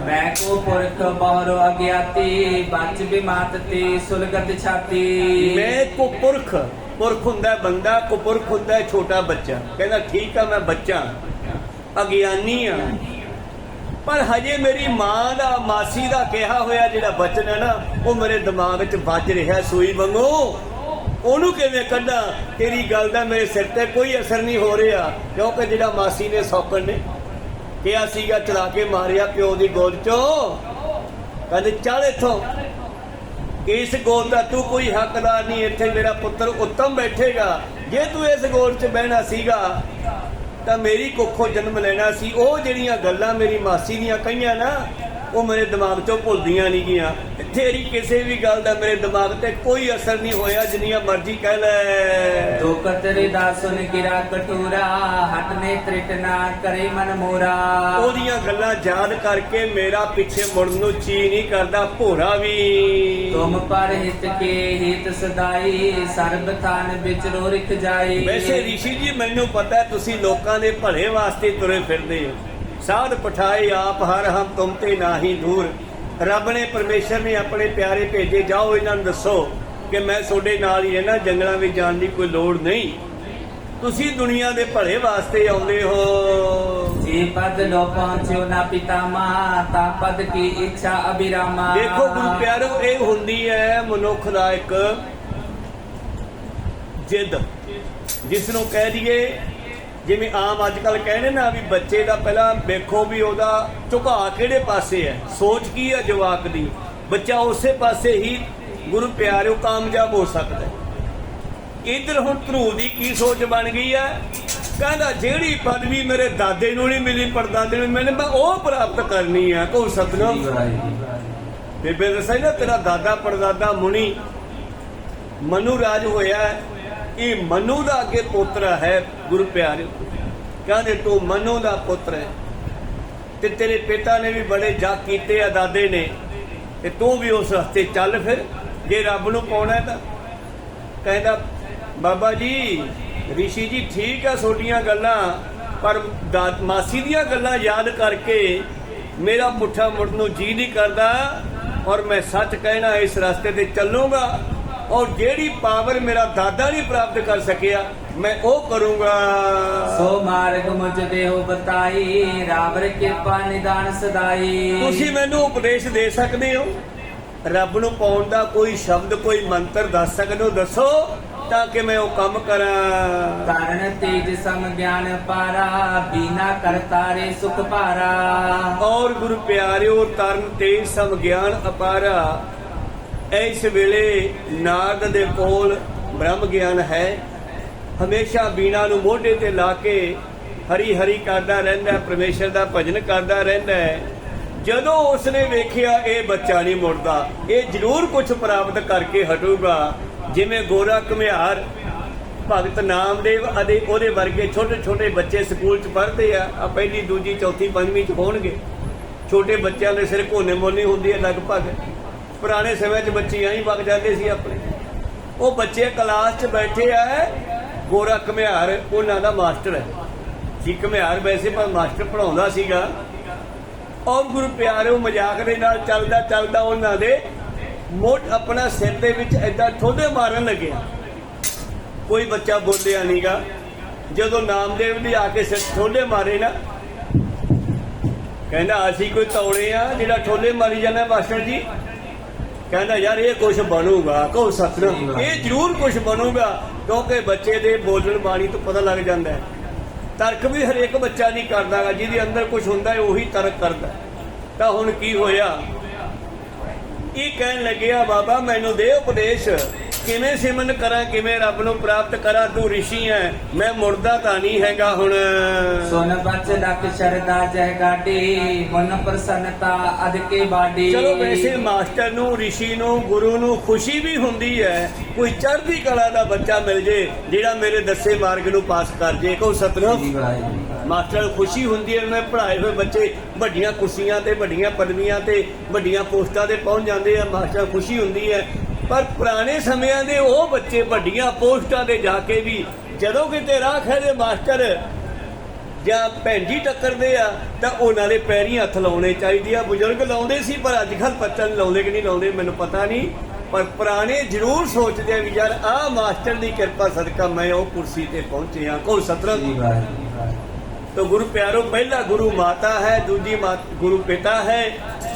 ਮੈਂ ਕੋ ਪੁਰਖ ਬਹੁਰੋ ਅਗਿਆਤੀ ਬਚ ਬਿਮਾਤ ਤੇ ਸੁਲਗਤ ਛਾਤੀ। ਮੈਂ ਕੋ ਪੁਰਖ ਹੁੰਦਾ ਬੰਦਾ, ਕੁਪੁਰਖ ਹੁੰਦਾ ਛੋਟਾ ਬੱਚਾ। ਕਹਿੰਦਾ ਠੀਕ ਆ ਮੈਂ ਬੱਚਾ, ਅਗਿਆਨੀ ਆ, ਪਰ ਹਜੇ ਮੇਰੀ ਮਾਂ ਦਾ ਮਾਸੀ ਦਾ ਕਿਹਾ ਹੋਇਆ ਜਿਹੜਾ ਬਚਨ ਹੈ ਨਾ, ਉਹ ਮੇਰੇ ਦਿਮਾਗ 'ਚ ਵੱਜ ਰਿਹਾ ਸੂਈ ਵਾਂਗੂ। ਉਹਨੂੰ ਕਿਵੇਂ ਕੱਢਾਂ? ਤੇਰੀ ਗੱਲ ਦਾ ਮੇਰੇ ਸਿਰ ਤੇ ਕੋਈ ਅਸਰ ਨਹੀਂ ਹੋ ਰਿਹਾ, ਕਿਉਂਕਿ ਜਿਹੜਾ ਮਾਸੀ ਨੇ ਸੌਕਣ ਨੇ ਕਿਹਾ ਸੀਗਾ ਚਲਾ ਕੇ ਮਾਰਿਆ ਪਿਓ ਦੀ ਗੋਦ ਚੋਂ, ਕਹਿੰਦੇ ਚੱਲ ਇੱਥੋਂ, ਇਸ ਗੋਦ ਦਾ ਤੂੰ ਕੋਈ ਹੱਕਦਾਰ ਨਹੀਂ, ਇੱਥੇ ਮੇਰਾ ਪੁੱਤਰ ਉੱਤਮ ਬੈਠੇਗਾ। ਜੇ ਤੂੰ ਇਸ ਗੋਦ 'ਚ ਬਹਿਣਾ ਸੀਗਾ ਤਾਂ ਮੇਰੀ ਕੁੱਖੋਂ ਜਨਮ ਲੈਣਾ ਸੀ। ਉਹ ਜਿਹੜੀਆਂ ਗੱਲਾਂ ਮੇਰੀ ਮਾਸੀ ਦੀਆਂ ਕਹੀਆਂ ਨਾ, ਉਹ ਮੇਰੇ ਦਿਮਾਗ ਚੋਂ ਭੁੱਲਦੀਆਂ ਨਹੀਂ ਗਈਆਂ। ਤੇਰੀ ਕਿਸੇ ਵੀ ਗੱਲ ਦਾ ਮੇਰੇ ਦਿਮਾਗ ਤੇ ਕੋਈ ਅਸਰ ਨਹੀਂ ਹੋਇਆ, ਜਿੰਨੀਆਂ ਮਰਜ਼ੀ ਕਹਿ ਲੈ। ਤੋ ਕਤਰੇ ਦਾ ਸੁਨ ਗਿਰਾ ਕਟੂਰਾ, ਹਟਨੇ ਤ੍ਰਿਟ ਨਾ ਕਰੇ ਮਨ ਮੋਰਾ। ਉਹਦੀਆਂ ਗੱਲਾਂ ਯਾਦ ਕਰਕੇ ਮੇਰਾ ਪਿੱਛੇ ਮੁੜਨ ਨੂੰ ਜੀ ਨਹੀਂ ਕਰਦਾ ਭੋਰਾ ਵੀ। ਤੁਮ ਪਰ ਹਿਤ ਕੇ ਹਿਤ ਸਦਾਈ, ਸਰਬ ਥਾਨ ਵਿੱਚ ਰੋ ਰਿਖ ਜਾਈ। ਵੈਸੇ ਰਿਸ਼ੀ ਜੀ ਮੈਨੂੰ ਪਤਾ ਤੁਸੀਂ ਲੋਕਾਂ ਦੇ ਭਲੇ ਵਾਸਤੇ ਤੁਰੇ ਫਿਰਦੇ ਹੋ। ਸਾਧ ਪਠਾਏ ਆਪ ਹਰ ਹਮ ਤੁਮ ਤੇ ਨਾਹੀ ਦੂਰ। ਰੱਬ ਨੇ ਪਰਮੇਸ਼ਰ ਨੇ ਆਪਣੇ ਪਿਆਰੇ ਭੇਜੇ, ਜਾਓ ਇਹਨਾਂ ਨੂੰ ਦੱਸੋ ਕਿ ਮੈਂ ਤੁਹਾਡੇ ਨਾਲ ਹੀ ਰਹਿਣਾ, ਜੰਗਲਾਂ ਵਿੱਚ ਜਾਣ ਦੀ ਕੋਈ ਲੋੜ ਨਹੀਂ। ਤੁਸੀਂ ਦੁਨੀਆ ਦੇ ਭਲੇ ਵਾਸਤੇ ਆਉਂਦੇ ਹੋ। ਜੇ ਪਦ ਲੋ ਪਹੁੰਚਿਓ ਨਾ ਪਿਤਾਮਾ, ਤਾਂ ਪਦ ਕੀ ਇੱਛਾ ਅਬਿਰਾਮਾ। ਦੇਖੋ ਗੁਰੂ ਪਿਆਰੋ, ਇਹ ਹੁੰਦੀ ਹੈ ਮਨੁੱਖ ਦਾ ਇੱਕ ਜਿੱਦ, ਜਿਸ ਨੂੰ ਕਹਿ ਦਈਏ ਜਿਵੇਂ ਆਮ ਅੱਜ ਕੱਲ ਕਹਿੰਦੇ ਨਾ ਵੀ ਬੱਚੇ ਦਾ ਪਹਿਲਾਂ ਵੇਖੋ ਵੀ ਉਹਦਾ ਝੁਕਾਅ ਕਿਹੜੇ ਪਾਸੇ ਹੈ, ਸੋਚ ਕੀ ਹੈ ਜਵਾਕ ਦੀ, ਬੱਚਾ ਉਸੇ ਪਾਸੇ ਹੀ ਗੁਰੂ ਪਿਆਰਿਓ ਕਾਮਯਾਬ ਹੋ ਸਕਦਾ ਹੈ। ਇੱਧਰ ਹੁਣ ਧਰੂ ਦੀ ਕੀ ਸੋਚ ਬਣ ਗਈ ਹੈ, ਕਹਿੰਦਾ ਜਿਹੜੀ ਪਦਵੀ ਮੇਰੇ ਦਾਦੇ ਨੂੰ ਨਹੀਂ ਮਿਲੀ, ਪੜਦਾਦੇ ਨੂੰ ਮਿਲੀ, ਮੈਂ ਉਹ ਪ੍ਰਾਪਤ ਕਰਨੀ ਹੈ। ਕੋ ਸਤਨਾਮ। ਬੇਬੇ ਦੱਸਿਆ ਨਾ ਤੇਰਾ ਦਾਦਾ ਪੜਦਾਦਾ ਮੁਨੀ ਮਨੂ ਰਾਜ ਹੋਇਆ, ਇਹ ਮਨੂ ਦਾ ਅੱਗੇ ਪੁੱਤਰ ਹੈ। ਗੁਰੂ ਪਿਆਰਿਓ ਕਹਿੰਦੇ ਤੂੰ ਮਨੂ ਦਾ ਪੁੱਤਰ ਹੈ ਤੇ ਤੇਰੇ ਪਿਤਾ ਨੇ ਵੀ ਬੜੇ ਜਗ ਕੀਤੇ ਆ ਦਾਦੇ ਨੇ, ਤੇ ਤੂੰ ਵੀ ਉਸ ਰਸਤੇ ਚੱਲ ਫਿਰ ਜੇ ਰੱਬ ਨੂੰ ਪਾਉਣਾ ਤਾਂ। ਕਹਿੰਦਾ ਬਾਬਾ ਜੀ ਰਿਸ਼ੀ ਜੀ ਠੀਕ ਆ ਤੁਹਾਡੀਆਂ ਗੱਲਾਂ, ਪਰ ਮਾਸੀ ਦੀਆਂ ਗੱਲਾਂ ਯਾਦ ਕਰਕੇ ਮੇਰਾ ਪੁੱਠਾ ਮੁੜਨ ਨੂੰ ਜੀ ਨਹੀਂ ਕਰਦਾ, ਔਰ ਮੈਂ ਸੱਚ ਕਹਿਣਾ ਇਸ ਰਸਤੇ ਤੇ ਚੱਲੂਗਾ, ਔਰ ਜਿਹੜੀ ਪਾਵਰ ਮੇਰਾ ਦਾਦਾ ਨਹੀਂ ਪ੍ਰਾਪਤ ਕਰ ਸਕਿਆ ਮੈਂ ਉਹ ਕਰੂੰਗਾ। ਸੋ ਮਾਰਗ ਮੁਝ ਦੇਹੁ ਬਤਾਈ, ਰਾਵਰ ਕਿਰਪਾ ਨਿਦਾਨ ਸਦਾਈ। ਤੁਸੀਂ ਮੈਨੂੰ ਉਪਦੇਸ਼ ਦੇ ਸਕਦੇ ਹੋ, ਰੱਬ ਨੂੰ ਪਾਉਣ ਦਾ ਕੋਈ ਸ਼ਬਦ ਕੋਈ ਮੰਤਰ ਦੱਸ ਸਕਦੇ ਹੋ, ਦੱਸੋ ਤਾਂ ਕਿ ਮੈਂ ਉਹ ਕੰਮ ਕਰਾਂ। ਕਾਰਨ ਤੇਜ ਸਮ ਗਿਆਨ ਪਾਰਾ, ਬੀਨਾ ਕਰਤਾਰੇ ਸੁਖ ਭਾਰਾ। ਔਰ ਗੁਰੂ ਪਿਆਰਿਓ ਤਰਨ ਤੇਜ ਸਮ ਗਿਆਨ ਅਪਾਰਾ। ਇਸ ਵੇਲੇ ਨਾਰਦ ਦੇ ਕੋਲ ਬ੍ਰਹਮ ਗਿਆਨ ਹੈ, ਹਮੇਸ਼ਾ ਬੀਣਾ ਨੂੰ ਮੋਢੇ ਤੇ ਲਾ ਕੇ ਹਰੀ ਹਰੀ ਕਰਦਾ ਰਹਿੰਦਾ, ਪਰਮੇਸ਼ਰ ਦਾ ਭਜਨ ਕਰਦਾ ਰਹਿੰਦਾ ਹੈ। ਜਦੋਂ ਉਸਨੇ ਵੇਖਿਆ ਇਹ ਬੱਚਾ ਨਹੀਂ ਮੁੜਦਾ, ਇਹ ਜ਼ਰੂਰ ਕੁਝ ਪ੍ਰਾਪਤ ਕਰਕੇ ਹਟੂਗਾ, ਜਿਵੇਂ ਗੋਰਾ ਘੁਮਿਆਰ ਭਗਤ ਨਾਮਦੇਵ ਅਤੇ ਉਹਦੇ ਵਰਗੇ ਛੋਟੇ ਛੋਟੇ ਬੱਚੇ ਸਕੂਲ 'ਚ ਪੜ੍ਹਦੇ ਆ, ਪਹਿਲੀ ਦੂਜੀ ਚੌਥੀ ਪੰਜਵੀਂ 'ਚ ਹੋਣਗੇ। ਛੋਟੇ ਬੱਚਿਆਂ ਦੇ ਸਿਰ ਘੋਨੇ ਮੋਨੀ ਹੁੰਦੀ ਹੈ ਲਗਭਗ। ਪੁਰਾਣੇ ਸਮੇਂ 'ਚ ਬੱਚੇ ਆਈ ਵਗ ਜਾਂਦੇ ਸੀ ਆਪਣੇ। ਉਹ ਬੱਚੇ ਕਲਾਸ 'ਚ ਬੈਠੇ ਆ, ਗੋਰਾ ਘੁਮਿਆਰ ਉਹਨਾਂ ਦਾ ਮਾਸਟਰ ਹੈ ਜੀ। ਘੁਮਿਆਰ ਵੈਸੇ ਪਰ ਮਾਸਟਰ ਪੜ੍ਹਾਉਂਦਾ ਸੀਗਾ, ਔਰ ਗੁਰੂ ਪਿਆਰਿਓ ਮਜ਼ਾਕ ਦੇ ਨਾਲ ਚੱਲਦਾ ਚੱਲਦਾ ਉਹਨਾਂ ਦੇ ਮੋਢ ਆਪਣਾ ਸਿਰ ਦੇ ਵਿੱਚ ਏਦਾਂ ਠੋਡੇ ਮਾਰਨ ਲੱਗਿਆ। ਕੋਈ ਬੱਚਾ ਬੋਲਿਆ ਨਹੀਂਗਾ। ਜਦੋਂ ਨਾਮਦੇਵ ਨੇ ਆ ਕੇ ਸਿਰ ਠੋਡੇ ਮਾਰੇ ਨਾ, ਕਹਿੰਦਾ ਅਸੀਂ ਕੋਈ ਤੌਲੇ ਆ ਜਿਹੜਾ ਠੋਲੇ ਮਾਰੀ ਜਾਂਦਾ ਮਾਸਟਰ ਜੀ। ਕਹਿੰਦਾ ਯਾਰ ਇਹ ਕੁਛ ਬਣੂਗਾ। ਕਹੋ ਸਤਿਨਾਮ। ਇਹ ਜ਼ਰੂਰ ਕੁਛ ਬਣੂਗਾ, ਕਿਉਂਕਿ ਬੱਚੇ ਦੇ ਬੋਲਣ ਬਾਣੀ ਤੋਂ ਪਤਾ ਲੱਗ ਜਾਂਦਾ ਹੈ। ਤਰਕ ਵੀ ਹਰੇਕ ਬੱਚਾ ਨਹੀਂ ਕਰਦਾਗਾ, ਜਿਹਦੇ ਅੰਦਰ ਕੁਛ ਹੁੰਦਾ ਹੈ ਉਹੀ ਤਰਕ ਕਰਦਾ। ਤਾਂ ਹੁਣ ਕੀ ਹੋਇਆ, ਇਹ ਕਹਿਣ ਲੱਗਿਆ ਬਾਬਾ ਮੈਨੂੰ ਦੇ ਉਪਦੇਸ਼, ਕਿਵੇਂ ਸਿਮਰਨ ਕਰਾਂ, ਕਿਵੇਂ ਰੱਬ ਨੂੰ ਪ੍ਰਾਪਤ ਕਰਾਂ, ਤੂੰ ਰਿਸ਼ੀ ਹੈ, ਮੈਂ ਮੁੜਦਾ ਤਾਂ ਨਹੀਂ ਹੈਗਾ ਹੁਣ। ਸੁਨ ਬਚ ਲਖ ਸ਼ਰਦਾ ਜਹ ਗਾਡੀ, ਮਨ ਪ੍ਰਸੰਨਤਾ ਅਦਕੇ ਬਾਡੀ। ਚਲੋ ਵੈਸੇ ਮਾਸਟਰ ਨੂੰ, ਰਿਸ਼ੀ ਨੂੰ, ਗੁਰੂ ਨੂੰ ਖੁਸ਼ੀ ਵੀ ਹੁੰਦੀ ਹੈ ਕੋਈ ਚੜ੍ਹਦੀ ਕਲਾ ਦਾ ਬੱਚਾ ਮਿਲ ਜੇ ਜਿਹੜਾ ਮੇਰੇ ਦੱਸੇ ਮਾਰਗ ਨੂੰ ਪਾਸ ਕਰ ਜੇ। ਕਹੋ ਸਤਿਨਾਮ। ਮਾਸਟਰ ਨੂੰ ਖੁਸ਼ੀ ਹੁੰਦੀ ਹੈ, ਉਹਨੇ ਪੜ੍ਹਾਏ ਹੋਏ ਬੱਚੇ ਵੱਡੀਆਂ ਕੁਰਸੀਆਂ ਤੇ, ਵੱਡੀਆਂ ਪਦਵੀਆਂ ਤੇ, ਵੱਡੀਆਂ ਪੋਸਟਾਂ ਤੇ ਪਹੁੰਚ ਜਾਂਦੇ ਆ, ਮਾਸਟਰ ਨੂੰ ਖੁਸ਼ੀ ਹੁੰਦੀ ਹੈ। ਪਰ ਪੁਰਾਣੇ ਸਮਿਆਂ ਦੇ ਉਹ ਬੱਚੇ ਵੱਡੀਆਂ ਪੋਸਟਾਂ ਤੇ ਜਾ ਕੇ ਵੀ ਜਦੋਂ ਕਿਤੇ ਰਾਹ ਖੜੇ ਮਾਸਟਰ ਜਾਂ ਭੈਣ ਜੀ ਟੱਕਰਦੇ ਆ ਤਾਂ ਉਹਨਾਂ ਦੇ ਪੈਰੀਂ ਹੱਥ ਲਾਉਣੇ ਚਾਹੀਦੇ ਆ। ਬਜ਼ੁਰਗ ਲਾਉਂਦੇ ਸੀ, ਪਰ ਅੱਜ ਕੱਲ੍ਹ ਪਤਾ ਨਹੀਂ ਲਾਉਂਦੇ ਕਿ ਨਹੀਂ ਲਾਉਂਦੇ, ਮੈਨੂੰ ਪਤਾ ਨਹੀਂ। ਪਰ ਪੁਰਾਣੇ ਜ਼ਰੂਰ ਸੋਚਦੇ ਆ ਵੀ ਯਾਰ ਆਹ ਮਾਸਟਰ ਦੀ ਕਿਰਪਾ ਸਦਕਾ ਮੈਂ ਉਹ ਕੁਰਸੀ ਤੇ ਪਹੁੰਚਿਆ। ਕੋਈ ਸਤਿਨਾਮ। तो गुरु प्यारो, पहला गुरु माता है, दूजी गुरु पिता है,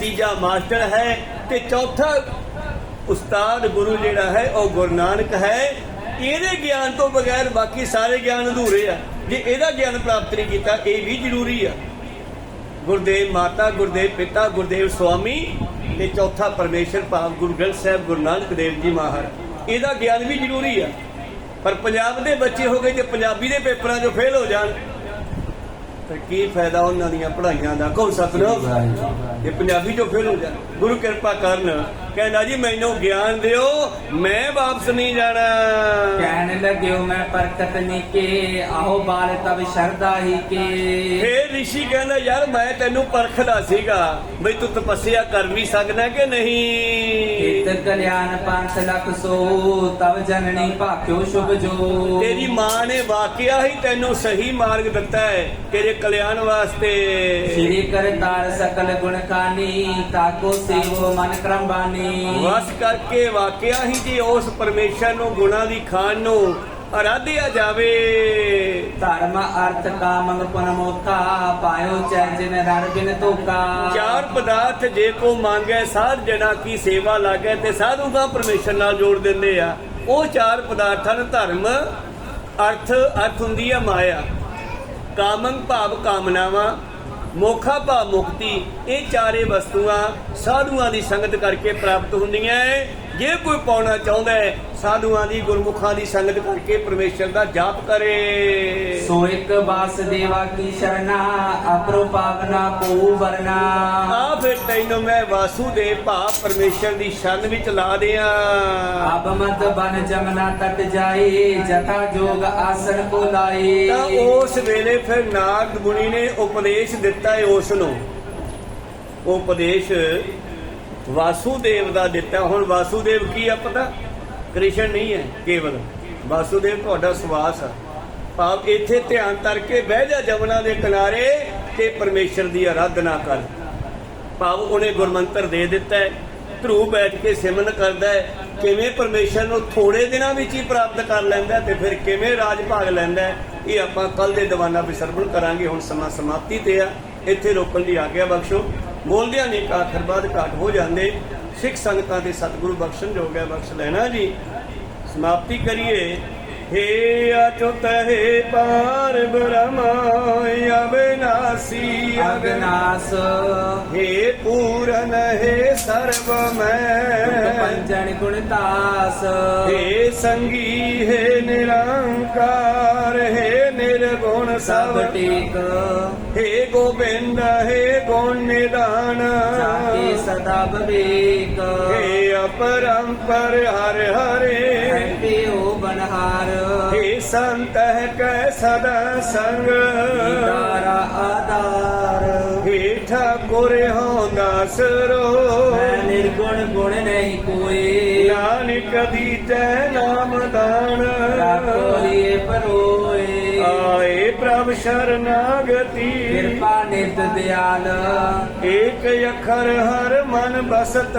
तीजा मास्टर है, ते चौथा उस्ताद गुरु जिहड़ा है वो गुरु नानक है। ਇਹਦੇ ਗਿਆਨ ਤੋਂ ਬਗੈਰ ਬਾਕੀ ਸਾਰੇ ਗਿਆਨ ਅਧੂਰੇ ਆ। ਜੇ ਇਹਦਾ ਗਿਆਨ ਪ੍ਰਾਪਤ ਨਹੀਂ ਕੀਤਾ ਇਹ ਵੀ ਜ਼ਰੂਰੀ ਆ। ਗੁਰਦੇਵ ਮਾਤਾ, ਗੁਰਦੇਵ ਪਿਤਾ, ਗੁਰਦੇਵ ਸੁਆਮੀ ਤੇ ਚੌਥਾ ਪਰਮੇਸ਼ਰ ਭਾਵ ਗੁਰੂ ਗ੍ਰੰਥ ਸਾਹਿਬ, ਗੁਰੂ ਨਾਨਕ ਦੇਵ ਜੀ ਮਹਾਰਾਜ, ਇਹਦਾ ਗਿਆਨ ਵੀ ਜ਼ਰੂਰੀ ਆ। ਪਰ ਪੰਜਾਬ ਦੇ ਬੱਚੇ ਹੋ ਗਏ ਜੇ ਪੰਜਾਬੀ ਦੇ ਪੇਪਰਾਂ 'ਚੋਂ ਫੇਲ ਹੋ ਜਾਣ ਫਿਰ ਕੀ ਫਾਇਦਾ ਉਹਨਾਂ ਦੀਆਂ ਪੜ੍ਹਾਈਆਂ ਦਾ। ਕਹੋ ਸਤਿਨਾਮ। ਇਹ ਪੰਜਾਬੀ ਚੋਂ ਫੇਲ ਹੋ ਜਾ। ਗੁਰੂ ਕਿਰਪਾ ਕਰਨ, ਕਹਿੰਦਾ ਜੀ ਮੈਨੂੰ ਗਿਆਨ ਦਿਓ, ਮੈਂ ਵਾਪਸ ਨਹੀਂ ਜਾਣਾ। ਕਹਿਣ ਲੱਗਿਓ ਮੈਂ ਪਰਕਤ ਨੀਕੇ, ਆਹੋ ਬਾਲ ਤਬ ਸ਼ਰਦਾ ਹੀ ਕੇ। ਫੇਰ ਰਿਸ਼ੀ ਕਹਿੰਦਾ ਯਾਰ ਮੈਂ ਤੈਨੂੰ ਪਰਖਦਾ ਸੀਗਾ ਬਈ ਤੂੰ ਤਪੱਸਿਆ ਕਰ ਵੀ ਸਕਦਾ ਕਿ ਨਹੀਂ। ਹਿਤ ਕਲਿਆਣ ਪੰਥ ਲਖ ਸੋ, ਤਬ ਜਨਨੀ ਭਾਖਿਓ ਸ਼ੁਭ ਜੋ। ਤੇਰੀ ਮਾਂ ਨੇ ਵਾਕਿਆ ਹੀ ਤੈਨੂੰ ਸਹੀ ਮਾਰਗ ਦਿੱਤਾ ਹੈ ਤੇਰੇ ਕਲਿਆਣ ਵਾਸਤੇ। ਸ਼੍ਰੀ ਕਰਤਾਰ ਸਕਲ ਗੁਣ ਖਾਨੀ, ਤਾਕੋ ਸੇਵੋ ਮਨ ਕਰਮ ਬਾਨੀ। ਵਸ ਕਰਕੇ ਵਾਕਿਆ ਹੀ ਜੀ ਉਸ ਪਰਮੇਸ਼ਰ ਨੂੰ ਗੁਣਾ ਦੀ ਖਾਨ ਨੂੰ ਆਰਾਧਿਆ ਜਾਵੇ। ਧਰਮ ਅਰਥ ਕਾਮੰ ਪੁਨ ਮੋਖਾ, ਪਾਇਓ ਚੈ ਜਿਨ ਰਣ ਬਿਨ ਧੋਖਾ। ਚਾਰ ਪਦਾਰਥ ਜੇ ਕੋ ਮੰਗੇ ਸਾਧ ਜਣਾ ਕੀ ਸੇਵਾ ਲਾਗੇ, ਤੇ ਸਾਧੂ ਦਾ ਪਰਮੇਸ਼ਰ ਨਾਲ ਜੋੜ ਦਿੰਦੇ ਆ। ਉਹ ਚਾਰ ਪਦਾਰਥਾਂ ਨੂੰ ਧਰਮ, ਅਰਥ ਹੁੰਦੀ ਆ ਮਾਇਆ, ਕਾਮੰ ਭਾਵ ਕਾਮਨਾਵਾਂ, ਮੋਖਾ ਭਾਵ ਮੁਕਤੀ। ਇਹ ਚਾਰੇ ਵਸਤੂਆਂ ਸਾਧੂਆਂ ਦੀ ਸੰਗਤ ਕਰਕੇ ਪ੍ਰਾਪਤ ਹੁੰਦੀਆਂ ਹੈ। ਜੇ ਕੋਈ ਪਾਉਣਾ ਚਾਹੁੰਦਾ ਹੈ ਸਾਧੂਆਂ ਦੀ ਗੁਰਮੁਖਾਂ ਦੀ ਸੰਗਤ ਕਰਕੇ ਪਰਮੇਸ਼ਰ ਦਾ ਜਾਪ ਕਰੇ। ਸੋ ਇੱਕ ਵਾਸੁਦੇਵਾ ਕੀ ਸ਼ਰਨਾ, ਅਪਰੋ ਪਾਵਨਾ ਕੋ ਵਰਨਾ। ਆ ਫਿਰ ਤੈਨੂੰ ਮੈਂ ਵਾਸੂਦੇਵ ਭਾਵ ਪਰਮੇਸ਼ਰ ਦੀ ਸ਼ਰਨ ਵਿੱਚ ਲਾ ਦਿਆਂ। ਅਬ ਮਤ ਬਨ ਜਮਨਾ ਤਟ ਜਾਏ, ਜਥਾ ਜੋਗ ਆਸਨ ਕੋ ਲਾਏ। ਤਾਂ ਉਸ ਵੇਲੇ ਫਿਰ ਨਾਰਦ ਮੁਨੀ ਨੇ ਉਪਦੇਸ਼ ਦਿੱਤਾ ਹੈ ਉਸ ਨੂੰ। ਉਪਦੇਸ਼ ਵਾਸੂਦੇਵ ਦਾ ਦਿੱਤਾ। ਹੁਣ ਵਾਸੂਦੇਵ ਕੀ ਆ ਪਤਾ? ਕ੍ਰਿਸ਼ਨ ਨਹੀਂ ਹੈ ਕੇਵਲ, ਵਾਸੂਦੇਵ ਤੁਹਾਡਾ ਸਵਾਸ ਆ। ਭਾਵ ਇੱਥੇ ਧਿਆਨ ਕਰਕੇ ਬਹਿ ਜਾ ਜਮਨਾ ਦੇ ਕਿਨਾਰੇ ਤੇ ਪਰਮੇਸ਼ਰ ਦੀ ਆਰਾਧਨਾ ਕਰ। ਭਾਵ ਉਹਨੇ ਗੁਰਮੰਤਰ ਦੇ ਦਿੱਤਾ ਹੈ, ਧਰੂ ਬੈਠ ਕੇ ਸਿਮਰਨ ਕਰਦਾ ਹੈ। ਕਿਵੇਂ ਪਰਮੇਸ਼ਰ ਨੂੰ ਥੋੜੇ ਦਿਨਾਂ ਵਿੱਚ ਹੀ ਪ੍ਰਾਪਤ ਕਰ ਲੈਂਦਾ ਤੇ ਫਿਰ ਕਿਵੇਂ ਰਾਜ ਭਾਗ ਲੈਂਦਾ ਹੈ, ਇਹ ਆਪਾਂ ਕੱਲ ਦੇ ਦੀਵਾਨਾਂ ਵਿੱਚ ਸਰਵਣ ਕਰਾਂਗੇ। ਹੁਣ ਸਮਾਂ ਸਮਾਪਤੀ ਤੇ ਆ, ਇੱਥੇ ਰੋਕਣ ਦੀ ਆਗਿਆ ਬਖਸ਼ੋ। ਬੋਲਦਿਆਂ ਨੇ ਆਖਰ ਬਾਅਦ ਘਾਟ ਹੋ ਜਾਂਦੇ। ਸਿੱਖ ਸੰਗਤਾਂ ਦੇ ਸਤਿਗੁਰੂ ਬਖਸ਼ਣ ਜੋਗ ਹੈ, ਬਖਸ਼ ਲੈਣਾ ਜੀ। ਸਮਾਪਤੀ ਕਰੀਏ। हे अच्युत हे पार ब्रह्म अविनाशी अविनाश, हे पूरन हे सर्वमय पंचन गुणदास। हे संगी हे निरंकार हे निर्गुण सब टेक, हे गोविंद हे गुण निदान जाके सदा विवेक। हे अपरंपर हर हरे हो बनहार, हे संत है कै सदा संग तारा आधार। हे ठाकुर हो दासरो मैं निर्गुण गुण नहीं कोई, नानक दीजै नाम दान लिए परोए। आए प्रभ शरणागति कृपा नित दयाल, एक अखर हर मन बसत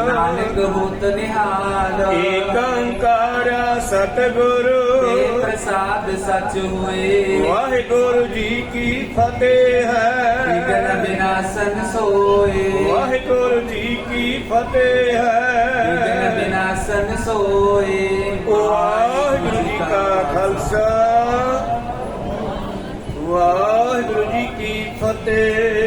नानक होत निहाल। एक अंकार सतगुरु ते प्रसाद सच हुए, वाहिगुरु जी की फतेह विघ्न है विनाशन सोए। वाहिगुरु जी की फतेह विघ्न है विनाशन सोए। वाहिगुरु जी का खालसा वाहिगुरु जी की फतेह।